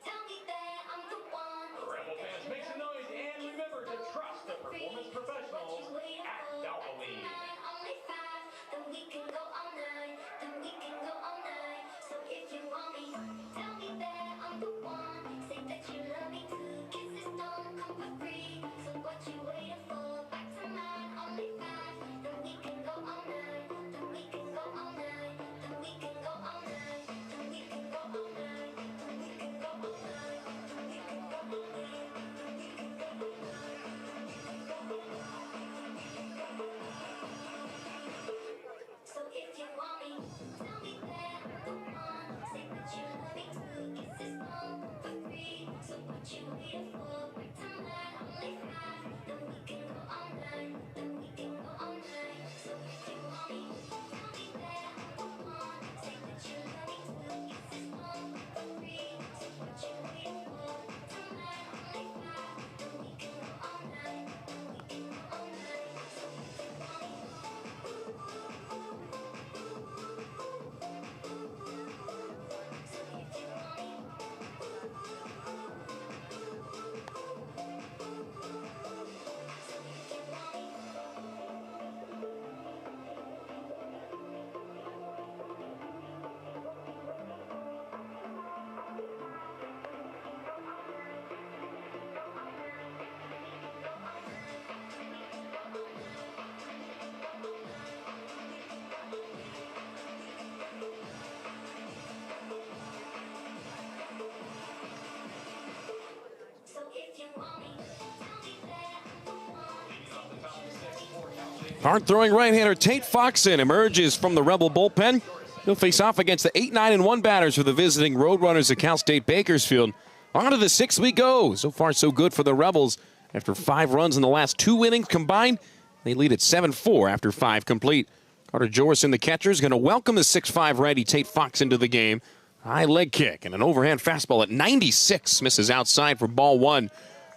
Tell me that I'm the one. Rebel fans, make some noise and remember to trust the performance professionals at Valvoline. Only 5, then we can go all night. Then we can go all night. So if you want me, tell me that I'm the one. Say that you love me too. Kisses don't come for free. So what you waiting for? Back to mine. Only 5, then we can go all night. Then we can go all night. Then we can go all night. Then we can go all night. Then we can go all night. Then we can go all night. Then we can go all night. So if you want me, tell me that I'm the one. Say that you love me too. Kisses don't come for free. So what you waiting for? Back to mine. Only 5, then we can go all night. Then we can go all night. So if you want me, tell me that I'm the one. Say that you love me too. Kisses don't come for free. So what you waiting for? Back to mine. Only 5, then we can go all night. Then we can go all night. So if you want me. So if you want me, tell me that I'm the one. Hard throwing right-hander Tate Foxen emerges from the Rebel bullpen. He'll face off against the 8-9-1 batters for the visiting Roadrunners of Cal State Bakersfield. On to the 6th we go. So far, so good for the Rebels. After 5 runs in the last 2 innings combined, they lead at 7-4 after 5 complete. Carter Jorson, the catcher, is going to welcome the 6'5 righty Tate Foxen into the game. High leg kick and an overhand fastball at 96 misses outside for ball 1.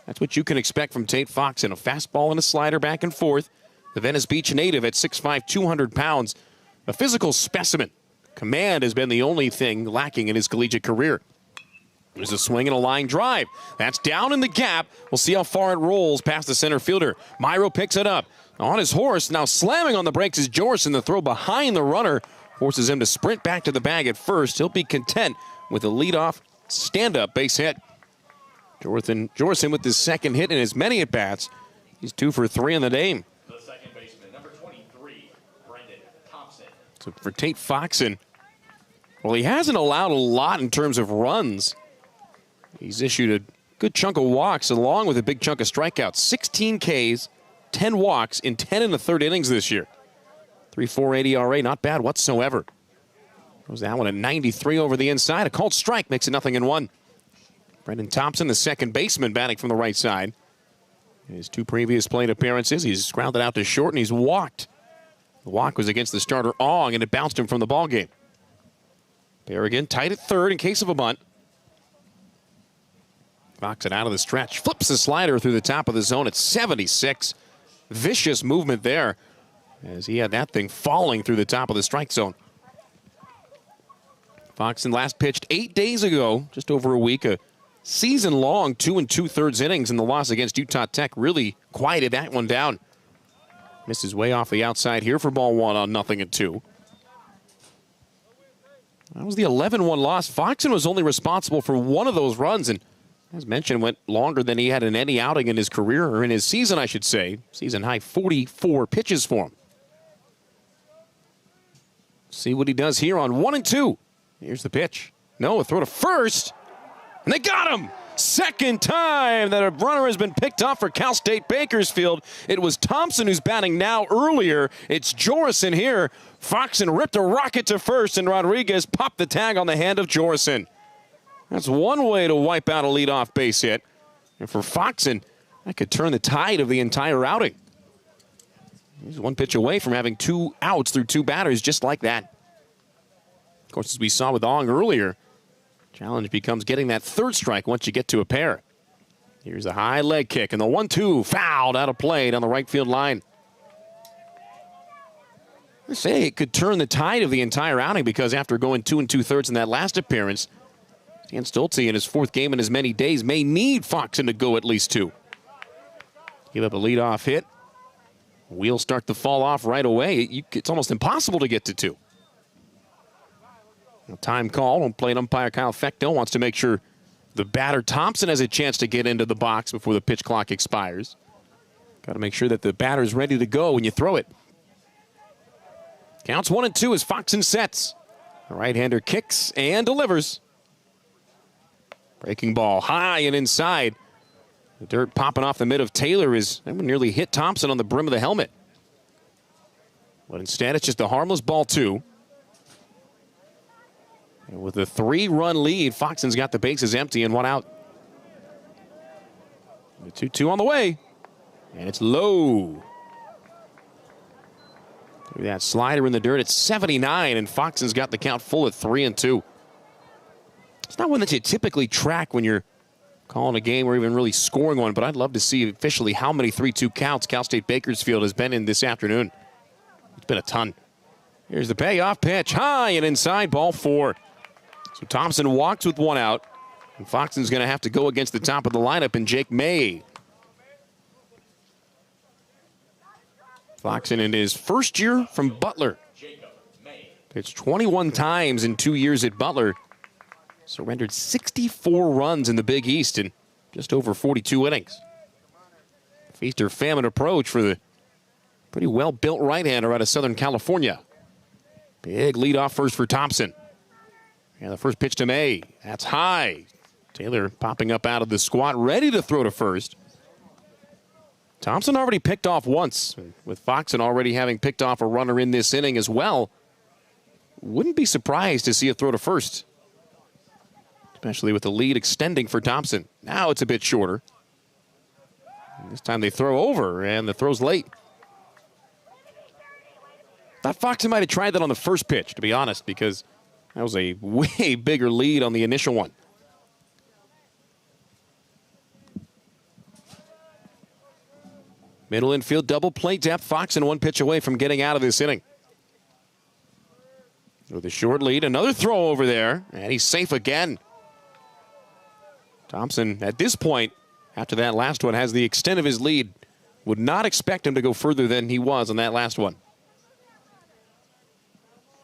That's what you can expect from Tate Foxen. A fastball and a slider back and forth. The Venice Beach native at 6'5", 200 pounds. A physical specimen. Command has been the only thing lacking in his collegiate career. There's a swing and a line drive. That's down in the gap. We'll see how far it rolls past the center fielder. Myro picks it up. On his horse, now slamming on the brakes is Jorson. The throw behind the runner forces him to sprint back to the bag at first. He'll be content with a leadoff stand-up base hit. Jorson with his second hit in as many at-bats. He's 2 for 3 in the game. The second baseman, number 23, So for Tate Foxen, well, he hasn't allowed a lot in terms of runs. He's issued a good chunk of walks along with a big chunk of strikeouts. 16 Ks, 10 walks in 10 and a third innings this year. 3.48 ERA, not bad whatsoever. Goes that one at 93 over the inside. A called strike makes it 0-1. Brendan Thompson, the second baseman, batting from the right side. His 2 previous plate appearances, he's grounded out to short and he's walked. The walk was against the starter Ong, and it bounced him from the ballgame. Berrigan tight at third in case of a bunt. Knocks it out of the stretch. Flips the slider through the top of the zone at 76. Vicious movement there as he had that thing falling through the top of the strike zone. Foxen last pitched 8 days ago, just over a week. A season-long 2 2/3 innings in the loss against Utah Tech really quieted that one down. Misses way off the outside here for ball 1 on 0-2. That was the 11-1 loss. Foxen was only responsible for 1 of those runs, and as mentioned, went longer than he had in any outing in his career, or in his season, I should say. Season high 44 pitches for him. See what he does here on 1-2. Here's the pitch. No, a throw to first, and they got him! Second time that a runner has been picked off for Cal State Bakersfield. It was Thompson who's batting now earlier. It's Jorison here. Foxen ripped a rocket to first, and Rodriguez popped the tag on the hand of Jorison. That's one way to wipe out a leadoff base hit. And for Foxen, that could turn the tide of the entire outing. He's 1 pitch away from having 2 outs through 2 batters just like that. Of course, as we saw with Ong earlier, challenge becomes getting that 3rd strike once you get to a pair. Here's a high leg kick, and the 1-2 fouled out of play down the right field line. I say it could turn the tide of the entire outing because after going 2 2/3 in that last appearance, Dan Stolte in his 4th game in as many days may need Foxen to go at least 2. Give up a leadoff hit. Wheels start to fall off right away. It's almost impossible to get to 2. Time call. Home plate umpire Kyle Fecto wants to make sure the batter Thompson has a chance to get into the box before the pitch clock expires. Got to make sure that the batter's ready to go when you throw it. Counts 1-2 as Foxen sets. The right-hander kicks and delivers. Breaking ball high and inside. The dirt popping off the mid of Taylor is that one nearly hit Thompson on the brim of the helmet. But instead, it's just a harmless ball 2. And with a 3-run lead, Foxen's got the bases empty and 1 out. The 2-2 on the way. And it's low. Through that slider in the dirt, it's 79, and Foxen's got the count full at 3-2. It's not one that you typically track when you're calling a game or even really scoring one, but I'd love to see officially how many 3-2 counts Cal State Bakersfield has been in this afternoon. It's been a ton. Here's the payoff pitch, high and inside, ball 4. So Thompson walks with 1 out, and Foxen's going to have to go against the top of the lineup in Jake May. Foxen in his first year from Butler. Pitched 21 times in 2 years at Butler. Surrendered 64 runs in the Big East in just over 42 innings. Feast or famine approach for the pretty well-built right-hander out of Southern California. Big leadoff first for Thompson. And the first pitch to May. That's high. Taylor popping up out of the squat, ready to throw to first. Thompson already picked off once, with Foxen already having picked off a runner in this inning as well. Wouldn't be surprised to see a throw to first, especially with the lead extending for Thompson. Now it's a bit shorter. And this time they throw over, and the throw's late. Thought Foxen might have tried that on the first pitch, to be honest, because that was a way bigger lead on the initial one. Middle infield double play depth. Foxen 1 pitch away from getting out of this inning. With a short lead, another throw over there, and he's safe again. Thompson, at this point, after that last one, has the extent of his lead. Would not expect him to go further than he was on that last one.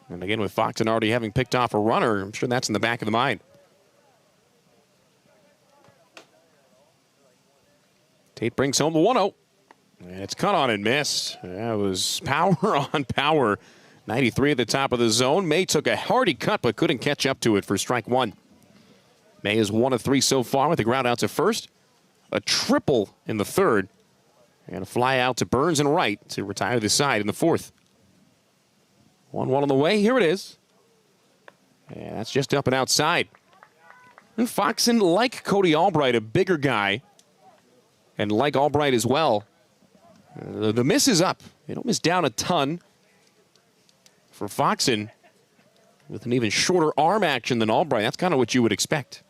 And again, with Foxen already having picked off a runner, I'm sure that's in the back of the mind. Tate brings home the 1-0. And it's cut on and missed. That was power on power. 93 at the top of the zone. May took a hardy cut but couldn't catch up to it for strike one. May is 1 of 3 so far with the ground out to first. A triple in the third. And a fly out to Burns and Wright to retire the side in the fourth. 1-1 on the way. Here it is. And that's just up and outside. And Foxen, like Cody Albright, a bigger guy, and like Albright as well, the miss is up. They don't miss down a ton. For Foxen, with an even shorter arm action than Albright, that's kind of what you would expect.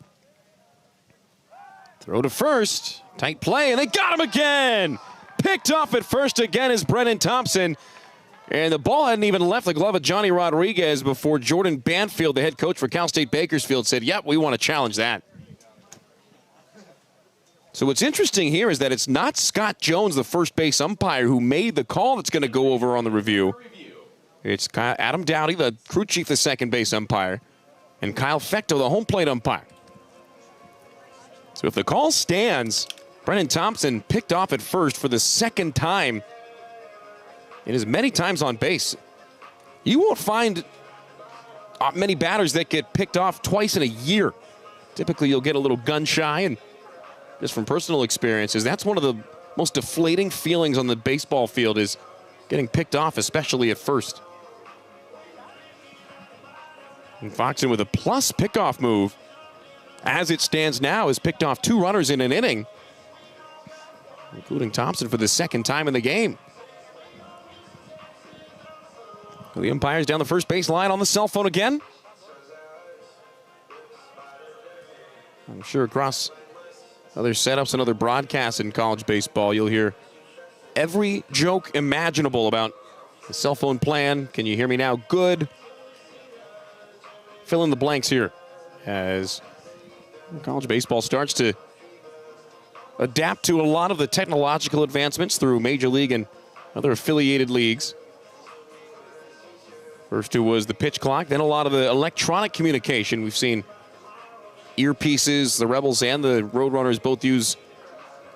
Throw to first. Tight play, and they got him again! Picked off at first again is Brennan Thompson. And the ball hadn't even left the glove of Johnny Rodriguez before Jordan Banfield, the head coach for Cal State Bakersfield, said, yep, we want to challenge that. So what's interesting here is that it's not Scott Jones, the first base umpire, who made the call that's going to go over on the review. It's Adam Dowdy, the crew chief, the second base umpire, and Kyle Fecto, the home plate umpire. So if the call stands, Brennan Thompson picked off at first for the second time in as many times on base. You won't find many batters that get picked off twice in a year. Typically, you'll get a little gun shy, and just from personal experiences, that's one of the most deflating feelings on the baseball field is getting picked off, especially at first. And Foxen with a plus pickoff move, as it stands now, has picked off 2 runners in an inning, including Thompson for the second time in the game. The umpire's down the first base line on the cell phone again. I'm sure across other setups and other broadcasts in college baseball, you'll hear every joke imaginable about the cell phone plan. Can you hear me now? Good. Fill in the blanks here as college baseball starts to adapt to a lot of the technological advancements through Major League and other affiliated leagues. First two was the pitch clock, then a lot of the electronic communication. We've seen earpieces, the Rebels and the Roadrunners both use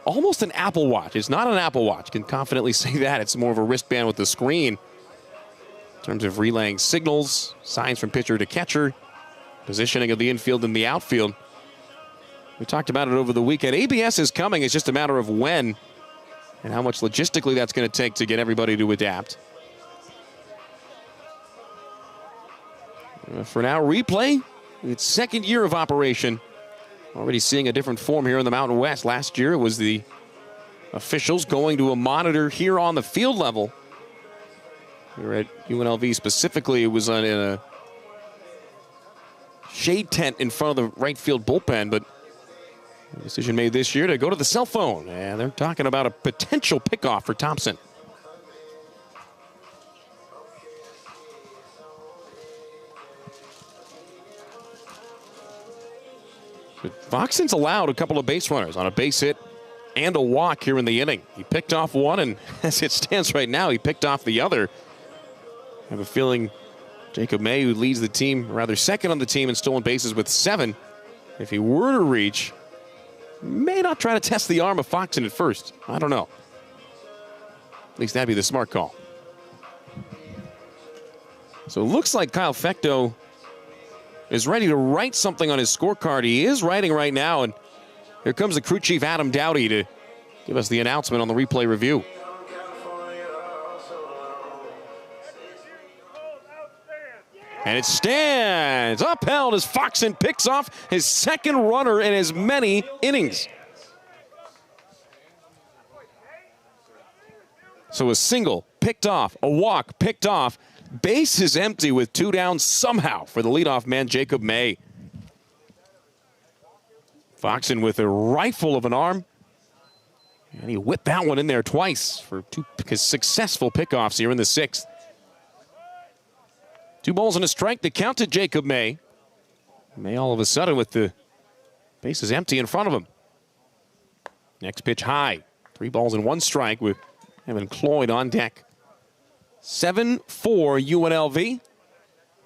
almost an Apple Watch. It's not an Apple Watch, can confidently say that. It's more of a wristband with the screen in terms of relaying signals, signs from pitcher to catcher, positioning of the infield and the outfield. We talked about it over the weekend. ABS is coming. It's just a matter of when and how much logistically that's going to take to get everybody to adapt. For now, replay. Its second year of operation. Already seeing a different form here in the Mountain West. Last year it was the officials going to a monitor here on the field level. Here at UNLV specifically, it was in a shade tent in front of the right field bullpen, but the decision made this year to go to the cell phone. And they're talking about a potential pickoff for Thompson. Foxen's allowed a couple of base runners on a base hit and a walk here in the inning. He picked off one, and as it stands right now, he picked off the other. I have a feeling Jacob May, who leads the team, rather second on the team in stolen bases with 7, if he were to reach, may not try to test the arm of Foxen at first. I don't know. At least that'd be the smart call. So it looks like Kyle Fecto is ready to write something on his scorecard. He is writing right now, and here comes the crew chief, Adam Dowdy, to give us the announcement on the replay review. And it stands upheld as Foxen picks off his second runner in as many innings. So a single picked off, a walk picked off. Base is empty with 2 down somehow for the leadoff man, Jacob May. Foxen with a rifle of an arm. And he whipped that one in there twice for 2 successful pickoffs here in the 6th. 2 balls and a strike to count to Jacob May. May all of a sudden with the bases empty in front of him. Next pitch high. 3 balls and 1 strike with Evan Cloyd on deck. 7-4 UNLV.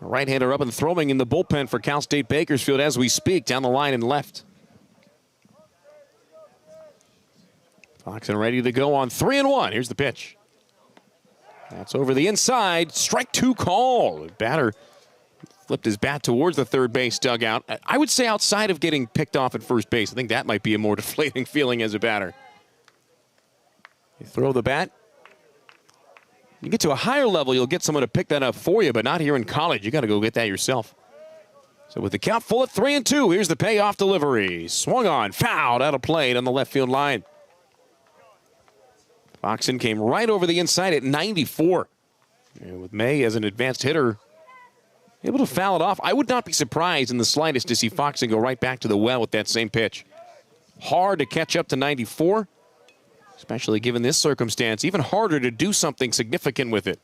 A right-hander up and throwing in the bullpen for Cal State Bakersfield as we speak, down the line and left. Foxen ready to go on 3-1. Here's the pitch. That's over the inside. Strike 2 call. The batter flipped his bat towards the third base dugout. I would say outside of getting picked off at first base, I think that might be a more deflating feeling as a batter. You throw the bat. You get to a higher level, you'll get someone to pick that up for you, but not here in college. You got to go get that yourself. So with the count full at 3-2, here's the payoff delivery. Swung on, fouled, out of play on the left field line. Foxen came right over the inside at 94. And with May as an advanced hitter, able to foul it off. I would not be surprised in the slightest to see Foxen go right back to the well with that same pitch. Hard to catch up to 94, especially given this circumstance. Even harder to do something significant with it.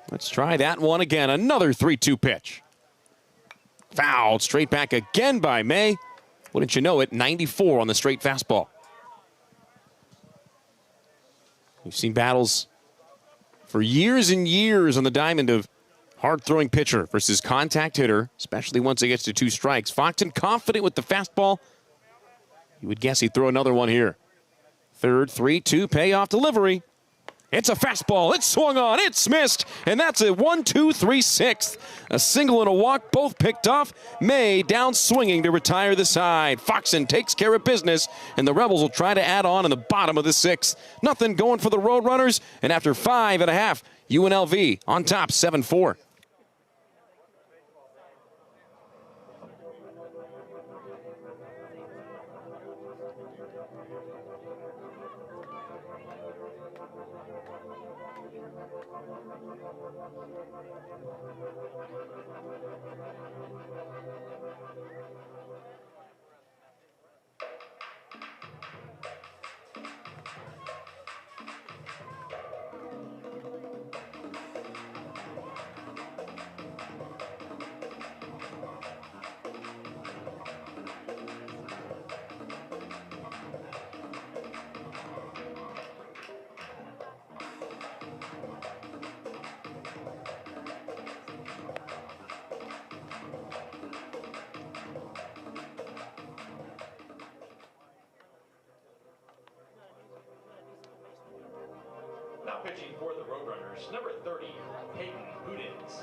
Let's try that one again. Another 3-2 pitch. Fouled straight back again by May. Wouldn't you know it, 94 on the straight fastball. We've seen battles for years and years on the diamond of hard-throwing pitcher versus contact hitter, especially once it gets to 2 strikes. Foxen confident with the fastball. You would guess he'd throw another one here. Third, 3-2 payoff delivery. It's a fastball. It's swung on. It's missed. And that's a 1-2-3-6. A single and a walk, both picked off. May down swinging to retire the side. Foxen takes care of business, and the Rebels will try to add on in the bottom of the 6th. Nothing going for the Roadrunners, and after 5.5, UNLV on top 7-4. Now pitching for the Roadrunners, number 30, Peyton Houdins.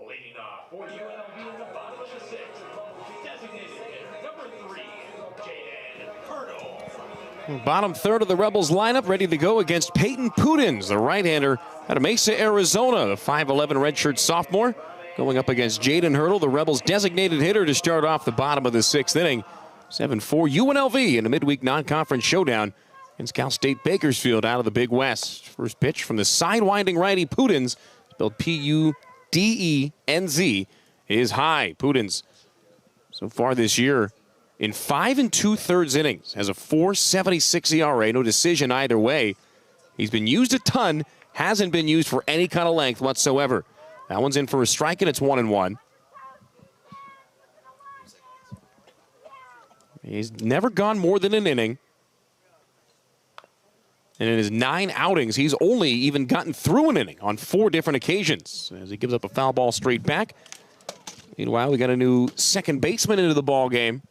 Leading off for UNLV in the bottom of the 6th, designated hitter number 3, Jaden Hurdle. Bottom third of the Rebels lineup ready to go against Peyton Houdins, the right-hander out of Mesa, Arizona, the 5'11 redshirt sophomore, going up against Jaden Hurdle, the Rebels designated hitter to start off the bottom of the 6th inning. 7-4 UNLV in a midweek non-conference showdown against Cal State Bakersfield out of the Big West. First pitch from the sidewinding righty Houdins, spelled P-U-D-E-N-Z, is high. Houdins, so far this year, in 5 2/3 innings, has a 4.76 ERA, no decision either way. He's been used a ton, hasn't been used for any kind of length whatsoever. That one's in for a strike, and it's 1-1. He's never gone more than an inning. And in his 9 outings, he's only even gotten through an inning on 4 different occasions as he gives up a foul ball straight back. Meanwhile, we got a new second baseman into the ball game.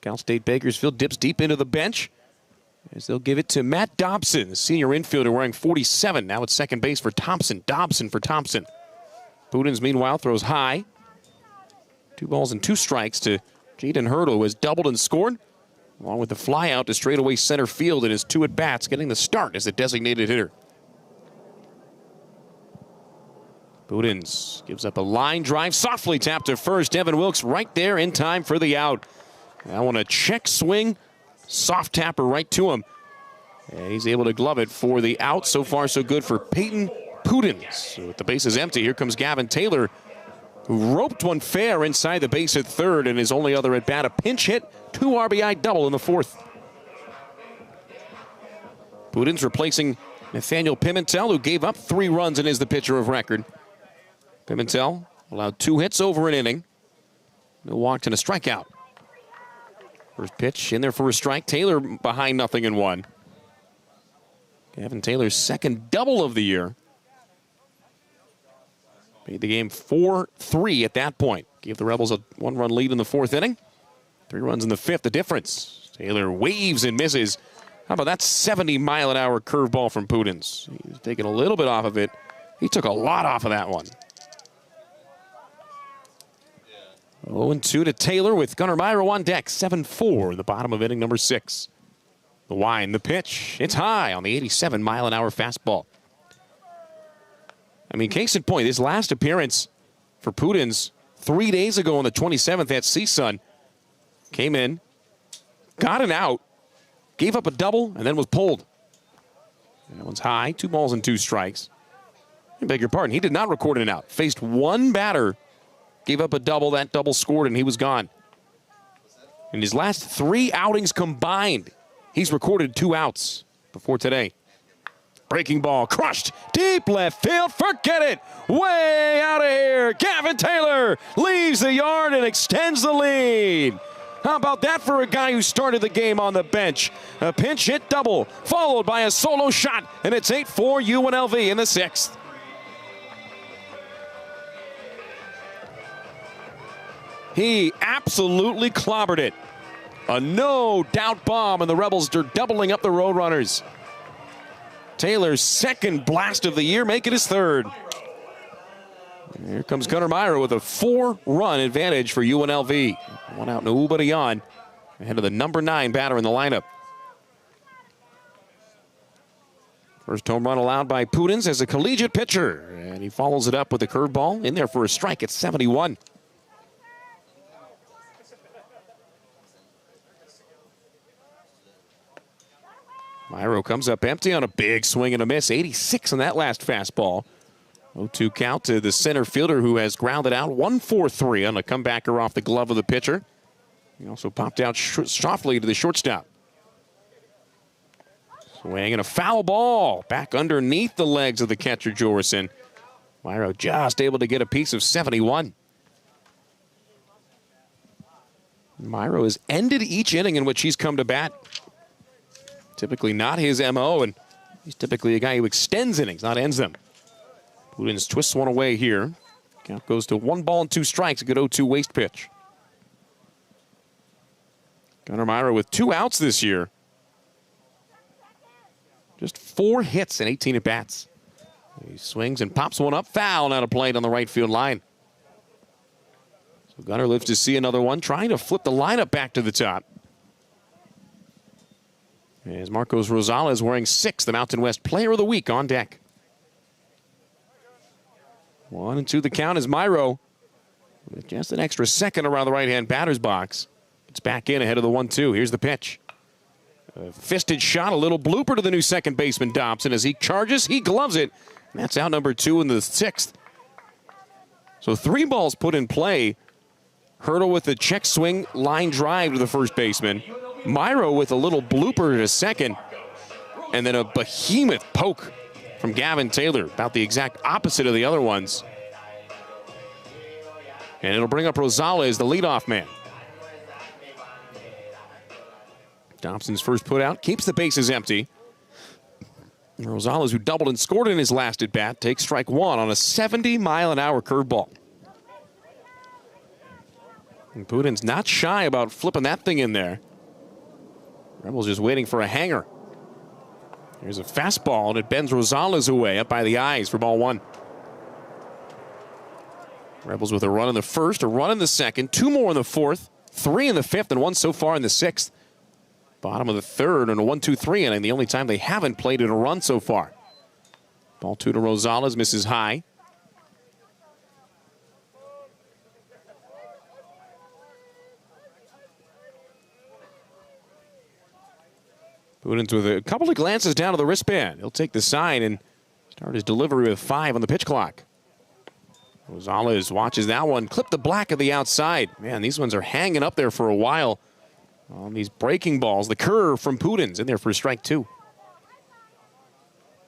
Cal State Bakersfield dips deep into the bench. As they'll give it to Matt Dobson, the senior infielder wearing 47. Now at second base for Thompson. Dobson for Thompson. Pudens, meanwhile, throws high. 2 balls and 2 strikes to Jaden Hurdle, who has doubled and scored, along with the fly out to straightaway center field in his 2 at-bats, getting the start as the designated hitter. Pudens gives up a line drive, softly tapped to first. Evan Wilkes right there in time for the out. That one a check swing, soft tapper right to him. And he's able to glove it for the out. So far, so good for Peyton Pudens. So with the bases empty, here comes Gavin Taylor, who roped one fair inside the base at third, and his only other at-bat, a pinch hit, 2 RBI double in the 4th. Pudens replacing Nathaniel Pimentel, who gave up 3 runs and is the pitcher of record. Pimentel allowed 2 hits over an inning. No walk and a strikeout. First pitch in there for a strike. Taylor behind 0-1. Gavin Taylor's 2nd double of the year. Made the game 4-3 at that point. Gave the Rebels a 1-run lead in the 4th inning. 3 runs in the 5th, the difference. Taylor waves and misses. How about that 70-mile-an-hour curveball from Pudens? He's taking a little bit off of it. He took a lot off of that one. 0-2 to Taylor with Gunnar Myro on deck. 7-4, the bottom of inning number 6. The wind, the pitch. It's high on the 87-mile-an-hour fastball. I mean, case in point, his last appearance for Pudens 3 days ago on the 27th at CSUN. Came in, got an out, gave up a double, and then was pulled. That one's high, 2 balls and 2 strikes. I beg your pardon, he did not record an out. Faced one batter, gave up a double, that double scored, and he was gone. In his last 3 outings combined, he's recorded 2 outs before today. Breaking ball, crushed, deep left field, forget it, way out of here. Gavin Taylor leaves the yard and extends the lead. How about that for a guy who started the game on the bench? A pinch hit double, followed by a solo shot, and it's 8-4 UNLV in the 6th. He absolutely clobbered it. A no-doubt bomb, and the Rebels are doubling up the Roadrunners. Taylor's 2nd blast of the year, making his 3rd. Here comes Gunnar Myro with a 4-run advantage for UNLV. 1 out, nobody on. Ahead of the number 9 batter in the lineup. First home run allowed by Pudens as a collegiate pitcher. And he follows it up with a curveball in there for a strike at 71. Myro comes up empty on a big swing and a miss. 86 on that last fastball. 0-2 count to the center fielder who has grounded out. 1-4-3 on a comebacker off the glove of the pitcher. He also popped out softly to the shortstop. Swing and a foul ball back underneath the legs of the catcher, Jorison. Myro just able to get a piece of 71. Myro has ended each inning in which he's come to bat. Typically not his MO, and he's typically a guy who extends innings, not ends them. Pudens twists one away here. Count goes to 1 ball and 2 strikes, a good 0-2 waste pitch. Gunnar Myro with 2 outs this year. Just 4 hits and 18 at-bats. He swings and pops one up, foul, out of play on the right field line. So Gunnar lives to see another one, trying to flip the lineup back to the top. As Marcos Rosales wearing 6, the Mountain West Player of the Week on deck. 1-2 the count is Myro with just an extra second around the right-hand batter's box. It's back in ahead of the 1-2. Here's the pitch. A fisted shot, a little blooper to the new second baseman Dobson. As he charges, he gloves it. And that's out number 2 in the 6th. So 3 balls put in play. Hurdle with the check swing, line drive to the first baseman. Myro with a little blooper to second. And then a behemoth poke from Gavin Taylor, about the exact opposite of the other ones. And it'll bring up Rosales, the leadoff man. Dobson's first put out keeps the bases empty. Rosales, who doubled and scored in his last at-bat, takes strike 1 on a 70-mile-an-hour curveball. And Pudens not shy about flipping that thing in there. Rebels just waiting for a hanger. Here's a fastball, and it bends Rosales away up by the eyes for ball one. Rebels with a run in the first, a run in the second, 2 more in the fourth, 3 in the fifth, and 1 so far in the sixth. Bottom of the third and a 1-2-3 inning, the only time they haven't played in a run so far. Ball 2 to Rosales, misses high. Pudens with a couple of glances down to the wristband. He'll take the sign and start his delivery with 5 on the pitch clock. Rosales watches that one, clip the black of the outside. Man, these ones are hanging up there for a while on these breaking balls. The curve from Pudens in there for strike 2.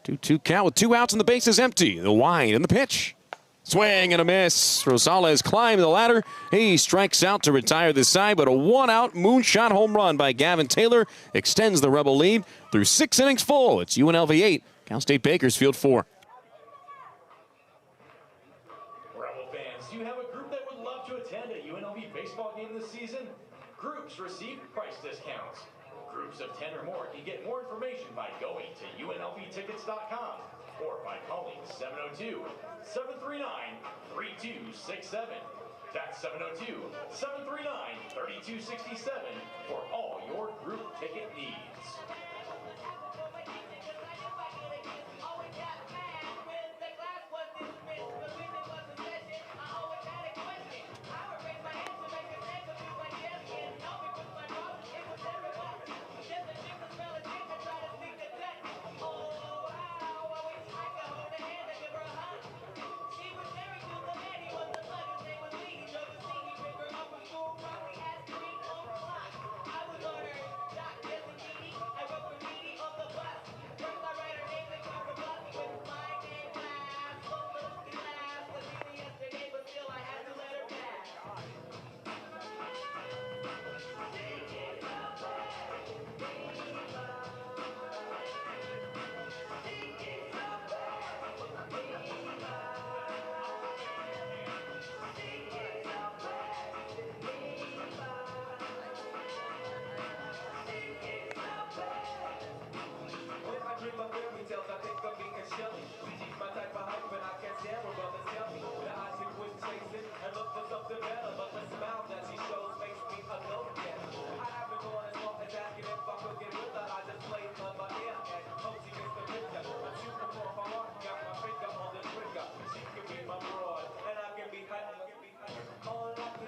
2-2 count with 2 outs and the base is empty. The wind and the pitch. Swing and a miss. Rosales climbs the ladder. He strikes out to retire the side, but a 1-out moonshot home run by Gavin Taylor extends the Rebel lead through 6 innings full. It's UNLV 8, Cal State Bakersfield 4. Rebel fans, do you have a group that would love to attend a UNLV baseball game this season? Groups receive price discounts. Groups of 10 or more can get more information by going to UNLVtickets.com or by calling 702-739-3267. That's 702-739-3267 for all your group ticket needs.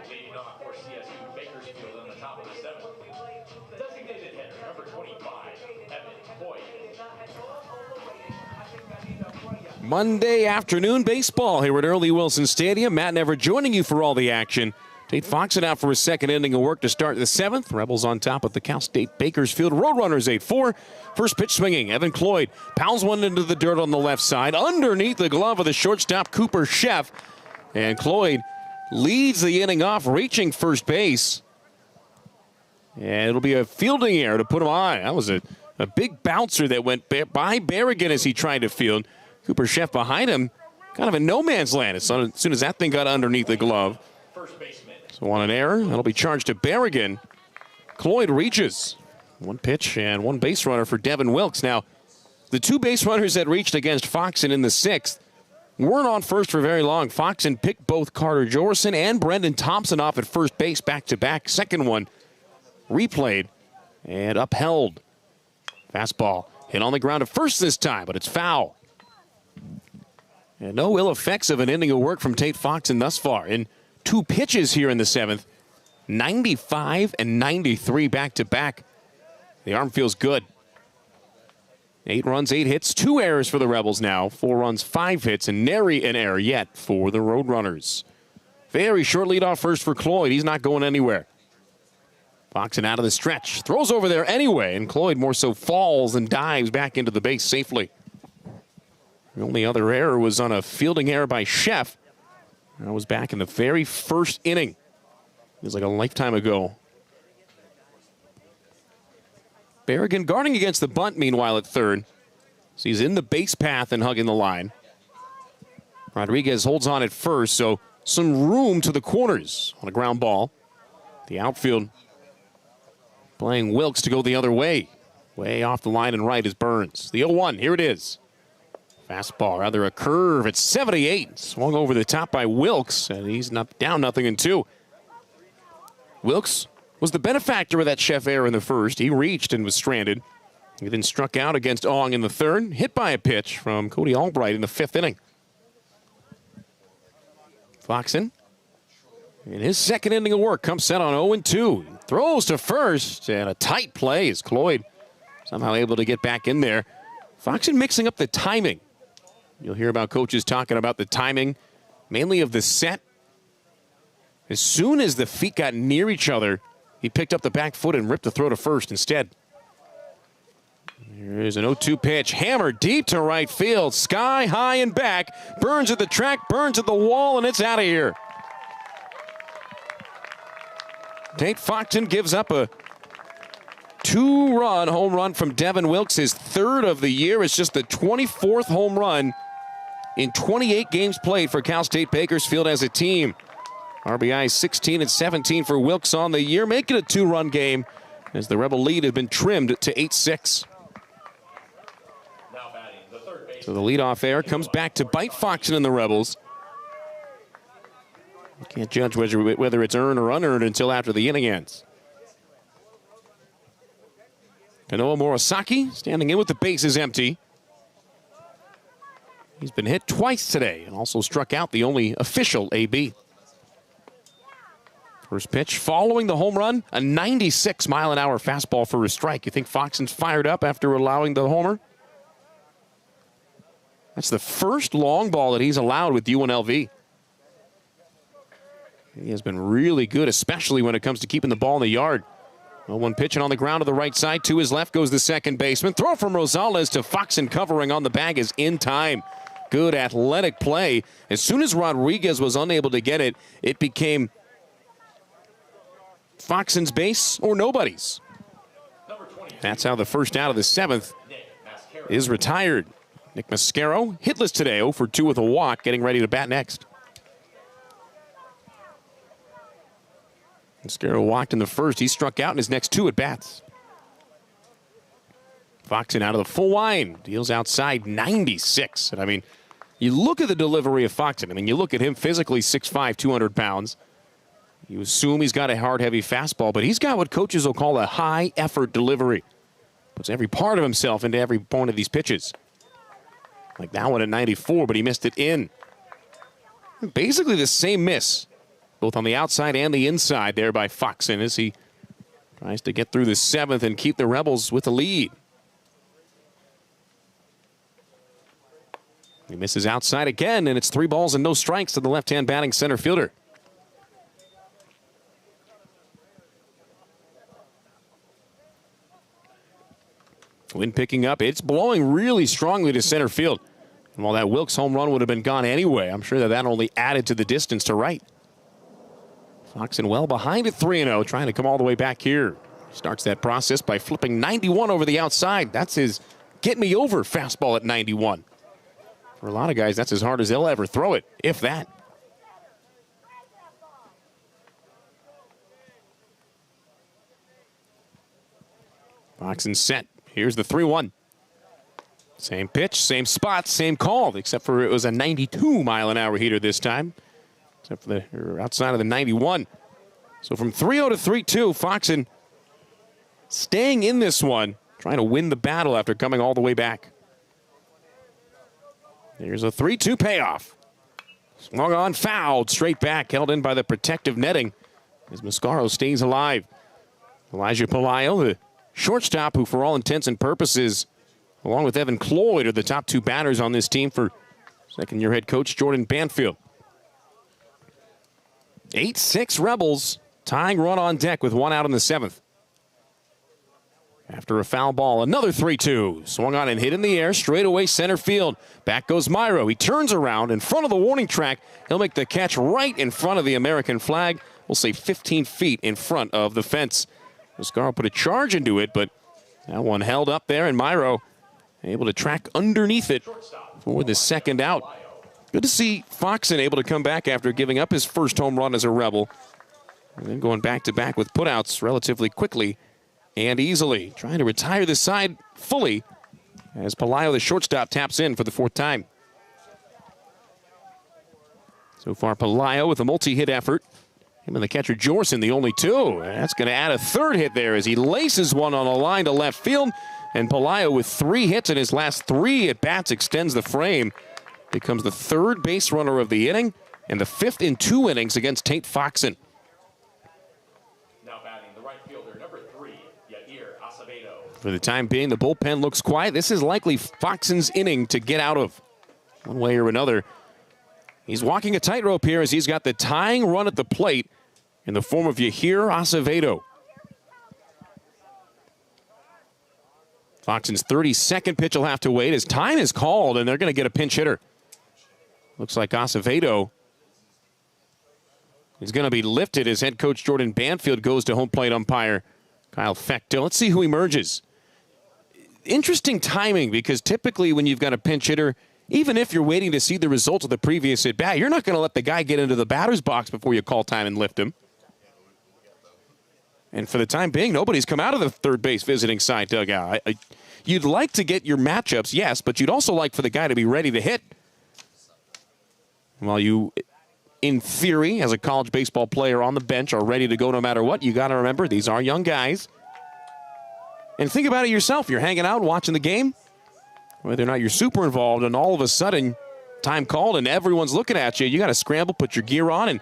Leading off for CSU Bakersfield on the top of the 7th. Designated hitter, number 25, Evan Boyd. Monday afternoon baseball here at Earl E. Wilson Stadium. Matt Never joining you for all the action. Tate Foxen out for his second inning of work to start the 7th. Rebels on top of the Cal State Bakersfield Roadrunners 8-4. First pitch swinging. Evan Cloyd pounds one into the dirt on the left side underneath the glove of the shortstop Cooper Sheff. And Cloyd leads the inning off, reaching first base. And it'll be a fielding error to put him on. That was a big bouncer that went by Berrigan as he tried to field. Cooper Sheff behind him, kind of in no man's land as soon as that thing got underneath the glove. First baseman. So on an error, that'll be charged to Berrigan. Cloyd reaches. 1 pitch and 1 base runner for Devin Wilkes. Now, the 2 base runners that reached against Foxen in the 6th weren't on first for very long. Foxen picked both Carter Jorson and Brendan Thompson off at first base back-to-back. Second one replayed and upheld. Fastball hit on the ground at first this time, but it's foul. And no ill effects of an inning of work from Tate Foxen thus far. In 2 pitches here in the 7th, 95 and 93 back-to-back. The arm feels good. 8 runs, 8 hits, 2 errors for the Rebels now. 4 runs, 5 hits, and nary an error yet for the Roadrunners. Very short lead off first for Cloyd. He's not going anywhere. Foxen out of the stretch. Throws over there anyway, and Cloyd more so falls and dives back into the base safely. The only other error was on a fielding error by Sheff. That was back in the very first inning. It was like a lifetime ago. Berrigan guarding against the bunt, meanwhile, at third. So he's in the base path and hugging the line. Rodriguez holds on at first, so some room to the corners on a ground ball. The outfield playing Wilkes to go the other way. Way off the line and right is Burns. The 0-1, here it is. Fastball, rather a curve at 78. Swung over the top by Wilkes, and he's not down nothing in 2. Wilkes was the benefactor of that chef error in the first. He reached and was stranded. He then struck out against Ong in the 3rd, hit by a pitch from Cody Albright in the 5th inning. Foxen, in his 2nd inning of work, comes set on 0-2. Throws to first, and a tight play as Cloyd somehow able to get back in there. Foxen mixing up the timing. You'll hear about coaches talking about the timing, mainly of the set. As soon as the feet got near each other, he picked up the back foot and ripped the throw to first instead. Here's an 0-2 pitch, hammered deep to right field, sky high and back. Burns at the track, Burns at the wall, and it's out of here. Tate Foxen gives up a 2-run home run from Devin Wilkes, his 3rd of the year. It's just the 24th home run in 28 games played for Cal State Bakersfield as a team. RBI 16 and 17 for Wilkes on the year, making it a 2-run game as the Rebel lead has been trimmed to 8-6. So the leadoff error comes back to bite Foxen and the Rebels. You can't judge whether it's earned or unearned until after the inning ends. Kanoa Morosaki standing in with the bases empty. He's been hit twice today and also struck out, the only official AB. First pitch following the home run, a 96-mile-an-hour fastball for a strike. You think Foxen's fired up after allowing the homer? That's the first long ball that he's allowed with UNLV. He has been really good, especially when it comes to keeping the ball in the yard. 0-1 pitching on the ground to the right side. To his left goes the second baseman. Throw from Rosales to Foxen covering on the bag is in time. Good athletic play. As soon as Rodriguez was unable to get it, it became Foxen's base or nobody's. That's how the first out of the 7th is retired. Nick Mascaro, hitless today, 0 for 2 with a walk, getting ready to bat next. Mascaro walked in the first. He struck out in his next 2 at-bats. Foxen out of the full line, deals outside 96. And I mean, you look at the delivery of Foxen. I mean, you look at him physically 6'5", 200 pounds. You assume he's got a hard, heavy fastball, but he's got what coaches will call a high-effort delivery. Puts every part of himself into every point of these pitches. Like that one at 94, but he missed it in. Basically the same miss, both on the outside and the inside there by Foxen as he tries to get through the 7th and keep the Rebels with the lead. He misses outside again, and it's 3 balls and no strikes to the left-hand batting center fielder. Wind picking up. It's blowing really strongly to center field. And while that Wilkes home run would have been gone anyway, I'm sure that only added to the distance to right. Foxen well behind at 3-0, trying to come all the way back here. Starts that process by flipping 91 over the outside. That's his get me over fastball at 91. For a lot of guys, that's as hard as they'll ever throw it, if that. Foxen set. Here's the 3-1. Same pitch, same spot, same call, except for it was a 92-mile-an-hour heater this time. Except for the outside of the 91. So from 3-0 to 3-2, Foxen staying in this one, trying to win the battle after coming all the way back. Here's a 3-2 payoff. Swung on, fouled, straight back, held in by the protective netting as Mascaro stays alive. Elijah Palaio, the shortstop, who for all intents and purposes, along with Evan Cloyd, are the top 2 batters on this team for second-year head coach Jordan Banfield. 8-6 Rebels, tying run on deck with 1 out in the 7th. After a foul ball, another 3-2. Swung on and hit in the air, straight away center field. Back goes Myro. He turns around in front of the warning track. He'll make the catch right in front of the American flag. We'll say 15 feet in front of the fence. Mascaro put a charge into it, but that one held up there, and Myro able to track underneath it for the second out. Good to see Foxen able to come back after giving up his first home run as a Rebel. And then going back-to-back with putouts relatively quickly and easily. Trying to retire the side fully as Pelayo, the shortstop, taps in for the 4th time. So far, Pelayo with a multi-hit effort. Him and the catcher Jorson, the only 2. That's going to add a 3rd hit there as he laces one on a line to left field. And Pelayo with 3 hits in his last 3 at-bats extends the frame. Becomes the 3rd base runner of the inning and the 5th in 2 innings against Tate Foxen. Now batting the right fielder, number 3, Yair Acevedo. For the time being, the bullpen looks quiet. This is likely Foxen's inning to get out of one way or another. He's walking a tightrope here as he's got the tying run at the plate in the form of Yair Acevedo. Foxen's 32nd pitch will have to wait. His time is called, and they're going to get a pinch hitter. Looks like Acevedo is going to be lifted as head coach Jordan Banfield goes to home plate umpire Kyle Fecto. Let's see who emerges. Interesting timing, because typically when you've got a pinch hitter, even if you're waiting to see the result of the previous at-bat, you're not going to let the guy get into the batter's box before you call time and lift him. And for the time being, nobody's come out of the third base visiting side dugout. You'd like to get your matchups, yes, but you'd also like for the guy to be ready to hit. While you, in theory, as a college baseball player on the bench, are ready to go no matter what, you got to remember these are young guys. And think about it yourself. You're hanging out watching the game, whether or not you're super involved, and all of a sudden, time called and everyone's looking at you. You got to scramble, put your gear on, and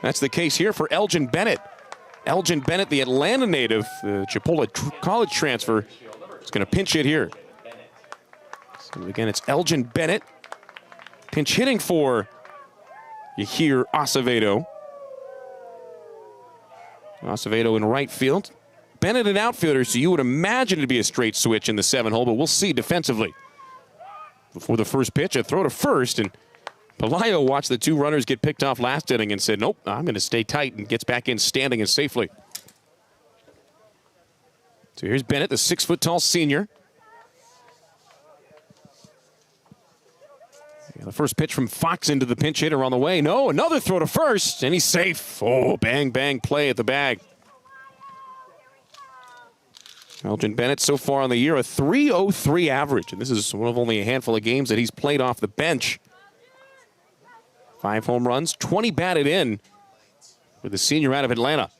that's the case here for Elgin Bennett. Elgin Bennett, the Atlanta native, the Chipola college transfer, is going to pinch hit here. So again, it's Elgin Bennett pinch hitting for Yair Acevedo. Acevedo in right field. Bennett an outfielder, so you would imagine it'd be a straight switch in the 7-hole, but we'll see defensively. Before the first pitch, a throw to first, and Pelayo watched the 2 runners get picked off last inning and said, nope, I'm going to stay tight, and gets back in standing and safely. So here's Bennett, the 6-foot-tall senior. The first pitch from Fox into the pinch hitter on the way. No, another throw to first, and he's safe. Oh, bang, bang play at the bag. Elgin Bennett so far on the year, a .303 average, and this is one of only a handful of games that he's played off the bench. 5 home runs, 20 batted in with the senior out of Atlanta.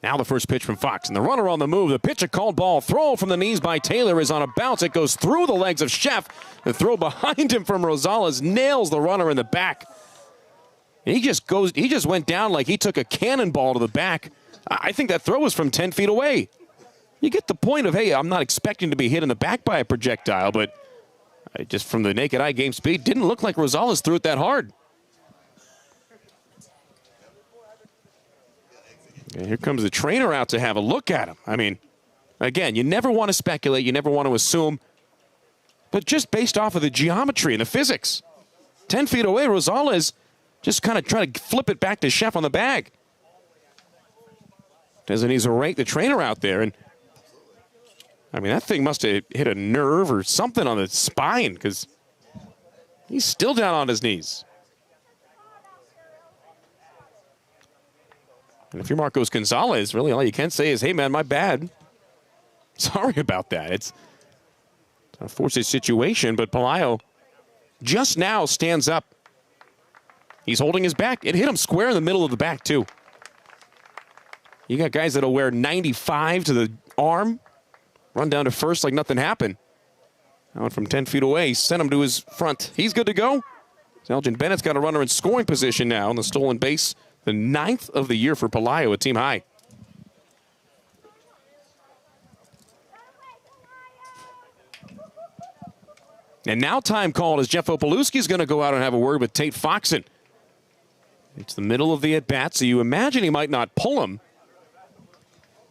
Now the first pitch from Fox, and the runner on the move. The pitch, a called ball. Throw from the knees by Taylor is on a bounce. It goes through the legs of Sheff. The throw behind him from Rosales nails the runner in the back. And he just went down like he took a cannonball to the back. I think that throw was from 10 feet away. You get the point of, hey, I'm not expecting to be hit in the back by a projectile, but just from the naked eye game speed, didn't look like Rosales threw it that hard. And here comes the trainer out to have a look at him. I mean, again, you never want to speculate, you never want to assume, but just based off of the geometry and the physics. 10 feet away, Rosales just kind of trying to flip it back to Sheff on the bag. Doesn't he rake the trainer out there? And I mean, that thing must have hit a nerve or something on the spine, because he's still down on his knees. And if you're Marcos Gonzalez, really all you can say is, hey, man, my bad. Sorry about that. It's a forced situation, but Pelayo just now stands up. He's holding his back. It hit him square in the middle of the back, too. You got guys that'll wear 95 to the arm, run down to first like nothing happened. Out from 10 feet away, sent him to his front. He's good to go. Elgin Bennett's got a runner in scoring position now on the stolen base. The 9th of the year for Pelayo, a team high. And now time called as Jeff Opalewski is going to go out and have a word with Tate Foxen. It's the middle of the at-bat, so you imagine he might not pull him.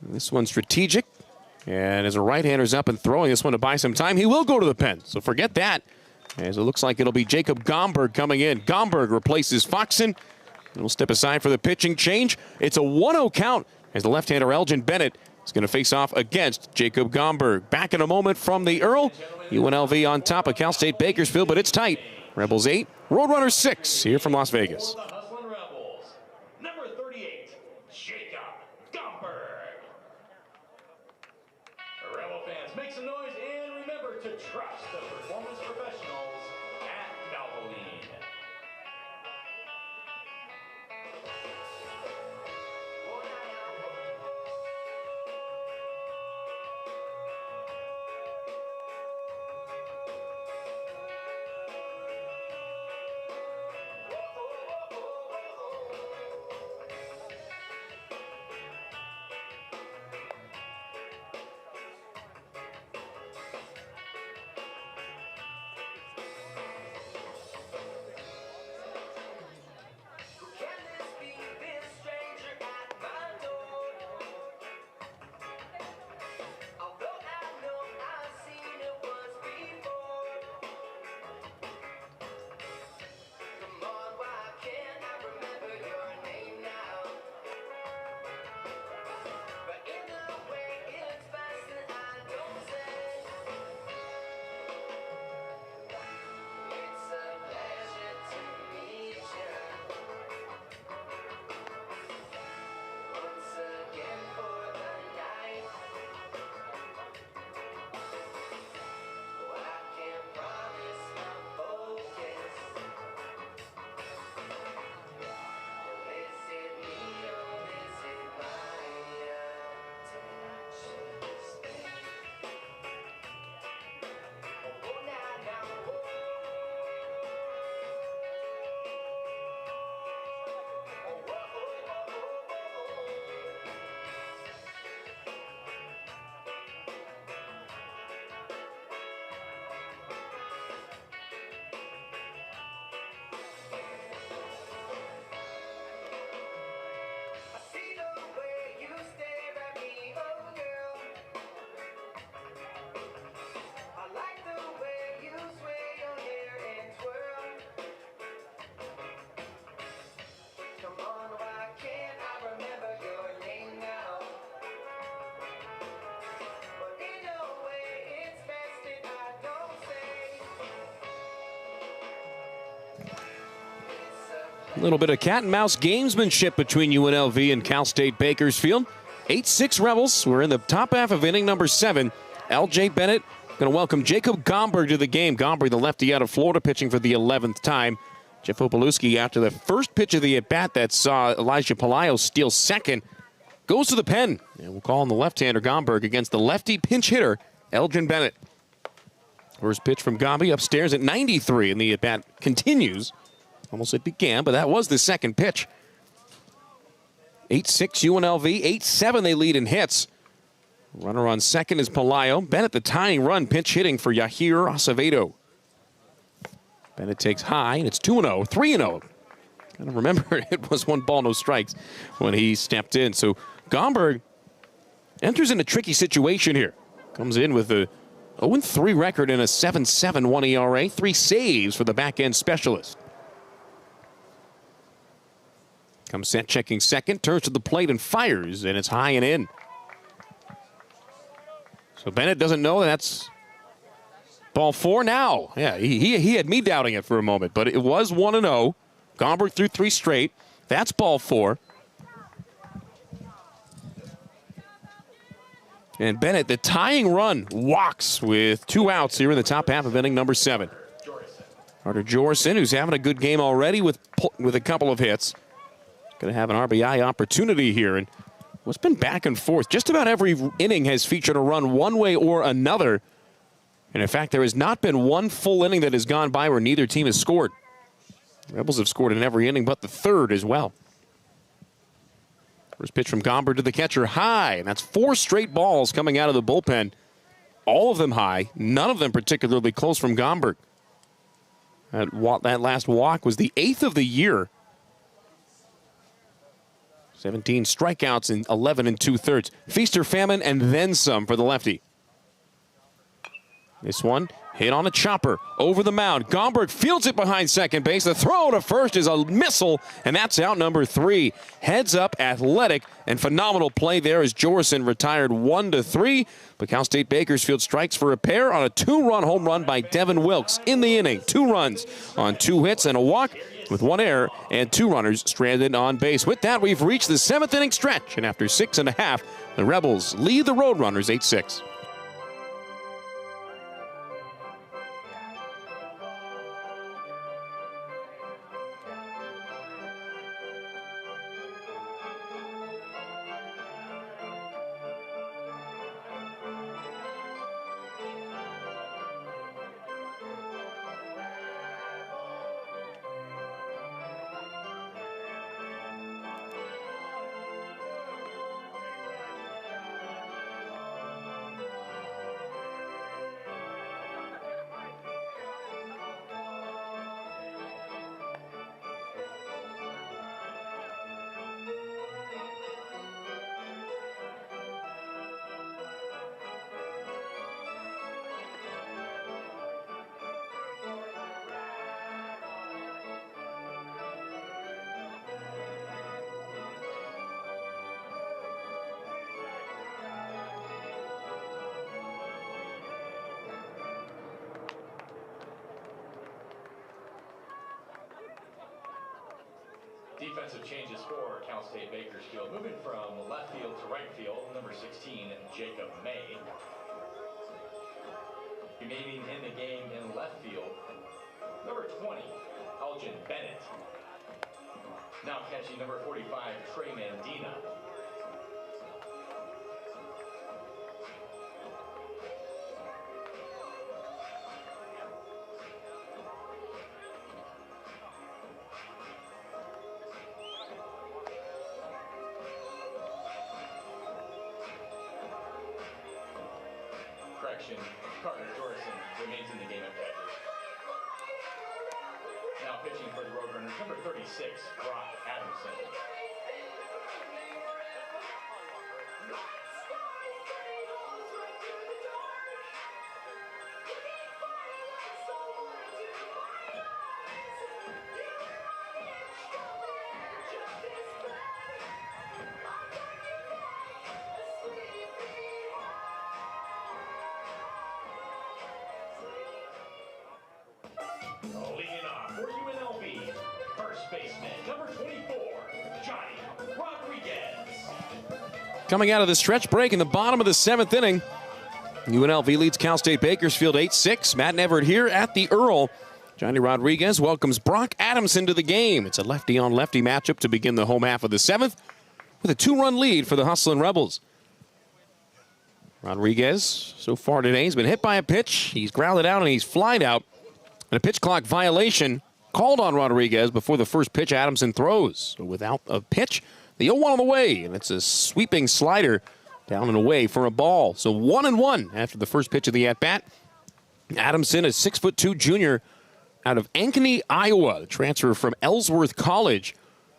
This one's strategic. And as a right-hander's up and throwing this one to buy some time, he will go to the pen. So forget that. As it looks like it'll be Jacob Gomberg coming in. Gomberg replaces Foxen. He'll step aside for the pitching change. It's a 1-0 count as the left-hander Elgin Bennett is going to face off against Jacob Gomberg. Back in a moment from the Earl. UNLV on top of Cal State Bakersfield, but it's tight. Rebels 8, Roadrunners 6 here from Las Vegas. Hustling Rebels, number 38, Jacob Gomberg. A little bit of cat and mouse gamesmanship between UNLV and Cal State Bakersfield. 8-6 Rebels. We're in the top half of inning number 7. L.J. Bennett going to welcome Jacob Gomberg to the game. Gomberg, the lefty out of Florida, pitching for the 11th time. Jeff Opalewski, after the first pitch of the at-bat that saw Elijah Pelayo steal second, goes to the pen. And we'll call on the left-hander Gomberg against the lefty pinch hitter, Elgin Bennett. First pitch from Gomby upstairs at 93, and the at-bat continues. Almost it began, but that was the second pitch. 8-6 UNLV, 8-7 they lead in hits. Runner on second is Pelayo. Bennett the tying run, pinch hitting for Yahir Acevedo. Bennett takes high, and it's 2-0, 3-0. Gotta remember, it was 1 ball, no strikes when he stepped in. So Gomberg enters in a tricky situation here. Comes in with a 0-3 record and a 7.71 ERA. 3 saves for the back-end specialist. Comes set checking second, turns to the plate and fires, and it's high and in. So Bennett doesn't know that's ball 4 now. Yeah, he had me doubting it for a moment, but it was 1-0. Gomberg threw 3 straight. That's ball 4. And Bennett, the tying run, walks with 2 outs here in the top half of inning number 7. Carter Jorison, who's having a good game already with a couple of hits. Going to have an RBI opportunity here. And what's been back and forth. Just about every inning has featured a run one way or another. And in fact, there has not been one full inning that has gone by where neither team has scored. Rebels have scored in every inning but the third as well. First pitch from Gomberg to the catcher, high. And that's 4 straight balls coming out of the bullpen. All of them high. None of them particularly close from Gomberg. That last walk was the 8th of the year. 17 strikeouts in 11 2/3. Feast or famine and then some for the lefty. This one hit on a chopper over the mound. Gomberg fields it behind second base. The throw to first is a missile, and that's out number 3. Heads up, athletic, and phenomenal play there as Jorison retired 1-3. But Cal State Bakersfield strikes for a pair on a 2-run home run by Devin Wilkes in the inning. 2 runs on 2 hits and a walk, with 1 error and 2 runners stranded on base. With that, we've reached the 7th inning stretch, and after 6.5, the Rebels lead the Roadrunners 8-6. Defensive changes for Cal State Bakersfield. Moving from left field to right field, number 16, Jacob May. Remaining in the game in left field, number 20, Elgin Bennett. Now catching number 45, Trey Mandina. Carter Jorison remains in the game at catcher. Now pitching for the Roadrunners, number 36, Brock Adamson. Leading off for UNLV, First baseman, number 24, Johnny Rodriguez. Coming out of the stretch break in the bottom of the 7th inning, UNLV leads Cal State Bakersfield 8-6. Matt Everett here at the Earl. Johnny Rodriguez welcomes Brock Adamson to the game. It's a lefty-on-lefty matchup to begin the home half of the 7th with a 2-run lead for the Hustlin' Rebels. Rodriguez, so far today, has been hit by a pitch. He's grounded out and he's flied out. And a pitch clock violation called on Rodriguez before the first pitch Adamson throws. So without a pitch, the 0-1 on the way, and it's a sweeping slider down and away for a ball. So 1-1 after the first pitch of the at-bat. Adamson, a 6'2" junior out of Ankeny, Iowa, the transfer from Ellsworth College.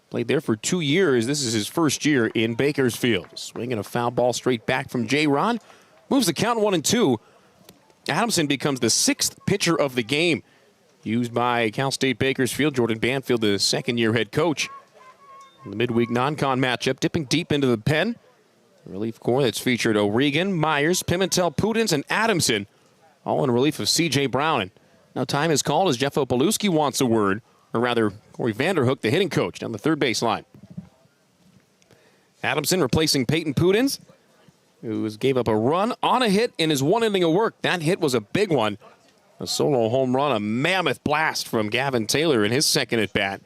Played there for 2 years. This is his first year in Bakersfield. Swinging a foul ball straight back from J-Rod. Moves the count 1-2. Adamson becomes the 6th pitcher of the game. Used by Cal State Bakersfield. Jordan Banfield, the second-year head coach. In the midweek non-con matchup, dipping deep into the pen. Relief corps that's featured O'Regan, Myers, Pimentel, Pudens, and Adamson. All in relief of C.J. Brown. And now time is called as Jeff Opalewski wants a word. Or rather, Corey Vanderhook, the hitting coach, down the third baseline. Adamson replacing Peyton Pudens, who gave up a run on a hit in his 1 inning of work. That hit was a big one. A solo home run, a mammoth blast from Gavin Taylor in his second at-bat.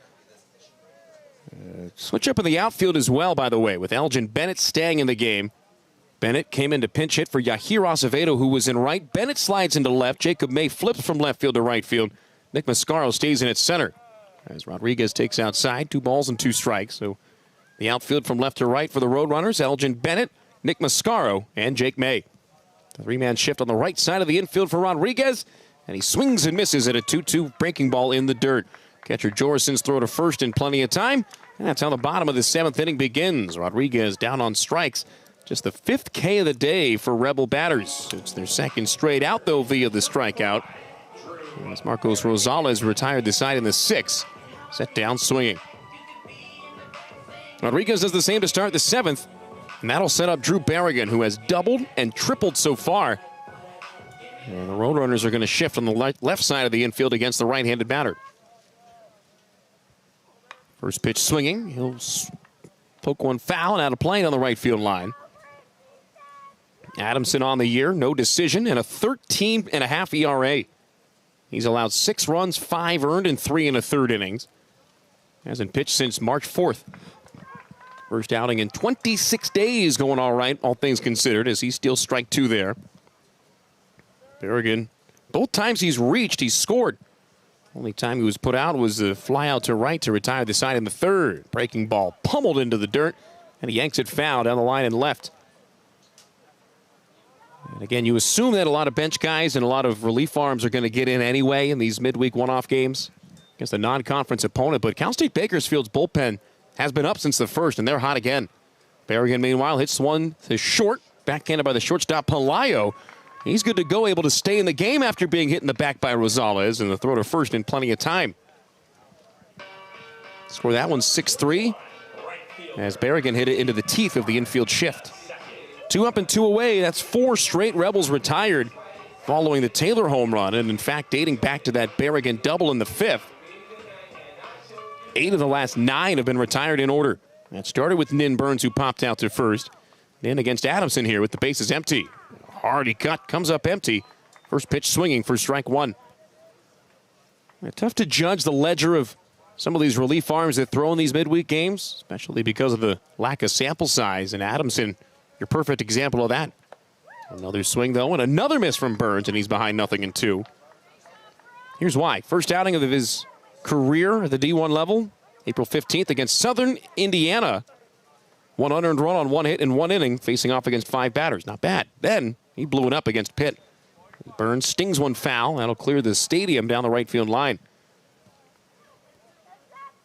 Switch up in the outfield as well, by the way, with Elgin Bennett staying in the game. Bennett came in to pinch hit for Yahir Acevedo, who was in right. Bennett slides into left. Jacob May flips from left field to right field. Nick Mascaro stays in at center. As Rodriguez takes outside, 2 balls and 2 strikes. So the outfield from left to right for the Roadrunners, Elgin Bennett, Nick Mascaro, and Jake May. The 3-man shift on the right side of the infield for Rodriguez, and he swings and misses at a 2-2 breaking ball in the dirt. Catcher Jorison's throw to first in plenty of time. And that's how the bottom of the 7th inning begins. Rodriguez down on strikes. Just the 5th K of the day for Rebel batters. It's their second straight out, though, via the strikeout. As Marcos Rosales retired the side in the 6th. Set down swinging. Rodriguez does the same to start the 7th. And that'll set up Drew Berrigan, who has doubled and tripled so far. And the Roadrunners are going to shift on the left side of the infield against the right-handed batter. First pitch swinging. He'll poke one foul and out of play on the right field line. Adamson on the year, no decision, and a 13.5 ERA. He's allowed 6 runs, 5 earned, and 3 1/3 innings. Hasn't pitched since March 4th. First outing in 26 days, going all right, all things considered, as he steals strike 2 there. Berrigan, both times he's reached, he's scored. Only time he was put out was the fly out to right to retire the side in the 3rd. Breaking ball pummeled into the dirt, and he yanks it foul down the line and left. And again, you assume that a lot of bench guys and a lot of relief arms are going to get in anyway in these midweek one-off games against a non-conference opponent. But Cal State Bakersfield's bullpen has been up since the 1st, and they're hot again. Berrigan, meanwhile, hits one to short, backhanded by the shortstop Palayo. He's good to go, able to stay in the game after being hit in the back by Rosales, and the throw to first in plenty of time. Score that one 6-3 as Berrigan hit it into the teeth of the infield shift. 2 up and 2 away. That's 4 straight Rebels retired following the Taylor home run, and in fact dating back to that Berrigan double in the 5th. 8 of the last 9 have been retired in order. That started with Nin Burns, who popped out to first. Then against Adamson here with the bases empty. Hardy cut, comes up empty. First pitch swinging for strike 1. Tough to judge the ledger of some of these relief arms that throw in these midweek games, especially because of the lack of sample size. And Adamson, your perfect example of that. Another swing, though, and another miss from Burns, and he's behind 0-2. Here's why. First outing of his career at the D1 level, April 15th against Southern Indiana. 1 unearned run on 1 hit in 1 inning, facing off against 5 batters. Not bad. Then he blew it up against Pitt. Burns stings one foul. That'll clear the stadium down the right field line.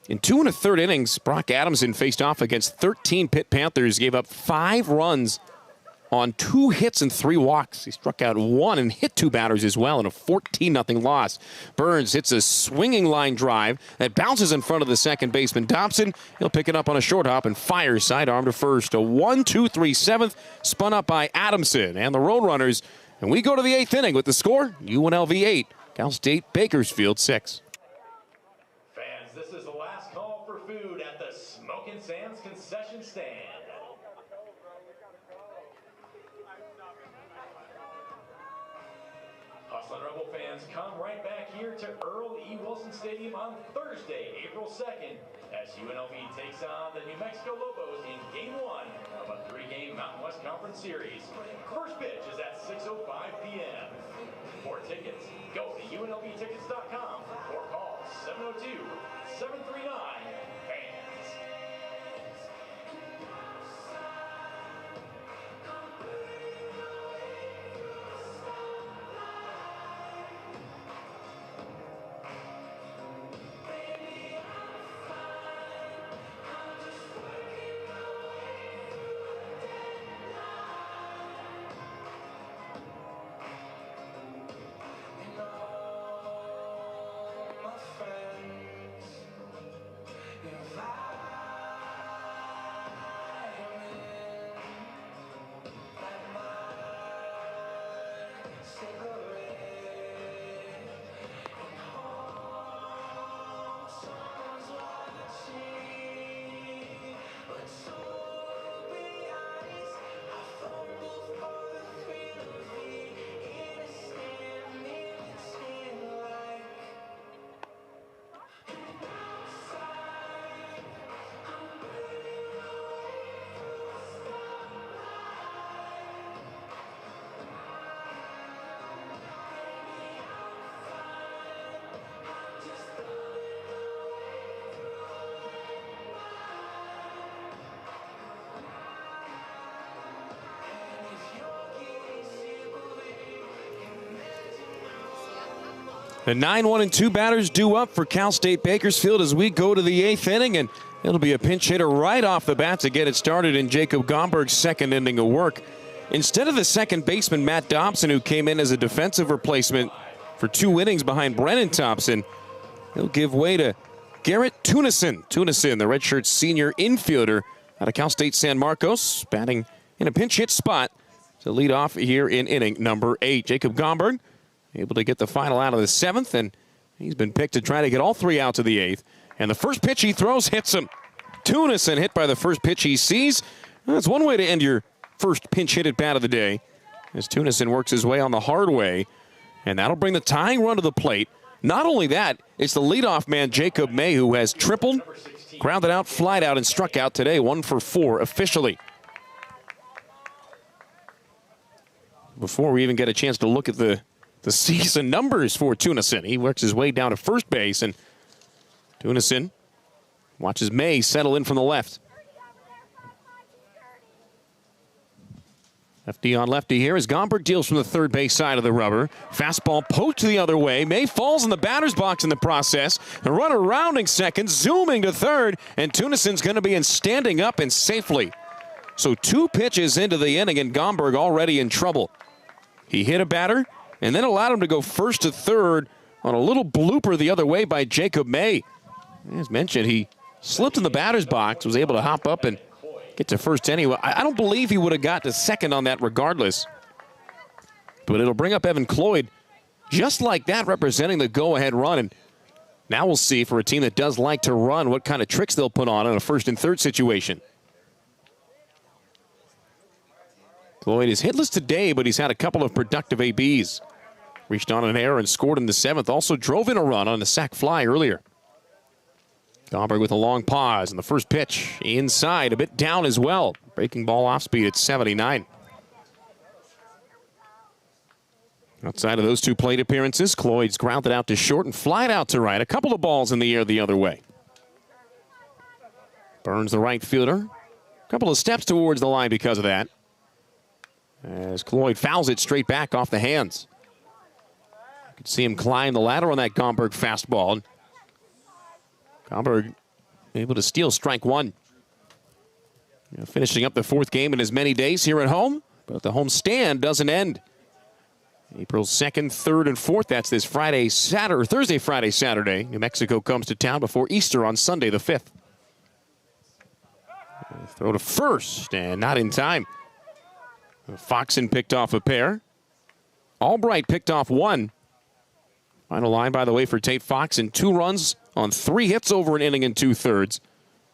In 2 1/3 innings, Brock Adamson faced off against 13 Pitt Panthers, gave up 5 runs on 2 hits and 3 walks. He struck out 1 and hit 2 batters as well in a 14-0 loss. Burns hits a swinging line drive that bounces in front of the second baseman Dobson. He'll pick it up on a short hop and fires sidearm to first. A 1-2-3 7th spun up by Adamson and the Roadrunners. And we go to the 8th inning with the score, UNLV 8, Cal State Bakersfield 6. Fans, this is the last call for food at the Smokin' Sam's concession stand. Hustlin' Rebel fans, come right back here to Earl E. Wilson Stadium on Thursday, April 2nd, as UNLV takes on the New Mexico Lobos in Game 1 of a 3-game Mountain West Conference Series. First pitch is at 6:05 p.m. For tickets, go to UNLVtickets.com or call 702-739-FANS. The 9-1-2 batters due up for Cal State Bakersfield as we go to the 8th inning, and it'll be a pinch hitter right off the bat to get it started in Jacob Gomberg's second inning of work. Instead of the second baseman, Matt Dobson, who came in as a defensive replacement for 2 innings behind Brennan Thompson, he'll give way to Garrett Tunison. Tunison, the redshirt senior infielder out of Cal State San Marcos, batting in a pinch hit spot to lead off here in inning number 8. Jacob Gomberg able to get the final out of the 7th, and he's been picked to try to get all 3 outs of the 8th. And the first pitch he throws hits him. Tunison hit by the first pitch he sees. That's one way to end your first pinch hit at bat of the day, as Tunison works his way on the hard way, and that'll bring the tying run to the plate. Not only that, it's the leadoff man, Jacob May, who has tripled, grounded out, flied out, and struck out today, 1 for 4 officially. Before we even get a chance to look at the season numbers for Tunison, he works his way down to first base, and Tunison watches May settle in from the left. Lefty on lefty here as Gomberg deals from the third base side of the rubber. Fastball poked the other way. May falls in the batter's box in the process. The runner rounding second, zooming to third, and Tunison's going to be in standing up and safely. So 2 pitches into the inning, and Gomberg already in trouble. He hit a batter and then allowed him to go first to third on a little blooper the other way by Jacob May. As mentioned, he slipped in the batter's box, was able to hop up and get to first anyway. I don't believe he would have got to second on that regardless. But it'll bring up Evan Cloyd just like that, representing the go-ahead run. And now we'll see, for a team that does like to run, what kind of tricks they'll put on in a first and third situation. Cloyd is hitless today, but he's had a couple of productive ABs. Reached on an error and scored in the 7th. Also drove in a run on a sac fly earlier. Gomberg with a long pause, and the first pitch inside, a bit down as well. Breaking ball off speed at 79. Outside of those 2 plate appearances, Cloyd's grounded out to short and flied out to right. A couple of balls in the air the other way. Burns the right fielder. A couple of steps towards the line because of that, as Cloyd fouls it straight back off the hands. You can see him climb the ladder on that Gomberg fastball. Gomberg able to steal strike 1. Finishing up the 4th game in as many days here at home, but the home stand doesn't end. April 2nd, 3rd, and 4th. That's this Thursday, Friday, Saturday. New Mexico comes to town before Easter on Sunday the 5th. Throw to first, and not in time. Foxen picked off a pair. Albright picked off 1. Final line, by the way, for Tate Foxen. 2 runs on 3 hits over an inning and 2/3.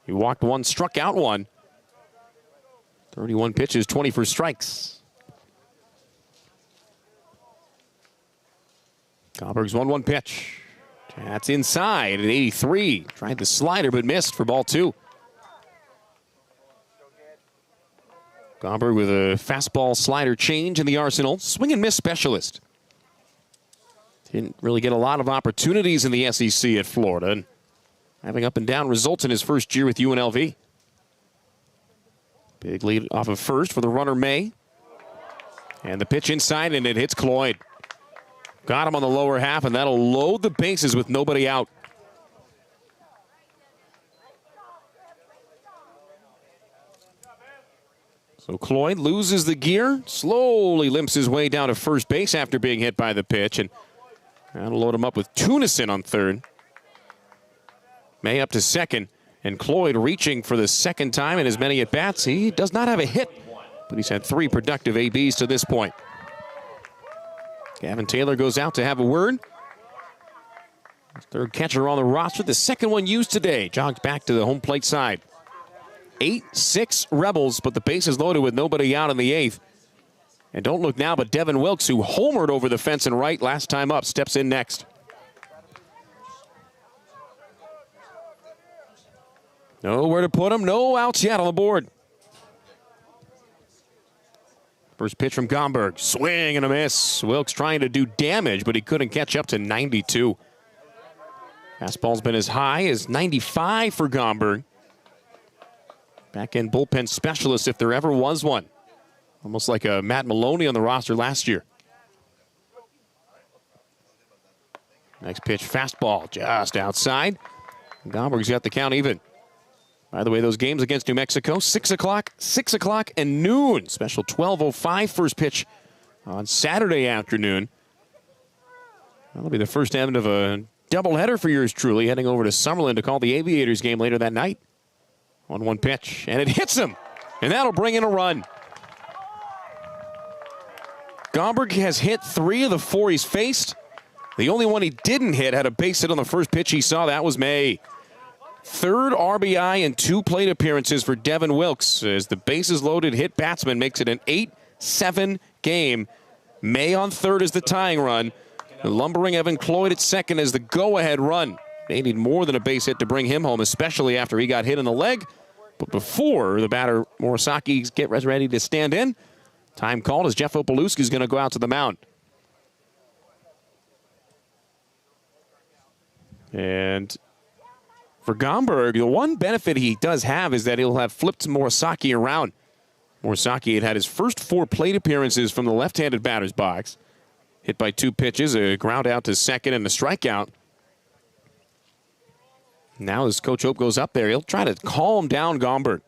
He walked 1, struck out 1. 31 pitches, 20 for strikes. Gomberg's 1-1 pitch. That's inside at 83. Tried the slider but missed for ball 2. Gomberg with a fastball slider change in the arsenal. Swing and miss specialist. Didn't really get a lot of opportunities in the SEC at Florida. And having up and down results in his first year with UNLV. Big lead off of first for the runner May. And the pitch inside, and it hits Cloyd. Got him on the lower half, and that'll load the bases with nobody out. So Cloyd loses the gear, slowly limps his way down to first base after being hit by the pitch, and that'll load him up with Tunison on third. May up to second, and Cloyd reaching for the second time in as many at-bats. He does not have a hit, but he's had 3 productive ABs to this point. Gavin Taylor goes out to have a word. Third catcher on the roster, the second one used today, jogged back to the home plate side. 8-6 Rebels, but the bases loaded with nobody out in the 8th. And don't look now, but Devin Wilkes, who homered over the fence and right last time up, steps in next. Nowhere to put him, no outs yet on the board. First pitch from Gomberg, swing and a miss. Wilkes trying to do damage, but he couldn't catch up to 92. Fastball's been as high as 95 for Gomberg. Back-end bullpen specialist if there ever was one. Almost like a Matt Maloney on the roster last year. Next pitch, fastball just outside. Gomberg's got the count even. By the way, those games against New Mexico, 6 o'clock, 6 o'clock, and noon. Special 12:05 first pitch on Saturday afternoon. That'll be the first end of a doubleheader for yours truly, heading over to Summerlin to call the Aviators game later that night. 1-1 pitch, and it hits him, and that'll bring in a run. Gomberg has hit 3 of the 4 he's faced. The only one he didn't hit had a base hit on the first pitch he saw. That was May. 3rd RBI and 2 plate appearances for Devin Wilkes as the bases loaded hit batsman makes it an 8-7 game. May on third is the tying run. The lumbering Evan Cloyd at second as the go-ahead run. They need more than a base hit to bring him home, especially after he got hit in the leg. But before the batter Morisaki gets ready to stand in, time called as Jeff Opalewski is going to go out to the mound. And for Gomberg, the one benefit he does have is that he'll have flipped Morisaki around. Morisaki had his first 4 plate appearances from the left-handed batter's box. Hit by 2 pitches, a ground out to second and a strikeout. Now as Coach Hope goes up there, he'll try to calm down Gomberg.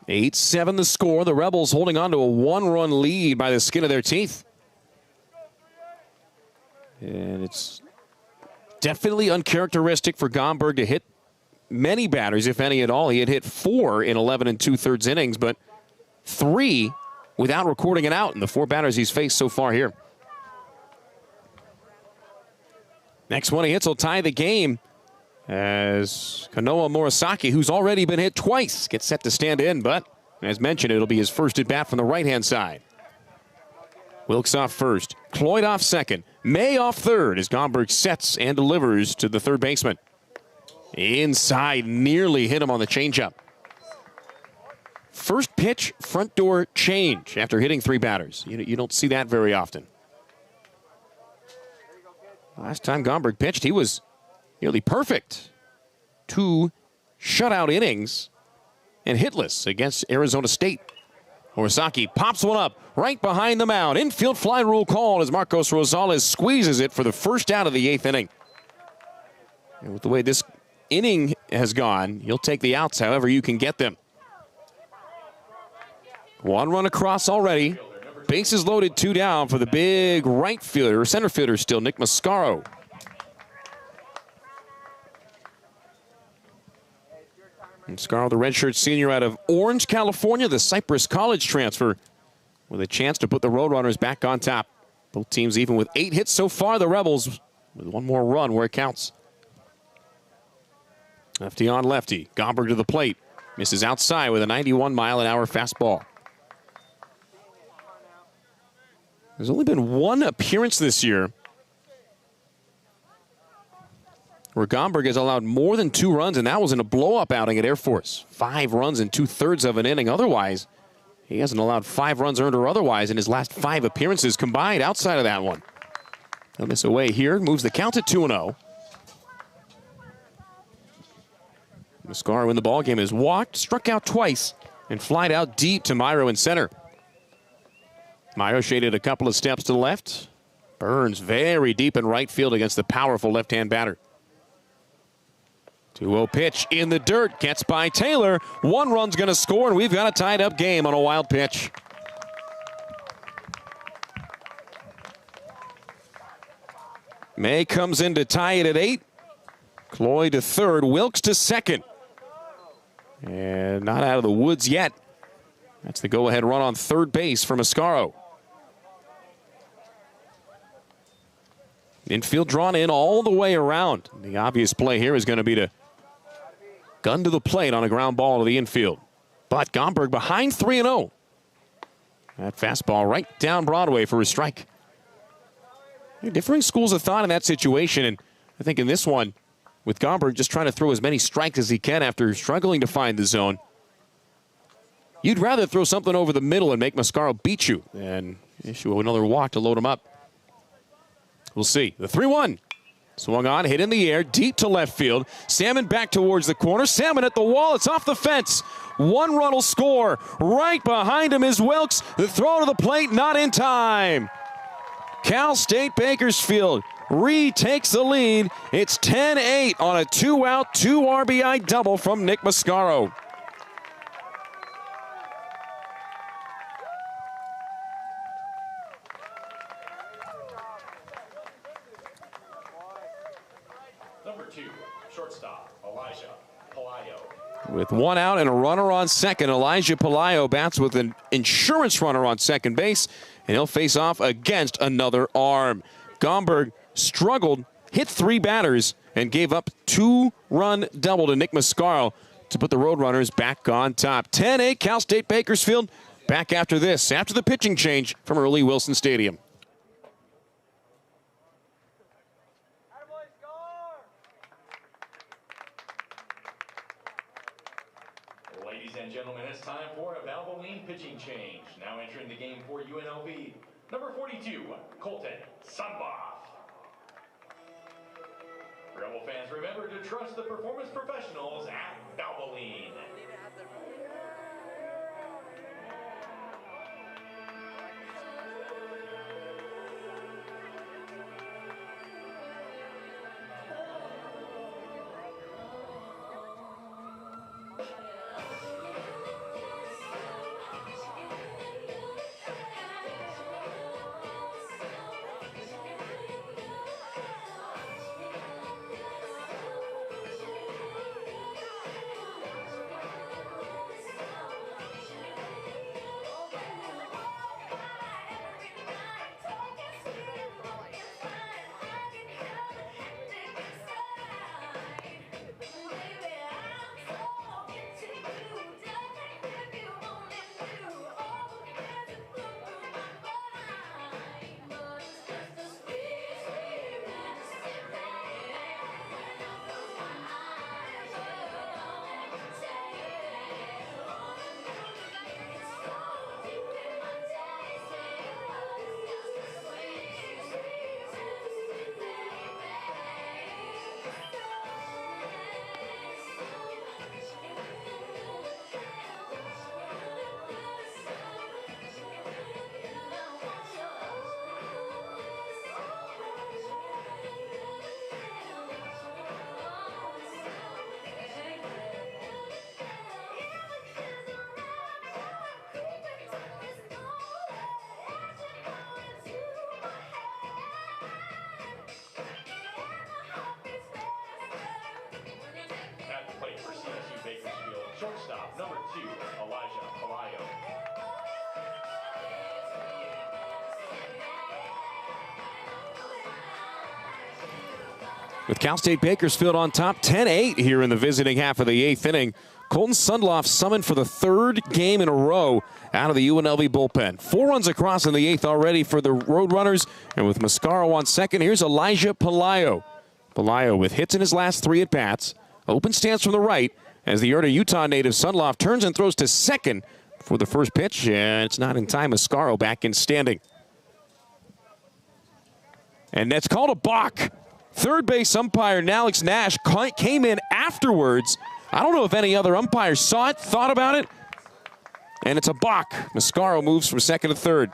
8-7 the score. The Rebels holding on to a 1-run lead by the skin of their teeth. And it's definitely uncharacteristic for Gomberg to hit many batters, if any at all. He had hit 4 in 11 2/3 innings, but 3 without recording an out in the 4 batters he's faced so far here. Next one he hits will tie the game as Kanoa Morisaki, who's already been hit twice, gets set to stand in, but as mentioned, it'll be his first at bat from the right-hand side. Wilkes off first, Cloyd off second, May off third as Gomberg sets and delivers to the third baseman. Inside, nearly hit him on the changeup. First pitch, front door change after hitting 3 batters. You don't see that very often. Last time Gomberg pitched, he was nearly perfect. 2 shutout innings and hitless against Arizona State. Morisaki pops one up right behind the mound. Infield fly rule called as Marcos Rosales squeezes it for the first out of the 8th inning. And with the way this inning has gone, you'll take the outs however you can get them. 1 run across already. Bases loaded, 2 down for the big right fielder, center fielder still, Nick Mascaro. Mascaro, the redshirt senior out of Orange, California, the Cypress College transfer, with a chance to put the Roadrunners back on top. Both teams even with 8 hits so far. The Rebels with one more run where it counts. Lefty on lefty. Gomberg to the plate. Misses outside with a 91-mile-an-hour fastball. There's only been one appearance this year where Gomberg has allowed more than 2 runs, and that was in a blow-up outing at Air Force. 5 runs in 2/3 of an inning. Otherwise, he hasn't allowed 5 runs earned or otherwise in his last 5 appearances combined outside of that one. He'll miss away here. Moves the count to 2-0. Mascaro in the ballgame is walked, struck out twice, and flied out deep to Myro in center. Myro shaded a couple of steps to the left. Burns very deep in right field against the powerful left-hand batter. 2-0 pitch in the dirt. Gets by Taylor. 1 run's going to score, and we've got a tied-up game on a wild pitch. May comes in to tie it at 8. Cloyd to third. Wilkes to second. And not out of the woods yet. That's the go-ahead run on third base for Mascaro. Infield drawn in all the way around. The obvious play here is going to be to gun to the plate on a ground ball to the infield. But Gomberg behind 3-0. That fastball right down Broadway for a strike. Differing schools of thought in that situation, and I think in this one, with Gomberg just trying to throw as many strikes as he can after struggling to find the zone, you'd rather throw something over the middle and make Mascaro beat you than issue another walk to load him up. We'll see. The 3-1. Swung on, hit in the air, deep to left field. Salmon back towards the corner. Salmon at the wall. It's off the fence. 1 run will score. Right behind him is Wilkes. The throw to the plate, not in time. Cal State Bakersfield retakes the lead. It's 10-8 on a 2-out, 2 RBI double from Nick Mascaro. Number 2, shortstop, Elijah Palayo. With 1 out and a runner on second, Elijah Palayo bats with an insurance runner on second base, and he'll face off against another arm. Gomberg struggled, hit 3 batters, and gave up 2-run double to Nick Mascaro to put the Roadrunners back on top. 10-8 Cal State Bakersfield. Back after this, after the pitching change from Earl E. Wilson Stadium. Ladies and gentlemen, it's time for a Valvoline pitching change. Now entering the game for UNLV, number 42, Colton Sunboff. Rebel fans, remember to trust the performance professionals at Valvoline. With Cal State Bakersfield on top, 10-8 here in the visiting half of the 8th inning. Colton Sundloff summoned for the 3rd game in a row out of the UNLV bullpen. 4 runs across in the 8th already for the Roadrunners. And with Mascaro on second, here's Elijah Pelayo. Pelayo with hits in his last 3 at-bats. Open stance from the right as the Erta, Utah native Sundloff turns and throws to second for the first pitch. And it's not in time. Mascaro back in standing. And that's called a balk. Third base umpire Alex Nash came in afterwards. I don't know if any other umpires saw it, thought about it, and it's a balk. Mascaro moves from second to third.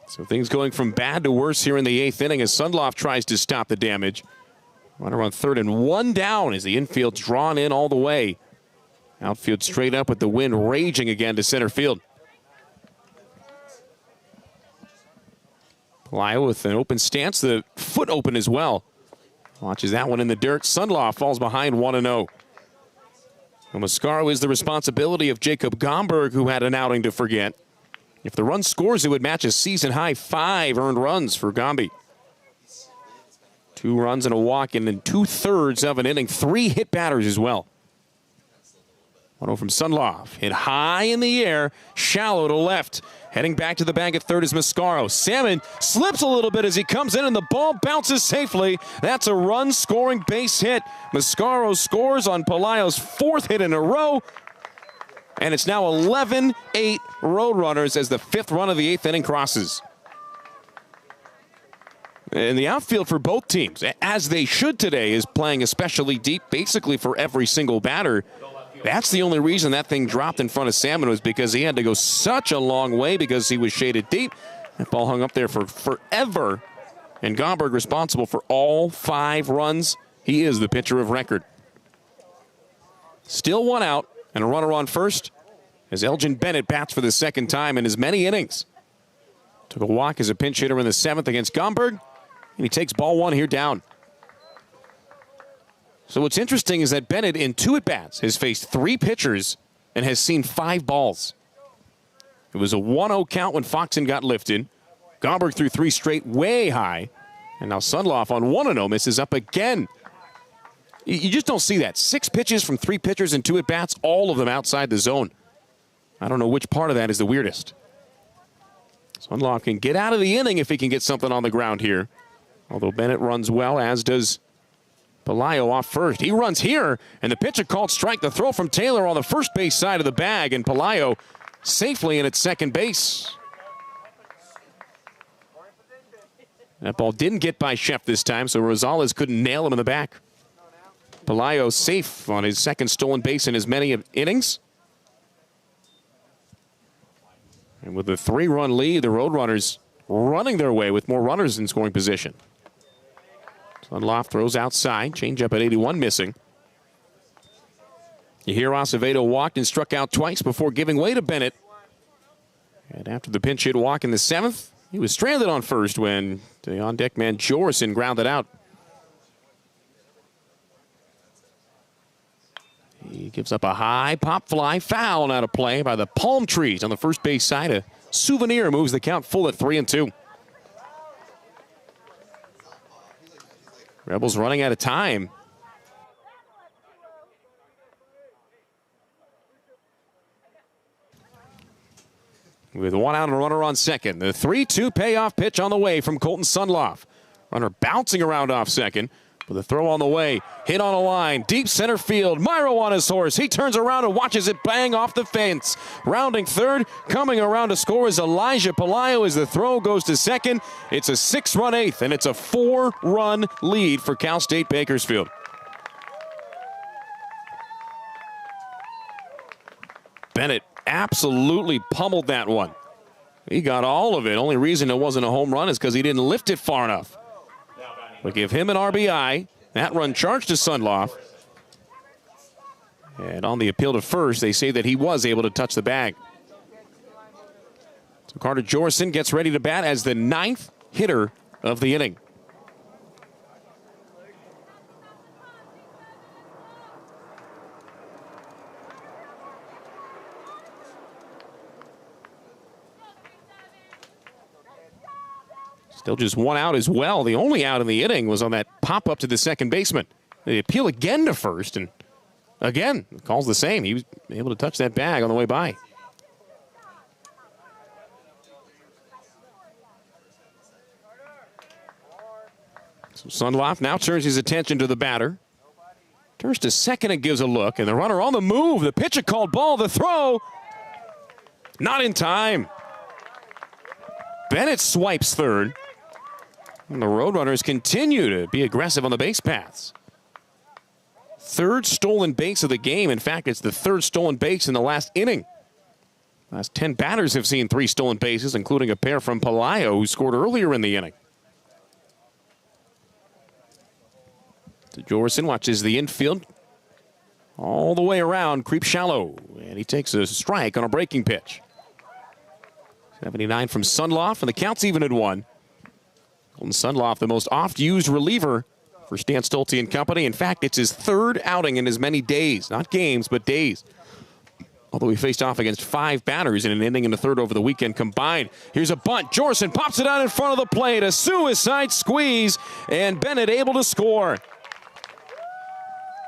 So things going from bad to worse here in the 8th inning as Sundloff tries to stop the damage. Runner on third and 1 down as the infield's drawn in all the way. Outfield straight up with the wind raging again to center field. Pelayo with an open stance, the foot open as well. Watches that one in the dirt. Sundloff falls behind 1-0. Mascaro is the responsibility of Jacob Gomberg, who had an outing to forget. If the run scores, it would match a season-high 5 earned runs for Gombe. 2 runs and a walk in 2/3 of an inning. 3 hit batters as well. 1-0 from Sundloff. Hit high in the air, shallow to left. Heading back to the bag at third is Mascaro. Salmon slips a little bit as he comes in and the ball bounces safely. That's a run-scoring base hit. Mascaro scores on Pelayo's 4th hit in a row. And it's now 11-8 Roadrunners as the 5th run of the 8th inning crosses. And the outfield for both teams, as they should today, is playing especially deep basically for every single batter. That's the only reason that thing dropped in front of Salmon, was because he had to go such a long way because he was shaded deep. That ball hung up there for forever. And Gomberg responsible for all 5 runs. He is the pitcher of record. Still 1 out and a runner on first as Elgin Bennett bats for the 2nd time in as many innings. Took a walk as a pinch hitter in the 7th against Gomberg. And he takes ball 1 here down. So what's interesting is that Bennett, in 2 at-bats, has faced 3 pitchers and has seen 5 balls. It was a 1-0 count when Foxen got lifted. Gomberg threw 3 straight way high. And now Sundloff on 1-0 misses up again. You just don't see that. 6 pitches from 3 pitchers and 2 at-bats, all of them outside the zone. I don't know which part of that is the weirdest. Sundloff can get out of the inning if he can get something on the ground here. Although Bennett runs well, as does Pelayo off first. He runs here, and the pitch a called strike. The throw from Taylor on the first base side of the bag, and Pelayo safely in at second base. That ball didn't get by Sheff this time, so Rosales couldn't nail him in the back. Pelayo safe on his 2nd stolen base in as many innings. And with a 3-run lead, the Roadrunners running their way with more runners in scoring position. Sundloff throws outside. Changeup at 81 missing. You hear Acevedo walked and struck out twice before giving way to Bennett. And after the pinch hit walk in the 7th, he was stranded on first when the on-deck man Jorison grounded out. He gives up a high pop fly, foul and out of play by the palm trees on the first base side. A Souvenir moves the count full at 3-2. Rebels running out of time. With 1 out and a runner on second. The 3-2 payoff pitch on the way from Colton Sundloff. Runner bouncing around off second. With a throw on the way, hit on a line, deep center field. Myro on his horse. He turns around and watches it bang off the fence. Rounding third, coming around to score is Elijah Pelayo as the throw goes to second. It's a 6-run 8th, and it's a 4-run lead for Cal State Bakersfield. Bennett absolutely pummeled that one. He got all of it. Only reason it wasn't a home run is because he didn't lift it far enough. But give him an RBI. That run charged to Sundloff. And on the appeal to first, they say that he was able to touch the bag. So Carter Jorison gets ready to bat as the 9th hitter of the inning. Still just one out as well. The only out in the inning was on that pop-up to the second baseman. They appeal again to first, and again, the call's the same. He was able to touch that bag on the way by. So Sundloff now turns his attention to the batter. Turns to second and gives a look, and the runner on the move. The pitch, a called ball, the throw. Not in time. Bennett swipes third. And the Roadrunners continue to be aggressive on the base paths. Third stolen base of the game. In fact, it's the third stolen base in the last inning. Last 10 batters have seen 3 stolen bases, including a pair from Pelayo, who scored earlier in the inning. So Jorson watches the infield all the way around, creep shallow, and he takes a strike on a breaking pitch. 79 from Sundloff, and the count's even at 1. Colton Sundloff, the most oft-used reliever for Stan Stolte and company. In fact, it's his third outing in as many days. Not games, but days. Although he faced off against 5 batters in an inning and a third over the weekend combined. Here's a bunt. Jorson pops it out in front of the plate. A suicide squeeze, and Bennett able to score.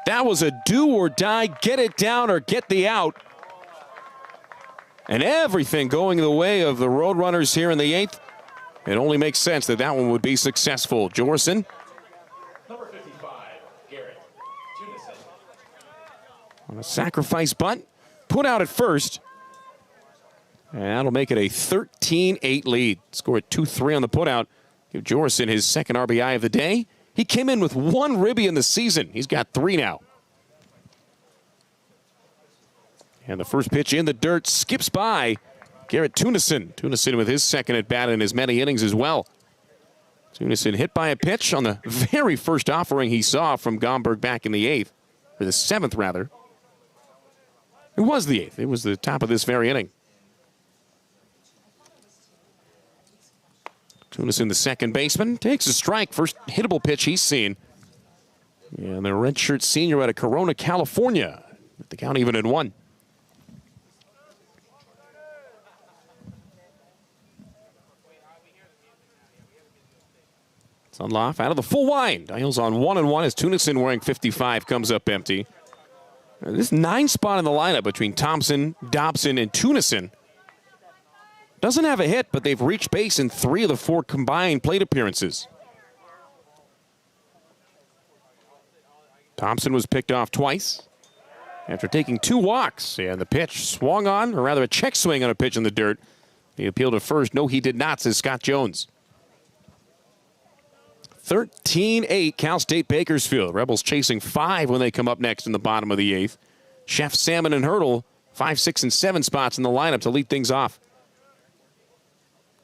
That was a do-or-die, get it down or get the out. And everything going the way of the Roadrunners here in the 8th. It only makes sense that that one would be successful. Jorson. Number 55, Garrett Tunison. On a sacrifice bunt. Put out at first. And that'll make it a 13-8 lead. Score at 2-3 on the putout. Give Jorson his second RBI of the day. He came in with 1 ribby in the season. He's got 3 now. And the first pitch in the dirt skips by Garrett Tunison. Tunison with his second at bat in as many innings as well. Tunison hit by a pitch on the very first offering he saw from Gomberg back in the 8th, or the 7th rather. It was the 8th. It was the top of this very inning. Tunison, the second baseman, takes a strike. First hittable pitch he's seen. And the redshirt senior out of Corona, California. With the count even at 1. Sundloff out of the full wind. Dials on 1-1 as Tunison, wearing 55, comes up empty. This 9 spot in the lineup between Thompson, Dobson, and Tunison doesn't have a hit, but they've reached base in 3 of the 4 combined plate appearances. Thompson was picked off twice after taking 2 walks, and the pitch swung on, or rather a check swing on a pitch in the dirt. He appealed to first. No, he did not, says Scott Jones. 13-8 Cal State Bakersfield. Rebels chasing 5 when they come up next in the bottom of the 8th. Chef, Salmon, and Hurdle, 5, 6, and 7 spots in the lineup to lead things off.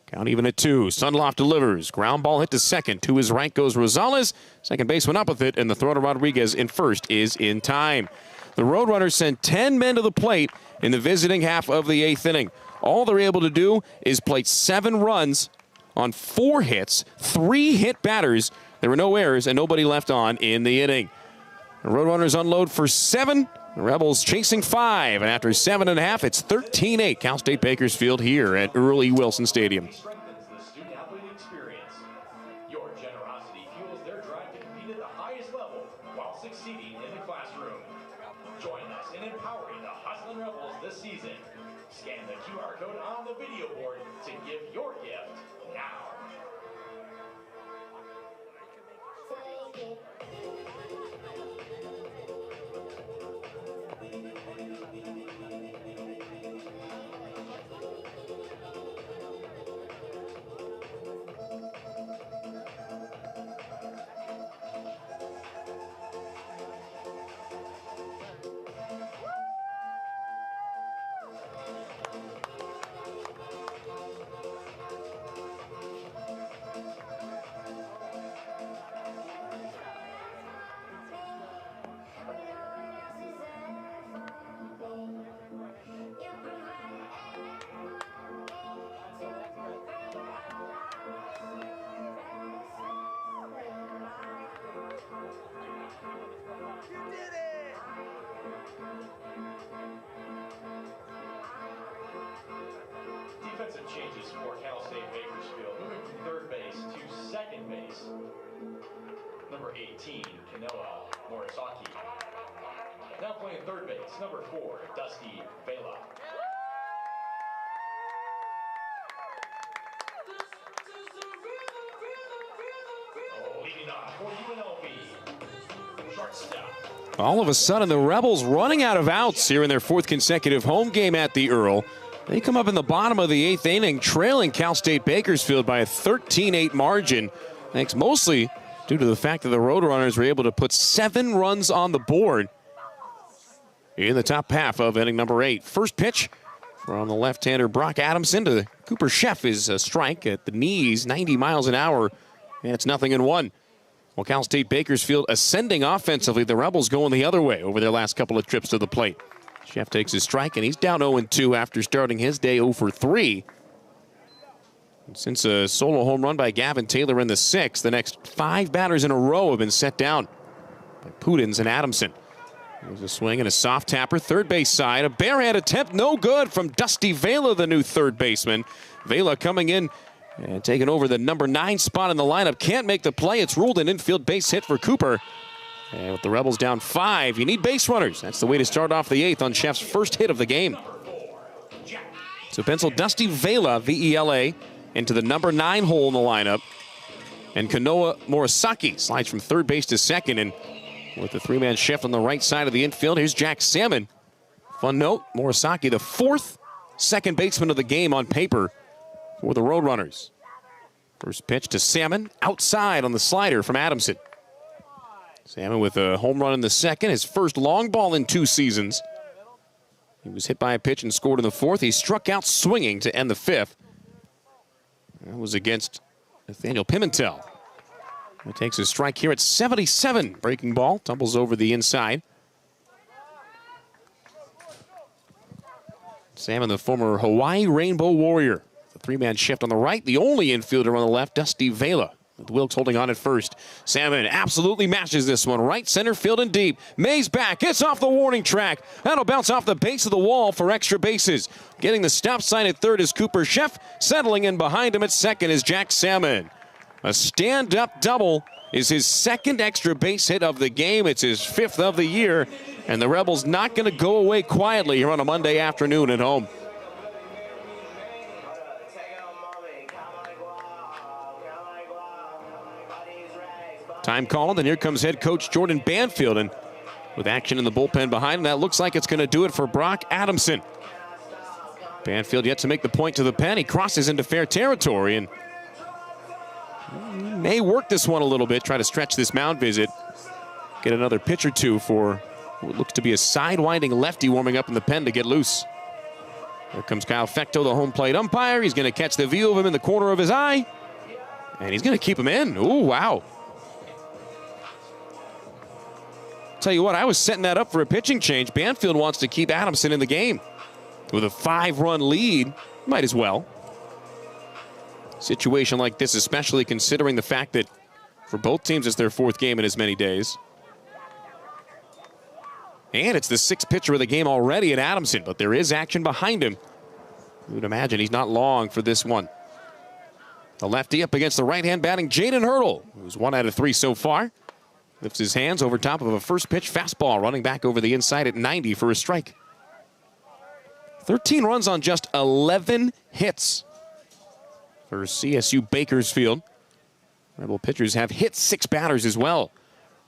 Count even at 2. Sundloff delivers. Ground ball hit to second. To his right goes Rosales. Second baseman up with it, and the throw to Rodriguez in first is in time. The Roadrunners sent 10 men to the plate in the visiting half of the 8th inning. All they're able to do is plate 7 runs on 4 hits, 3 hit batters. There were no errors and nobody left on in the inning. The Roadrunners unload for 7. The Rebels chasing 5. And after 7.5, it's 13-8 Cal State Bakersfield here at Earl E. Wilson Stadium. Strengthens the student-athlete experience. Your generosity fuels their drive to compete at the highest level while succeeding in the classroom. Join us in empowering the Hustlin' Rebels this season. Scan the QR code on the video board to give your gift now. 18, Kanoa Morisaki. Now playing third base, number 4, Dusty Vela. Leading off for UNLV, shortstop. All of a sudden, the Rebels running out of outs here in their 4th consecutive home game at the Earl. They come up in the bottom of the 8th inning, trailing Cal State Bakersfield by a 13-8 margin, thanks mostly due to the fact that the Roadrunners were able to put 7 runs on the board in the top half of inning number 8. First pitch from the left-hander Brock Adamson to Cooper Sheff is a strike at the knees, 90 miles an hour, and it's 0-1. Well, Cal State Bakersfield ascending offensively. The Rebels going the other way over their last couple of trips to the plate. Sheff takes his strike, and he's down 0-2 after starting his day 0-3. And since a solo home run by Gavin Taylor in the 6th, the next 5 batters in a row have been set down by Pudens and Adamson. There's a swing and a soft tapper, third base side. A barehand attempt, no good from Dusty Vela, the new third baseman. Vela coming in and taking over the number 9 spot in the lineup. Can't make the play. It's ruled an infield base hit for Cooper. And with the Rebels down 5, you need base runners. That's the way to start off the 8th on Sheff's first hit of the game. So pencil Dusty Vela, V-E-L-A, into the number 9 hole in the lineup. And Kanoa Morisaki slides from third base to second. And with the 3-man shift on the right side of the infield, here's Jack Salmon. Fun note, Morisaki, the 4th second baseman of the game on paper for the Roadrunners. First pitch to Salmon, outside on the slider from Adamson. Salmon with a home run in the 2nd, his first long ball in 2 seasons. He was hit by a pitch and scored in the 4th. He struck out swinging to end the 5th. That was against Nathaniel Pimentel. He takes his strike here at 77. Breaking ball, tumbles over the inside. Salmon, the former Hawaii Rainbow Warrior. The 3-man shift on the right, the only infielder on the left, Dusty Vela. With Wilkes holding on at first. Salmon absolutely mashes this one. Right center field and deep. May's back. It's off the warning track. That'll bounce off the base of the wall for extra bases. Getting the stop sign at third is Cooper Sheff. Settling in behind him at second is Jack Salmon. A stand-up double is his 2nd extra base hit of the game. It's his 5th of the year. And the Rebels not going to go away quietly here on a Monday afternoon at home. Time called, and here comes head coach Jordan Banfield. And with action in the bullpen behind him, that looks like it's going to do it for Brock Adamson. Banfield yet to make the point to the pen. He crosses into fair territory and may work this one a little bit, try to stretch this mound visit. Get another pitch or two for what looks to be a sidewinding lefty warming up in the pen to get loose. Here comes Kyle Fecto, the home plate umpire. He's going to catch the view of him in the corner of his eye. And he's going to keep him in. Ooh, wow. Tell you what, I was setting that up for a pitching change. Banfield wants to keep Adamson in the game. With a 5-run lead, might as well. Situation like this, especially considering the fact that for both teams it's their 4th game in as many days. And it's the 6th pitcher of the game already at Adamson, but there is action behind him. You would imagine he's not long for this one. The lefty up against the right-hand batting Jaden Hurdle, who's 1 out of 3 so far. Lifts his hands over top of a first pitch fastball, running back over the inside at 90 for a strike. 13 runs on just 11 hits for CSU Bakersfield. Rebel pitchers have hit 6 batters as well.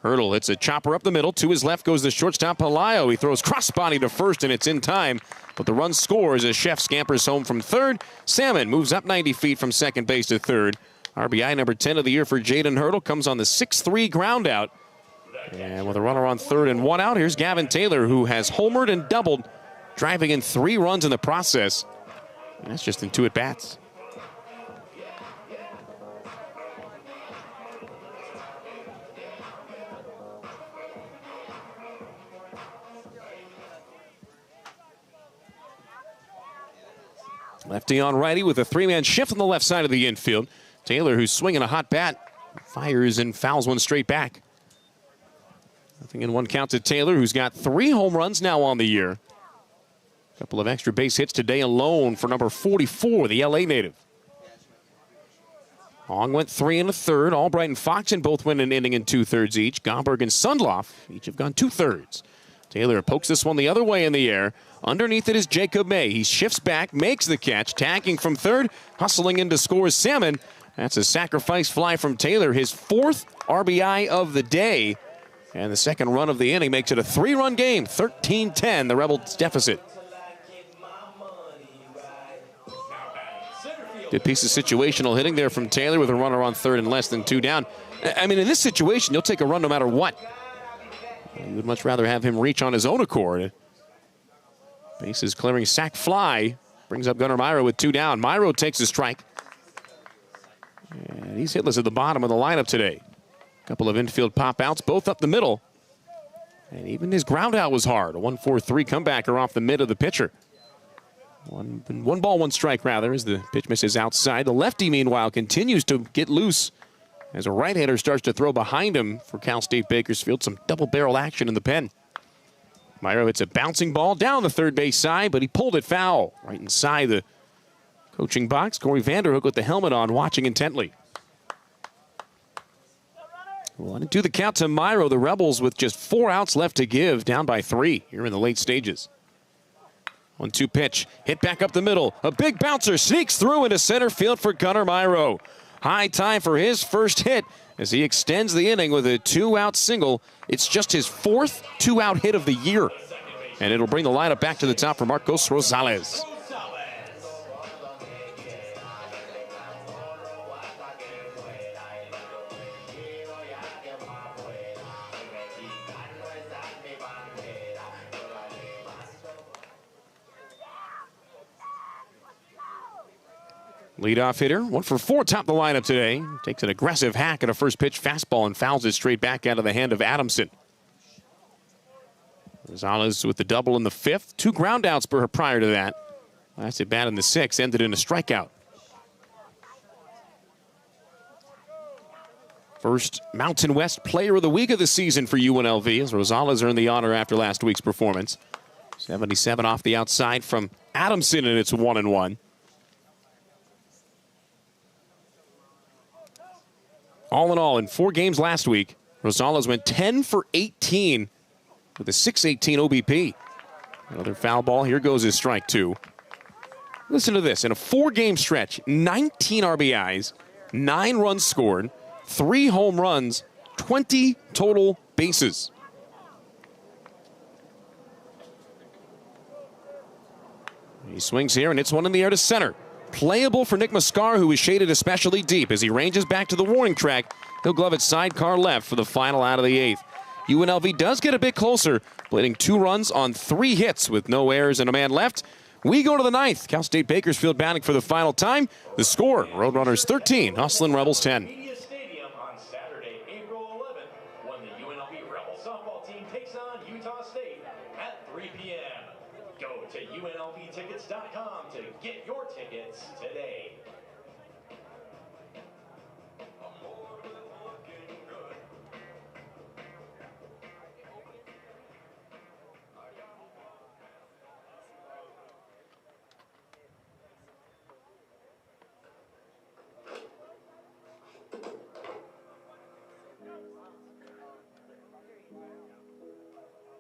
Hurdle hits a chopper up the middle. To his left goes the shortstop Palaio. He throws crossbody to first, and it's in time. But the run scores as Sheff scampers home from third. Salmon moves up 90 feet from second base to third. RBI number 10 of the year for Jaden Hurdle comes on the 6-3 ground out. And with a runner on third and 1 out, here's Gavin Taylor, who has homered and doubled, driving in 3 runs in the process. And that's just in 2 at-bats. Lefty on righty with a 3-man shift on the left side of the infield. Taylor, who's swinging a hot bat, fires and fouls one straight back. 0-1 count to Taylor, who's got 3 home runs now on the year. A couple of extra base hits today alone for number 44, the LA native. Hong went 3 1/3. Albright and Foxen both went an inning and 2/3 each. Gomberg and Sundloff each have gone 2/3. Taylor pokes this one the other way in the air. Underneath it is Jacob May. He shifts back, makes the catch, tagging from third, hustling in to score Salmon. That's a sacrifice fly from Taylor, his 4th RBI of the day. And the second run of the inning makes it a 3-run game, 13-10, the Rebels deficit. Good piece of situational hitting there from Taylor with a runner on third and less than 2 down. I mean, in this situation, you'll take a run no matter what. You would much rather have him reach on his own accord. Bases clearing sac fly. Brings up Gunnar Myro with 2 down. Myro takes a strike. And he's hitless at the bottom of the lineup today. A couple of infield pop outs, both up the middle. And even his ground out was hard. A 1-4-3 comebacker off the mid of the pitcher. One ball, 1 strike, rather, as the pitch misses outside. The lefty, meanwhile, continues to get loose as a right-hander starts to throw behind him for Cal State Bakersfield. Some double-barrel action in the pen. Myro hits a bouncing ball down the third base side, but he pulled it foul right inside the coaching box. Corey Vanderhook with the helmet on, watching intently. 1-2 the count to Myro. The Rebels with just 4 outs left to give, down by 3 here in the late stages. 1-2 pitch, hit back up the middle. A big bouncer sneaks through into center field for Gunnar Myro. High time for his first hit as he extends the inning with a 2-out single. It's just his 4th 2-out hit of the year. And it'll bring the lineup back to the top for Marcos Rosales. Leadoff hitter, 1 for 4, top the lineup today. Takes an aggressive hack at a first pitch fastball and fouls it straight back out of the hand of Adamson. Rosales with the double in the 5th. 2 ground outs prior to that. Last at bat in the 6th, ended in a strikeout. First Mountain West Player of the Week of the season for UNLV as Rosales earned the honor after last week's performance. 77 off the outside from Adamson, and it's 1-1. All in all, in 4 games last week, Rosales went 10 for 18 with a 618 OBP. Another foul ball. Here goes his strike 2. Listen to this. In a 4-game stretch, 19 RBIs, 9 runs scored, 3 home runs, 20 total bases. He swings here and hits one in the air to center. Playable for Nick Mascar, who is shaded especially deep. As he ranges back to the warning track, he'll glove it sidecar left for the final out of the 8th. UNLV does get a bit closer, hitting 2 runs on 3 hits with no errors and a man left. We go to the 9th. Cal State Bakersfield batting for the final time. The score, Roadrunners 13, Hustlin' Rebels 10. Media Stadium on Saturday, April 11th, when the UNLV Rebels softball team takes on Utah State at 3 p.m. Go to UNLVtickets.com to get your tickets today.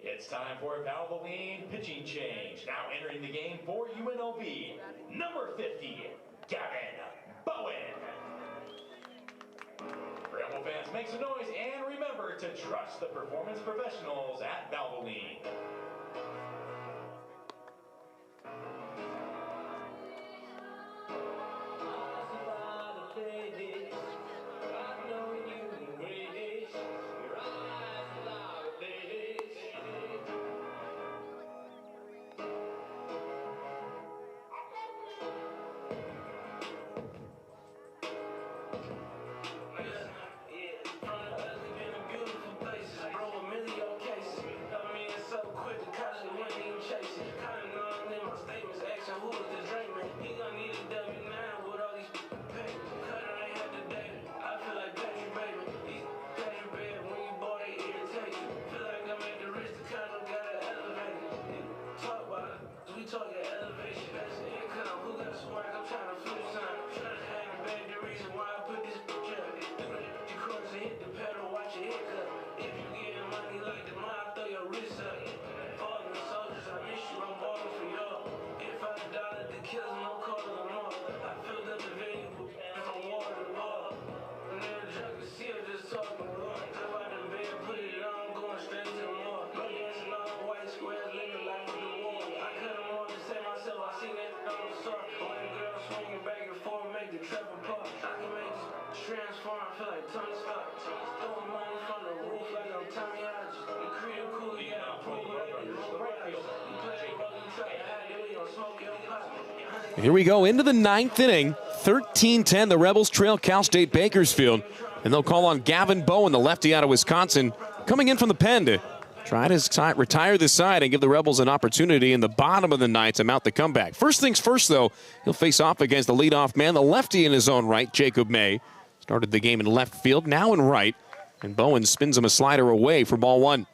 It's time for a Valvoline pitching change. Now entering the game for UNLV, number 50, Gavin Bowen. Rebel fans, make some noise and remember to trust the performance professionals at Valvoline. Here we go into the 9th inning. 13-10, the Rebels trail Cal State Bakersfield. And they'll call on Gavin Bowen, the lefty out of Wisconsin, coming in from the pen to try to retire this side and give the Rebels an opportunity in the bottom of the 9th to mount the comeback. First things first, though, he'll face off against the leadoff man, the lefty in his own right, Jacob May. Started the game in left field, now in right. And Bowen spins him a slider away for ball 1.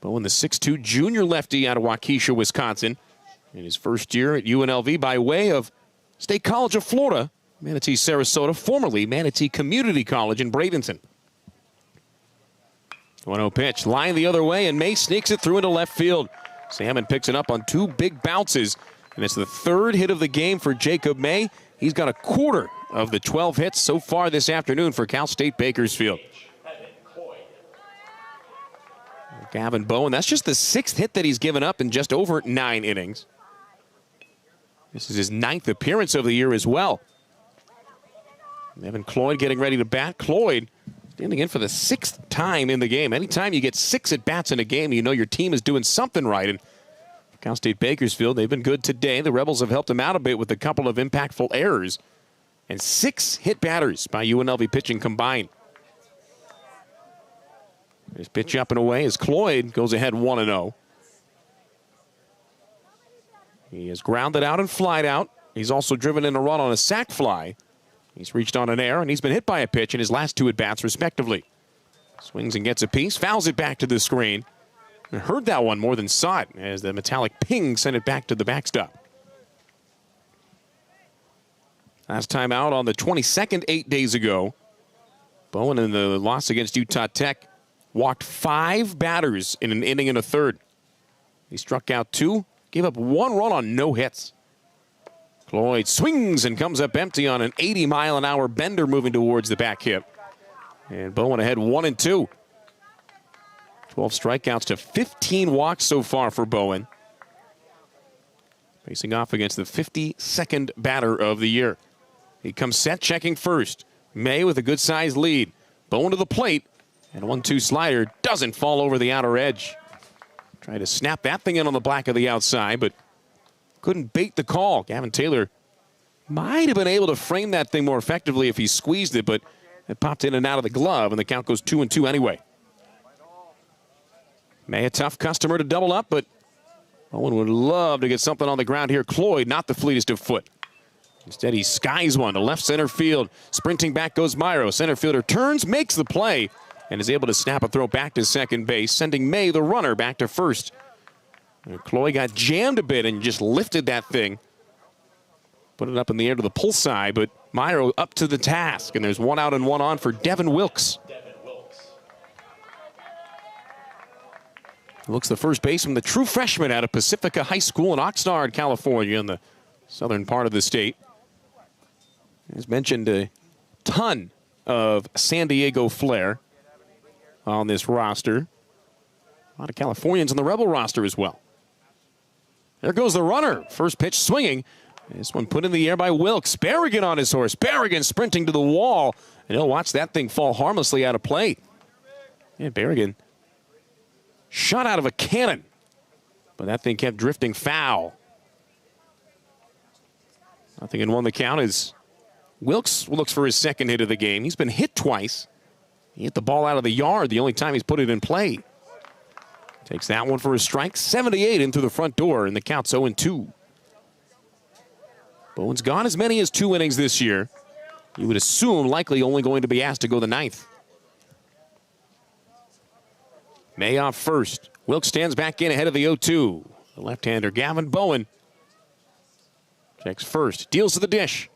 Bowen, the 6'2 junior lefty out of Waukesha, Wisconsin. In his first year at UNLV by way of State College of Florida, Manatee Sarasota, formerly Manatee Community College in Bradenton. 1-0 pitch, line the other way, and May sneaks it through into left field. Salmon picks it up on 2 big bounces, and it's the 3rd hit of the game for Jacob May. He's got a quarter of the 12 hits so far this afternoon for Cal State Bakersfield. Gavin Bowen, that's just the 6th hit that he's given up in just over 9 innings. This is his 9th appearance of the year as well. Evan Cloyd getting ready to bat. Cloyd standing in for the 6th time in the game. Anytime you get 6 at-bats in a game, you know your team is doing something right. And Cal State Bakersfield, they've been good today. The Rebels have helped them out a bit with a couple of impactful errors. And 6 hit batters by UNLV pitching combined. His pitch up and away as Cloyd goes ahead 1-0. He has grounded out and flied out. He's also driven in a run on a sac fly. He's reached on an error, and he's been hit by a pitch in his last 2 at-bats, respectively. Swings and gets a piece, fouls it back to the screen. I heard that one more than saw it as the metallic ping sent it back to the backstop. Last time out on the 22nd, 8 days ago. Bowen in the loss against Utah Tech walked 5 batters in an inning and a third. He struck out 2, gave up 1 run on no hits. Cloyd swings and comes up empty on an 80-mile-an-hour bender moving towards the back hip. And Bowen ahead 1-2. 12 strikeouts to 15 walks so far for Bowen. Facing off against the 52nd batter of the year. He comes set, checking first. May with a good-sized lead. Bowen to the plate. And 1-2 slider doesn't fall over the outer edge. Tried to snap that thing in on the black of the outside, but couldn't bait the call. Gavin Taylor might have been able to frame that thing more effectively if he squeezed it, but it popped in and out of the glove, and the count goes 2-2 anyway. May a tough customer to double up, but Owen would love to get something on the ground here. Cloyd, not the fleetest of foot. Instead, he skies one to left center field. Sprinting back goes Myro. Center fielder turns, makes the play, and is able to snap a throw back to second base, sending May, the runner, back to first. And Cloyd got jammed a bit and just lifted that thing. Put it up in the air to the pull side, but Myro up to the task, and there's 1 out and 1 on for Devin Wilkes. Wilkes, the first baseman, the true freshman out of Pacifica High School in Oxnard, California, in the southern part of the state. As mentioned, a ton of San Diego flair on this roster. A lot of Californians on the Rebel roster as well. There goes the runner. First pitch swinging. This one put in the air by Wilkes. Berrigan on his horse. Berrigan sprinting to the wall. And he'll watch that thing fall harmlessly out of play. And Berrigan shot out of a cannon. But that thing kept drifting foul. 0-1 the count as Wilkes looks for his 2nd hit of the game. He's been hit twice. He hit the ball out of the yard the only time he's put it in play. Takes that one for a strike. 78 in through the front door, and the count's 0-2. Bowen's gone as many as 2 innings this year. You would assume likely only going to be asked to go the 9th. May off first. Wilkes stands back in ahead of the 0-2. The left-hander Gavin Bowen checks first, deals to the dish.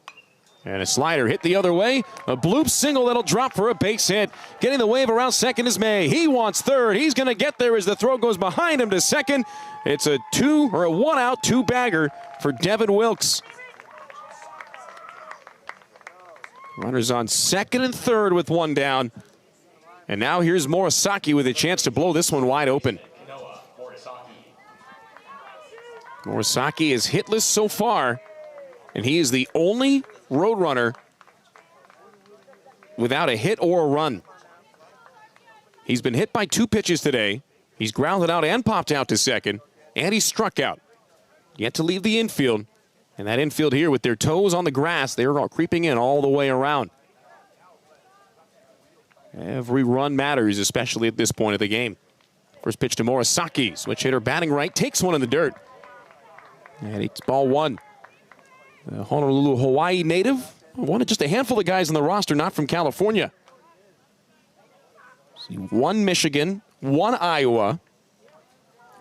And a slider hit the other way. A bloop single that'll drop for a base hit. Getting the wave around second is May. He wants third. He's going to get there as the throw goes behind him to second. It's a 1-out, 2-bagger for Devin Wilkes. Runners on second and third with 1 down. And now here's Morisaki with a chance to blow this one wide open. Morisaki is hitless so far, and he is the only Roadrunner without a hit or a run. He's been hit by 2 pitches today. He's grounded out and popped out to second, and he struck out. Yet to leave the infield. And that infield here with their toes on the grass, they're all creeping in all the way around. Every run matters, especially at this point of the game. First pitch to Morisaki. Switch hitter batting right, takes one in the dirt. And it's ball one. The Honolulu, Hawaii native. One of just a handful of guys on the roster not from California. See, one Michigan, one Iowa,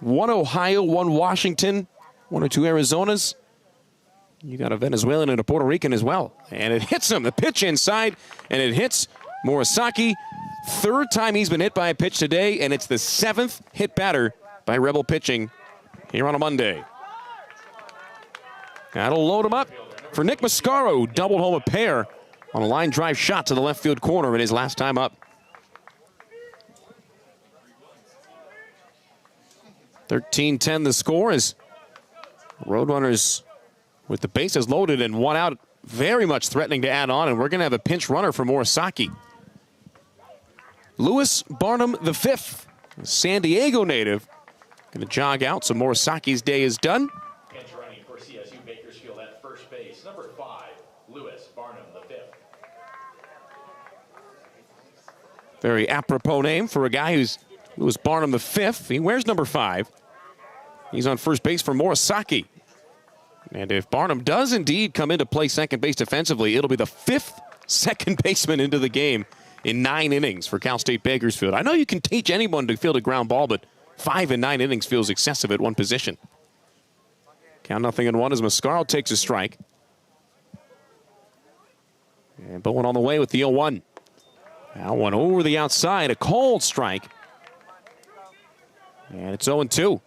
one Ohio, one Washington, one or two Arizonas. You got a Venezuelan and a Puerto Rican as well. And it hits him. The pitch inside, and it hits Morisaki. Third time he's been hit by a pitch today, and it's the 7th hit batter by Rebel pitching here on a Monday. That'll load him up for Nick Mascaro, who doubled home a pair on a line drive shot to the left field corner in his last time up. 13-10 the score as Roadrunners with the bases loaded and one out, very much threatening to add on, and we're going to have a pinch runner for Morisaki. Lewis Barnum V, a San Diego native, going to jog out, so Morisaki's day is done. Pinch running for CSU Bakersfield at first base, number 5, Lewis Barnum V. Very apropos name for a guy who's Lewis Barnum V. He wears number 5. He's on first base for Morisaki. And if Barnum does indeed come into play second base defensively, it'll be the 5th second baseman into the game in 9 innings for Cal State Bakersfield. I know you can teach anyone to field a ground ball, but 5 in 9 innings feels excessive at one position. Count 0-1 as Mascaro takes a strike. And Bowen on the way with the 0-1. Now one over the outside, a cold strike. And it's 0-2.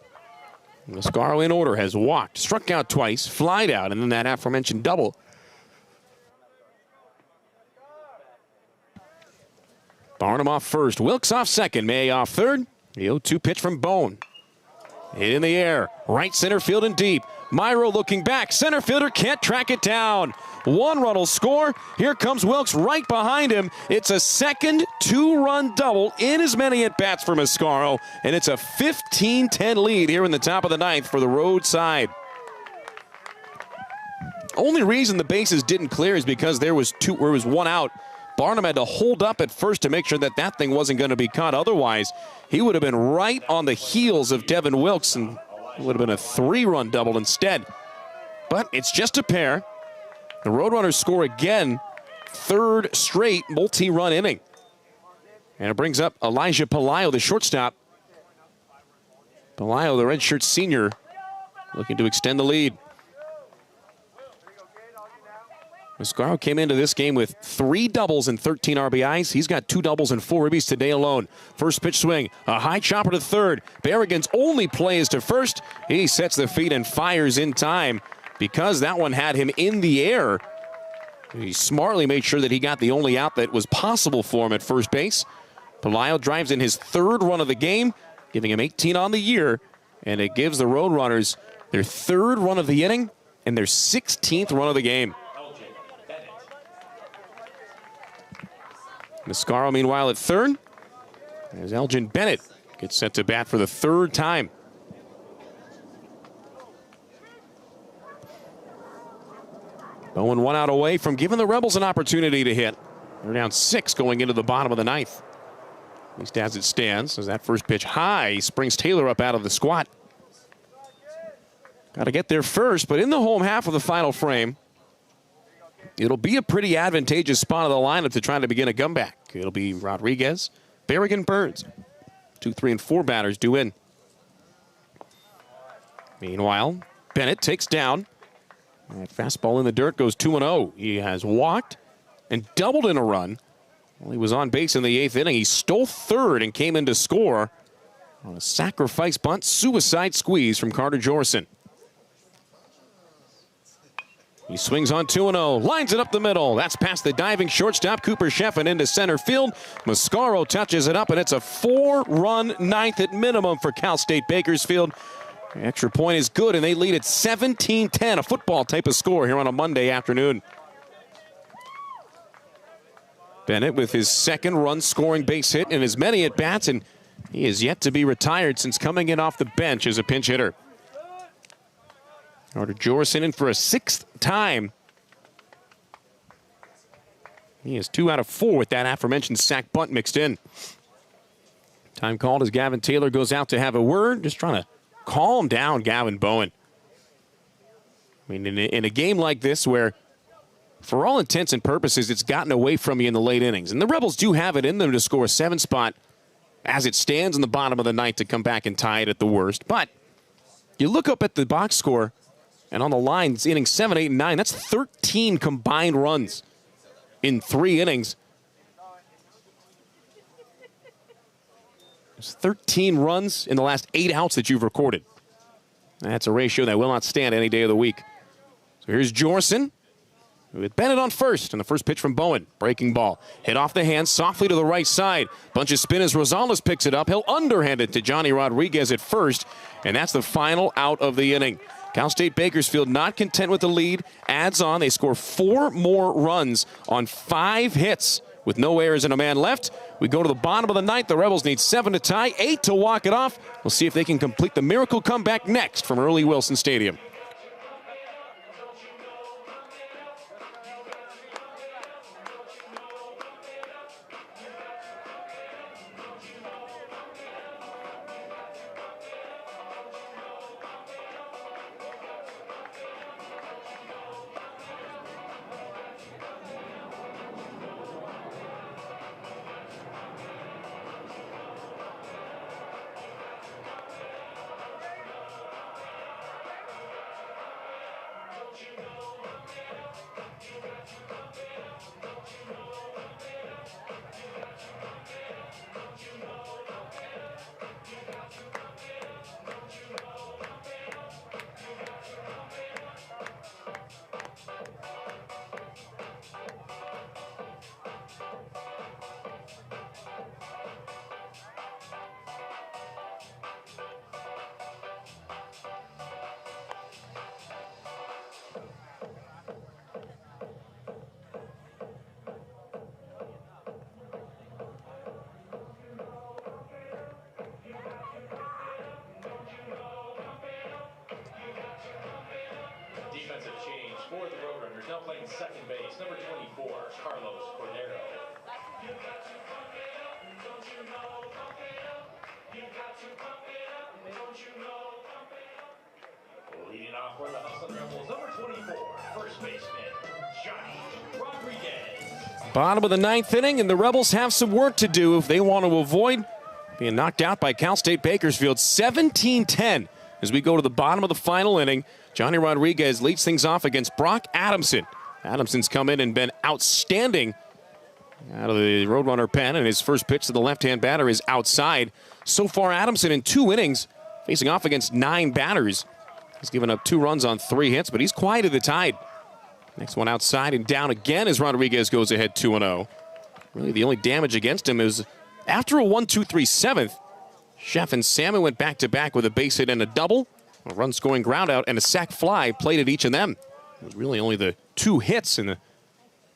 Mascaro in order, has walked, struck out twice, flied out, and then that aforementioned double. Barnum off first, Wilkes off second, May off third. The 0-2 pitch from Bone. Hit in the air, right center field and deep. Myro looking back, center fielder can't track it down. 1 run will score. Here comes Wilkes right behind him. It's a second 2-run double in as many at-bats for Mascaro, and it's a 15-10 lead here in the top of the 9th for the road side. Only reason the bases didn't clear is because there was 1 out. Barnum had to hold up at first to make sure that that thing wasn't going to be caught. Otherwise, he would have been right on the heels of Devin Wilkes, and it would have been a 3-run double instead. But it's just a pair. The Roadrunners score again, 3rd straight multi-run inning. And it brings up Elijah Pelayo, the shortstop. Pelayo, the redshirt senior, looking to extend the lead. Mascaro came into this game with 3 doubles and 13 RBIs. He's got 2 doubles and 4 ribbies today alone. First pitch swing, a high chopper to third. Berrigan's only play is to first. He sets the feet and fires in time because that one had him in the air. He smartly made sure that he got the only out that was possible for him at first base. Pelayo drives in his 3rd run of the game, giving him 18 on the year, and it gives the Roadrunners their 3rd run of the inning and their 16th run of the game. Mascaro, meanwhile, at third, as Elgin Bennett gets set to bat for the 3rd time. Bowen 1 out away from giving the Rebels an opportunity to hit. They're down 6 going into the bottom of the 9th. At least as it stands, as that first pitch high springs Taylor up out of the squat. Got to get there first, but in the home half of the final frame, it'll be a pretty advantageous spot of the lineup to try to begin a comeback. It'll be Rodriguez, Berrigan, Burns. 2, 3, and 4 batters due in. Meanwhile, Bennett takes down. That fastball in the dirt goes 2-0. He has walked and doubled in a run. Well, he was on base in the 8th inning. He stole 3rd and came in to score on a sacrifice bunt, suicide squeeze from Carter Jorson. He swings on 2-0, lines it up the middle. That's past the diving shortstop, Cooper Sheffin, into center field. Mascaro touches it up, and it's a 4-run 9th at minimum for Cal State Bakersfield. The extra point is good, and they lead at 17-10, a football type of score here on a Monday afternoon. Bennett with his 2nd run-scoring base hit in as many at-bats, and he is yet to be retired since coming in off the bench as a pinch hitter. Carter Jorson in for a 6th time. He is 2 out of 4 with that aforementioned sack bunt mixed in. Time called as Gavin Taylor goes out to have a word. Just trying to calm down Gavin Bowen. I mean, in a game like this where, for all intents and purposes, it's gotten away from you in the late innings. And the Rebels do have it in them to score a 7 spot as it stands in the bottom of the 9th to come back and tie it at the worst. But you look up at the box score, and on the line, it's innings 7, 8, and 9. That's 13 combined runs in 3 innings. There's 13 runs in the last 8 outs that you've recorded. That's a ratio that will not stand any day of the week. So here's Jorson with Bennett on first, and the first pitch from Bowen. Breaking ball. Hit off the hand, softly to the right side. Bunch of spin as Rosales picks it up. He'll underhand it to Johnny Rodriguez at first, and that's the final out of the inning. Cal State Bakersfield not content with the lead, adds on. They score 4 more runs on 5 hits with no errors and a man left. We go to the bottom of the 9th. The Rebels need 7 to tie, 8 to walk it off. We'll see if they can complete the miracle comeback next from Earl E. Wilson Stadium. Defensive change for the Roadrunners. Now playing second base, number 24, Carlos Cordero. Leading off for the Hustling Rebels, number 24, first baseman, Johnny Rodriguez. Bottom of the 9th inning, and the Rebels have some work to do if they want to avoid being knocked out by Cal State Bakersfield. 17-10 as we go to the bottom of the final inning. Johnny Rodriguez leads things off against Brock Adamson. Adamson's come in and been outstanding out of the Roadrunner pen, and his first pitch to the left-hand batter is outside. So far, Adamson in 2 innings, facing off against 9 batters. He's given up 2 runs on 3 hits, but he's quieted the tide. Next one outside and down again as Rodriguez goes ahead 2-0. Really, the only damage against him is after a 1-2-3 7th, Chef and Salmon went back-to-back with a base hit and a double. A run-scoring ground out and a sac fly plated each of them. Really only the 2 hits and the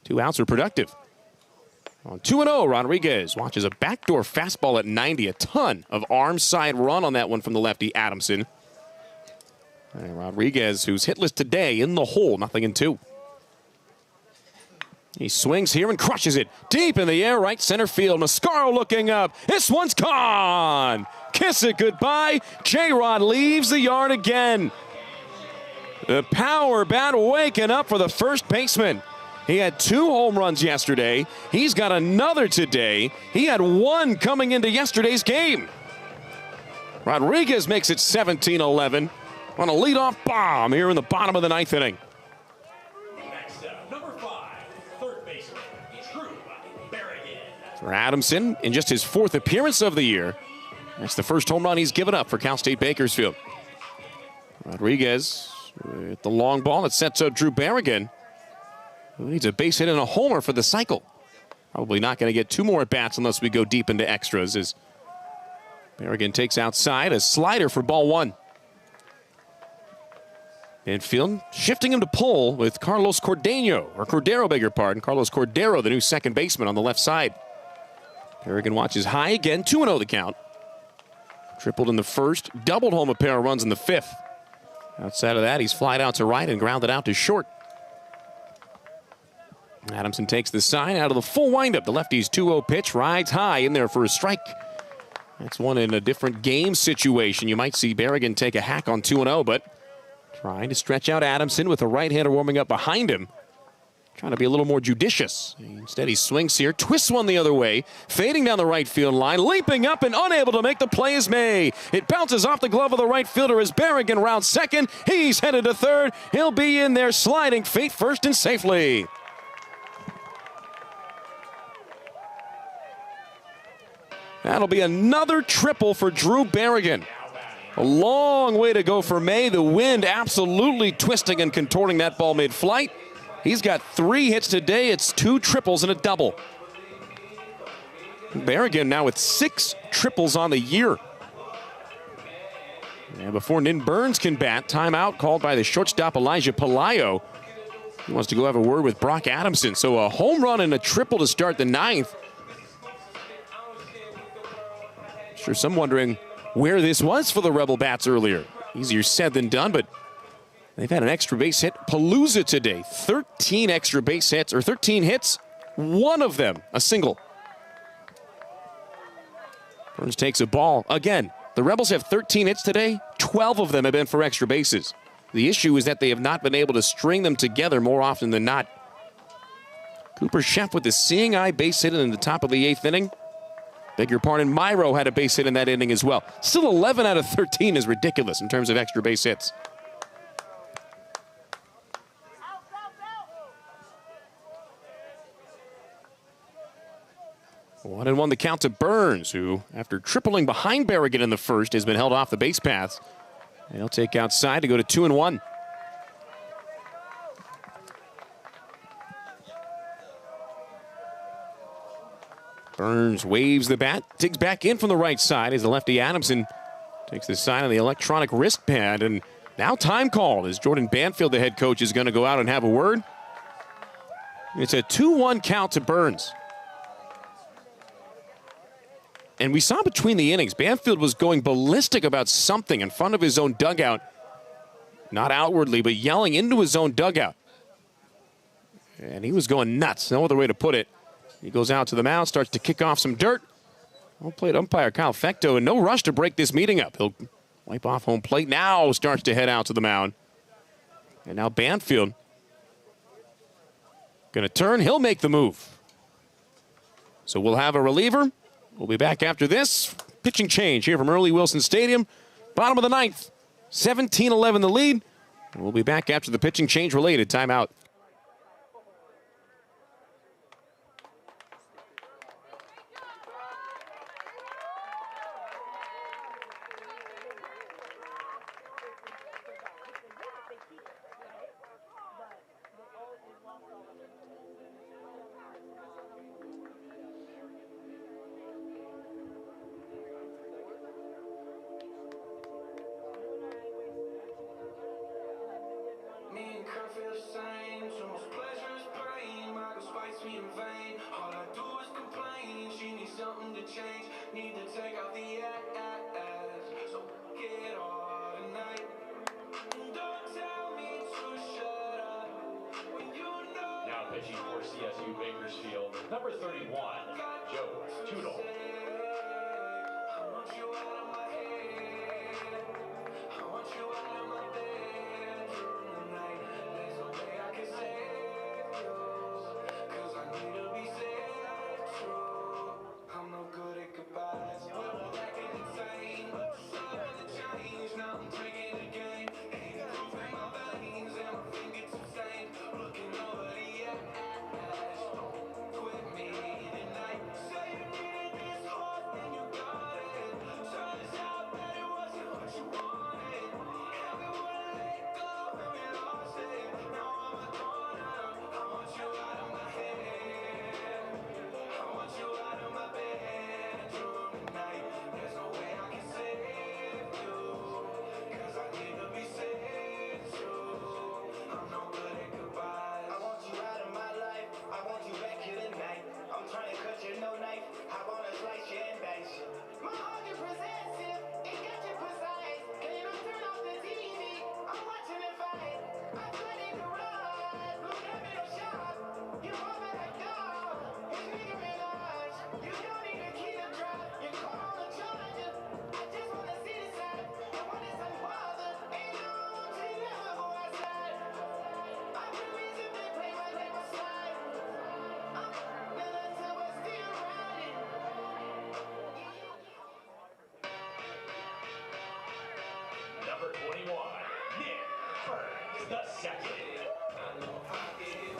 2 outs were productive. On 2-0, Rodriguez watches a backdoor fastball at 90. A ton of arm side run on that one from the lefty Adamson. And Rodriguez, who's hitless today, in the hole, 0-2. He swings here and crushes it deep in the air, right center field. Mascaro looking up. This one's gone. Kiss it goodbye. J-Rod leaves the yard again. The power bat waking up for the first baseman. He had 2 home runs yesterday. He's got another today. He had 1 coming into yesterday's game. Rodriguez makes it 17-11 on a leadoff bomb here in the bottom of the 9th inning. Next up, number 5, third baseman, Drew Berrigan. For Adamson, in just his 4th appearance of the year, that's the first home run he's given up for Cal State Bakersfield. Rodriguez with the long ball that sets up Drew Berrigan, who needs a base hit and a homer for the cycle. Probably not going to get 2 more at-bats unless we go deep into extras as Berrigan takes outside a slider for ball 1. Infield shifting him to pull with Carlos Cordero, beg your pardon. Carlos Cordero, the new second baseman on the left side. Berrigan watches high again, 2-0 the count. Tripled in the first, doubled home a pair of runs in the 5th. Outside of that, he's flied out to right and grounded out to short. Adamson takes the sign out of the full windup. The lefty's 2-0 pitch rides high in there for a strike. That's one in a different game situation. You might see Berrigan take a hack on 2-0, but trying to stretch out Adamson with a right-hander warming up behind him. Trying to be a little more judicious. Instead, he swings here, twists one the other way, fading down the right field line, leaping up and unable to make the play is May. It bounces off the glove of the right fielder as Berrigan rounds second. He's headed to third. He'll be in there sliding feet first and safely. That'll be another triple for Drew Berrigan. A long way to go for May. The wind absolutely twisting and contorting that ball mid-flight. He's got 3 hits today. It's 2 triples and a double. Berrigan now with 6 triples on the year. And before Nin Burns can bat, timeout called by the shortstop Elijah Pelayo. He wants to go have a word with Brock Adamson. So a home run and a triple to start the 9th. Sure, some wondering where this was for the Rebel Bats earlier. Easier said than done, but they've had an extra base hit palooza today. 13 extra base hits, or 13 hits, 1 of them a single. Burns takes a ball. Again, the Rebels have 13 hits today. 12 of them have been for extra bases. The issue is that they have not been able to string them together more often than not. Cooper Sheff with the seeing eye base hit in the top of the 8th inning. Beg your pardon, Myro had a base hit in that inning as well. Still 11 out of 13 is ridiculous in terms of extra base hits. One and one the count to Burns, who, after tripling behind Berrigan in the first, has been held off the base paths. And he'll take outside to go to 2-1. Burns waves the bat, digs back in from the right side as the lefty Adamson takes the sign on the electronic wrist pad. And now time called as Jordan Banfield, the head coach, is going to go out and have a word. It's a 2-1 count to Burns. And we saw between the innings, Banfield was going ballistic about something in front of his own dugout. Not outwardly, but yelling into his own dugout. And he was going nuts, no other way to put it. He goes out to the mound, starts to kick off some dirt. Home plate umpire Kyle Fecto in no rush to break this meeting up. He'll wipe off home plate, now starts to head out to the mound. And now Banfield going to turn, he'll make the move. So we'll have a reliever. We'll be back after this. Pitching change here from Earl E. Wilson Stadium. Bottom of the 9th, 17-11 the lead. And we'll be back after the pitching change related timeout. Now pitching for CSU Bakersfield, number 31, Joe Toodle.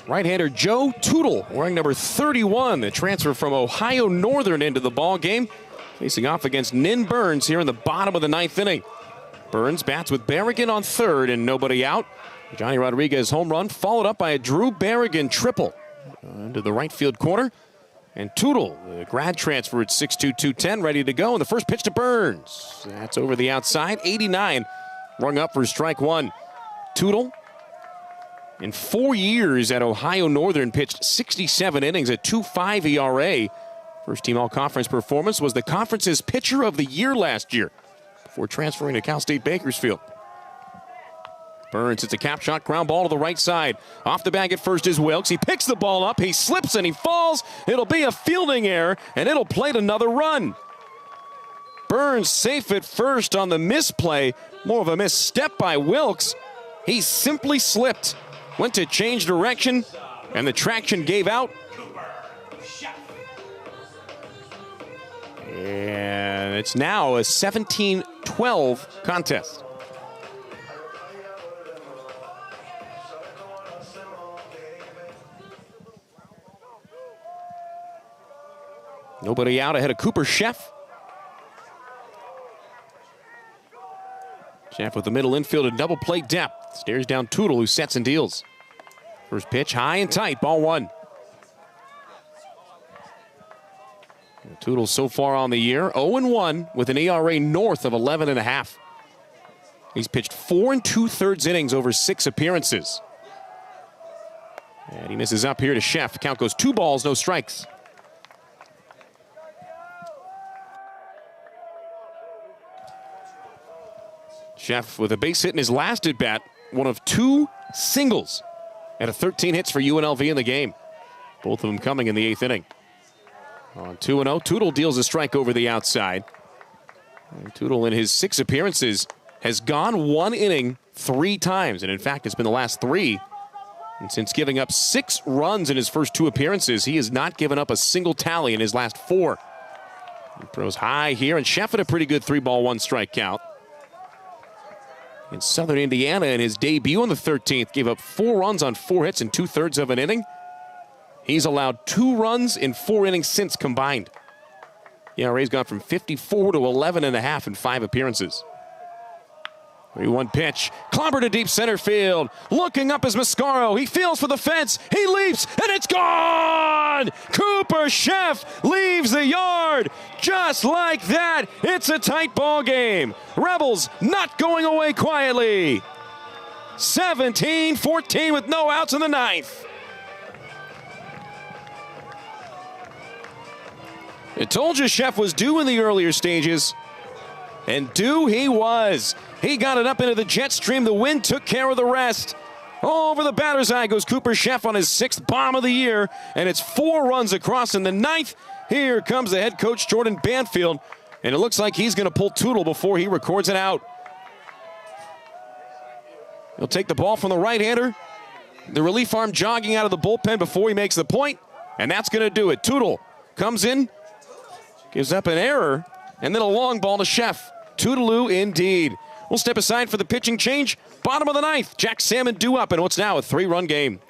Right-hander Joe Tootle, wearing number 31, the transfer from Ohio Northern into the ball game, facing off against Nin Burns here in the bottom of the 9th inning. Burns bats with Berrigan on third and nobody out. Johnny Rodriguez home run followed up by a Drew Berrigan triple into the right field corner. And Tootle, the grad transfer at 6'2", 210, ready to go. And the first pitch to Burns. That's over the outside. 89, rung up for strike one. Tootle, in 4 years at Ohio Northern, pitched 67 innings at 2.5 ERA. First team all-conference performance, was the conference's pitcher of the year last year before transferring to Cal State Bakersfield. Burns hits a cap shot, ground ball to the right side. Off the bag at first is Wilkes. He picks the ball up, he slips and he falls. It'll be a fielding error and it'll plate another run. Burns safe at first on the misplay. More of a misstep by Wilkes. He simply slipped, went to change direction, and the traction gave out. And it's now a 17-12 contest. Nobody out ahead of Cooper Sheff. Sheff with the middle infield and double play depth. Stares down Tootle, who sets and deals. First pitch high and tight, ball one. Tootle so far on the year, 0-1 with an ERA north of 11.5. He's pitched 4 2/3 innings over 6 appearances. And he misses up here to Sheff. Count goes 2 balls, no strikes. Sheff with a base hit in his last at bat, one of 2 singles and a 13 hits for UNLV in the game. Both of them coming in the 8th inning. On 2-0, Tootle deals a strike over the outside. And Tootle in his 6 appearances has gone 1 inning 3 times, and in fact it's been the last 3. And since giving up 6 runs in his first 2 appearances, he has not given up a single tally in his last 4. He throws high here, and Sheff had a pretty good 3-ball 1-strike count. In Southern Indiana, in his debut on the 13th, gave up 4 runs on 4 hits in 2/3 of an inning. He's allowed 2 runs in 4 innings since combined. ERA's gone from 54 to 11.5 in 5 appearances. 3-1 pitch, clobbered to deep center field. Looking up is Mascaro. He feels for the fence. He leaps, and it's gone! Cooper Sheff leaves the yard. Just like that, it's a tight ball game. Rebels not going away quietly. 17-14 with no outs in the 9th. I told you Sheff was due in the earlier stages, and due he was. He got it up into the jet stream. The wind took care of the rest. Over the batter's eye goes Cooper Sheff on his 6th bomb of the year, and it's 4 runs across in the 9th. Here comes the head coach, Jordan Banfield, and it looks like he's going to pull Tootle before he records it out. He'll take the ball from the right-hander. The relief arm jogging out of the bullpen before he makes the point, and that's going to do it. Tootle comes in, gives up an error, and then a long ball to Sheff. Toodaloo indeed. We'll step aside for the pitching change. Bottom of the 9th, Jack Salmon due up in what's now a 3-run game.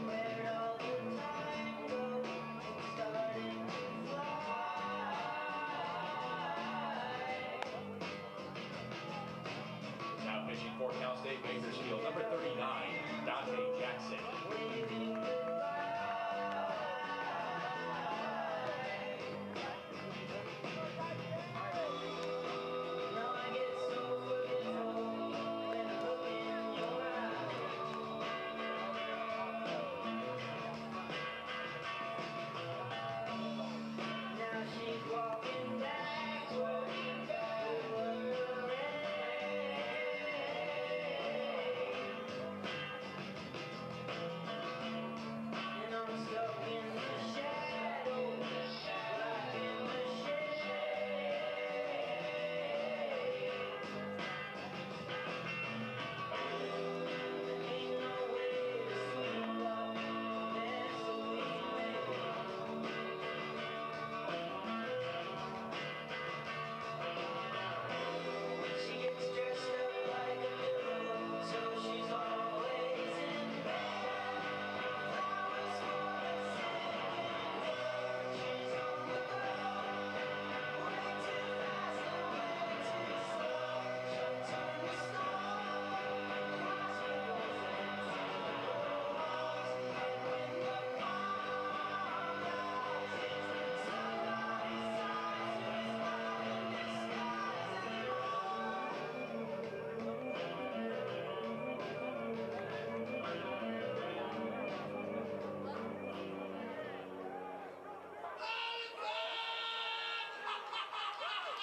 Where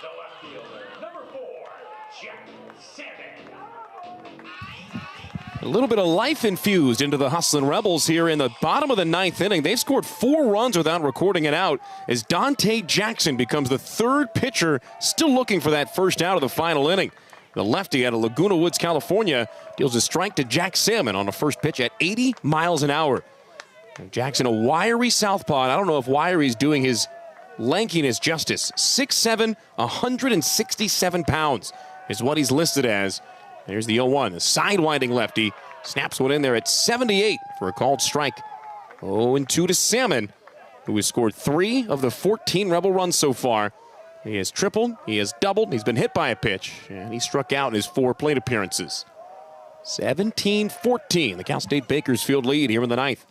the left fielder, number 4, Jack Salmon. A little bit of life infused into the Hustlin' Rebels here in the bottom of the 9th inning. They've scored 4 runs without recording it out as Dante Jackson becomes the 3rd pitcher still looking for that first out of the final inning. The lefty out of Laguna Woods, California, deals a strike to Jack Salmon on the first pitch at 80 miles an hour. Jackson, a wiry southpaw. I don't know if wiry's doing his lankiness justice. 6'7", 167 pounds is what he's listed as. There's the 0-1, the sidewinding lefty. Snaps one in there at 78 for a called strike. 0-2 to Salmon, who has scored 3 of the 14 Rebel runs so far. He has tripled, he has doubled, he's been hit by a pitch, and he struck out in his 4 plate appearances. 17-14, the Cal State Bakersfield lead here in the 9th.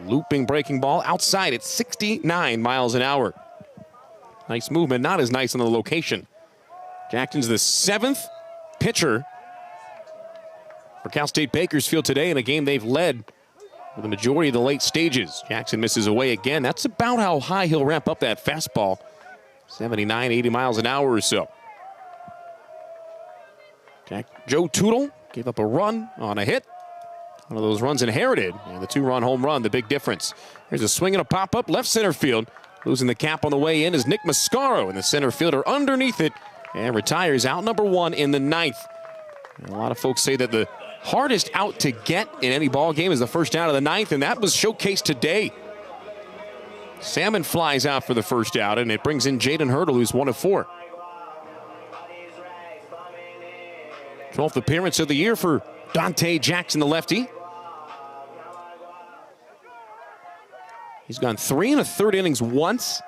Looping breaking ball outside at 69 miles an hour. Nice movement, not as nice on the location. Jackson's the 7th pitcher for Cal State Bakersfield today in a game they've led for the majority of the late stages. Jackson misses away again. That's about how high he'll ramp up that fastball. 79, 80 miles an hour or so. Joe Tootle gave up a run on a hit. One of those runs inherited, and the 2-run home run, the big difference. Here's a swing and a pop-up left center field. Losing the cap on the way in is Nick Mascaro, and the center fielder underneath it, and retires out number 1 in the 9th. And a lot of folks say that the hardest out to get in any ball game is the first out of the 9th, and that was showcased today. Salmon flies out for the first out, and it brings in Jaden Hurdle, who's 1 of 4. 12th appearance of the year for Dante Jackson, the lefty. He's gone 3 1/3 innings once,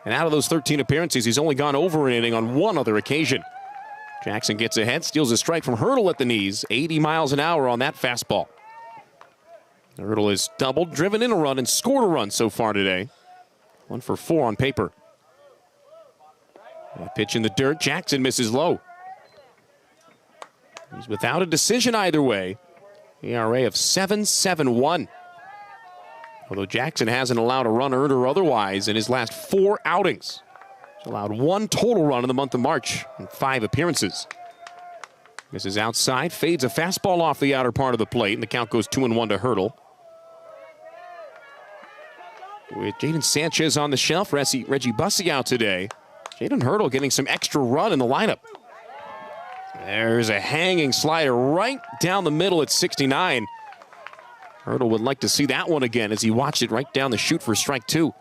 and out of those 13 appearances, he's only gone over an inning on 1 other occasion. Jackson gets ahead, steals a strike from Hurdle at the knees, 80 miles an hour on that fastball. Hurdle has doubled, driven in a run, and scored a run so far today. 1 for 4 on paper. That pitch in the dirt, Jackson misses low. He's without a decision either way. ERA of 7.71. Although Jackson hasn't allowed a run earned or otherwise in his last 4 outings. He's allowed 1 total run in the month of March in 5 appearances. This is outside, fades a fastball off the outer part of the plate, and the count goes 2-1 to Hurdle. With Jaden Sanchez on the shelf, Reggie Bussey out today. Jaden Hurdle getting some extra run in the lineup. There's a hanging slider right down the middle at 69. Hurdle would like to see that one again as he watched it right down the chute for strike 2.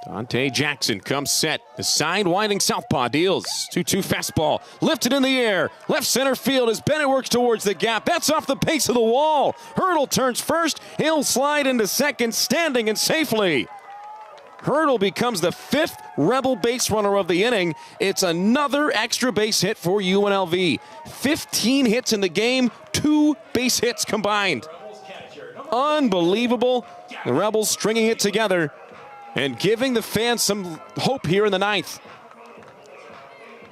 Dante Jackson comes set. The side-winding southpaw deals. 2-2 fastball. Lifted in the air. Left center field as Bennett works towards the gap. That's off the base of the wall. Hurdle turns first. He'll slide into second, standing and safely. Hurdle becomes the 5th Rebel base runner of the inning. It's another extra base hit for UNLV. 15 hits in the game, 2 base hits combined. Unbelievable. The Rebels stringing it together and giving the fans some hope here in the 9th.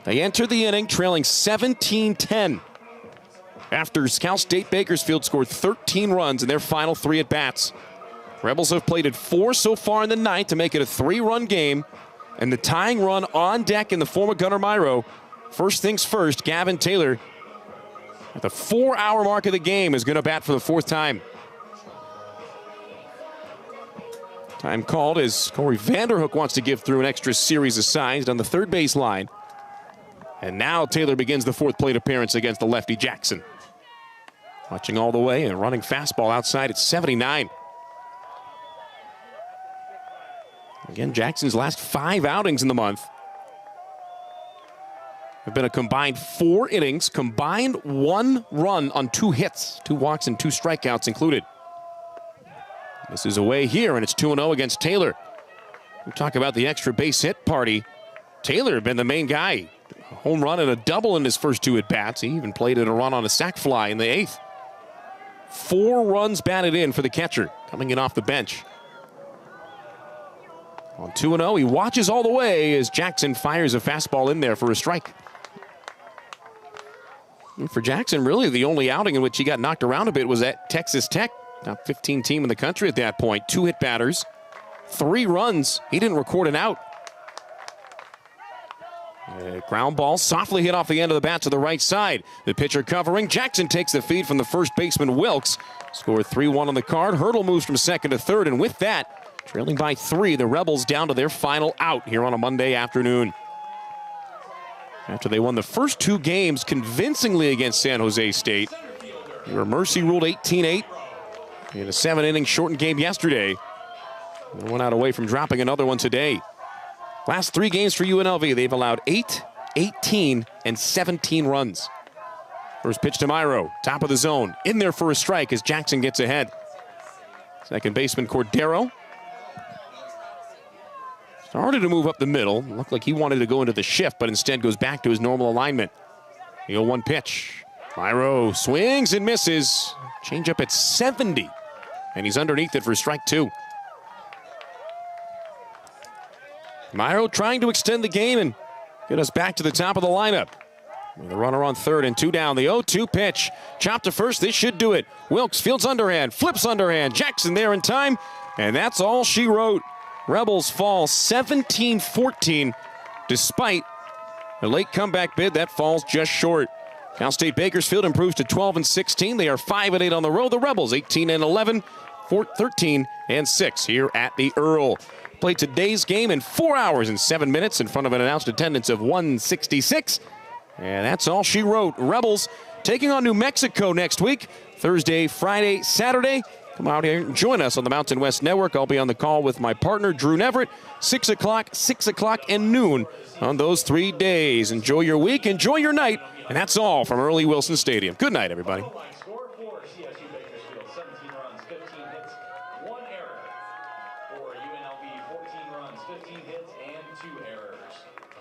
They enter the inning trailing 17-10 after Cal State Bakersfield scored 13 runs in their final 3 at-bats. Rebels have plated 4 so far in the 9th to make it a 3-run game, and the tying run on deck in the form of Gunnar Myro. First things first, Gavin Taylor, at the 4-hour mark of the game, is going to bat for the 4th time. Time called as Corey Vanderhook wants to give through an extra series of signs on the 3rd base line. And now Taylor begins the 4th plate appearance against the lefty Jackson. Watching all the way and running fastball outside at 79. Again, Jackson's last 5 outings in the month have been a combined 4 innings, combined 1 run on 2 hits, 2 walks and 2 strikeouts included. This is away here, and it's 2-0 against Taylor. We talk about the extra base hit party. Taylor had been the main guy. A home run and a double in his first 2 at-bats. He even played in a run on a sac fly in the 8th. 4 runs batted in for the catcher, coming in off the bench. On 2-0, he watches all the way as Jackson fires a fastball in there for a strike. And for Jackson, really the only outing in which he got knocked around a bit was at Texas Tech. Top 15 team in the country at that point. 2 hit batters, 3 runs. He didn't record an out. Ground ball softly hit off the end of the bat to the right side. The pitcher covering. Jackson takes the feed from the first baseman Wilkes. Scored 3-1 on the card. Hurdle moves from second to third, and with that, trailing by 3, the Rebels down to their final out here on a Monday afternoon. After they won the first 2 games convincingly against San Jose State, they were mercy ruled 18-8 in a 7-inning shortened game yesterday. They went out away from dropping another one today. Last 3 games for UNLV, they've allowed 8, 18, and 17 runs. First pitch to Myro, top of the zone, in there for a strike as Jackson gets ahead. Second baseman Cordero started to move up the middle. Looked like he wanted to go into the shift, but instead goes back to his normal alignment. The 0-1 pitch. Myro swings and misses. Changeup at 70, and he's underneath it for strike 2. Myro trying to extend the game and get us back to the top of the lineup. With a runner on third and 2 down. The 0-2 pitch. Chopped to first. This should do it. Wilkes fields underhand. Flips underhand. Jackson there in time. And that's all she wrote. Rebels fall 17-14. Despite a late comeback bid, that falls just short. Cal State Bakersfield improves to 12-16. They are 5-8 on the road. The Rebels 18-11, 13-6 here at the Earl. Played today's game in 4 hours and 7 minutes in front of an announced attendance of 166. And that's all she wrote. Rebels taking on New Mexico next week. Thursday, Friday, Saturday. Come out here and join us on the Mountain West Network. I'll be on the call with my partner, Drew Neverett, 6 o'clock, 6 o'clock, and noon on those 3 days. Enjoy your week. Enjoy your night. And that's all from Earl E. Wilson Stadium. Good night, everybody. Score for CSU Bakersfield, 17 runs, 15 hits, 1 error. For UNLV, 14 runs, 15 hits, and 2 errors.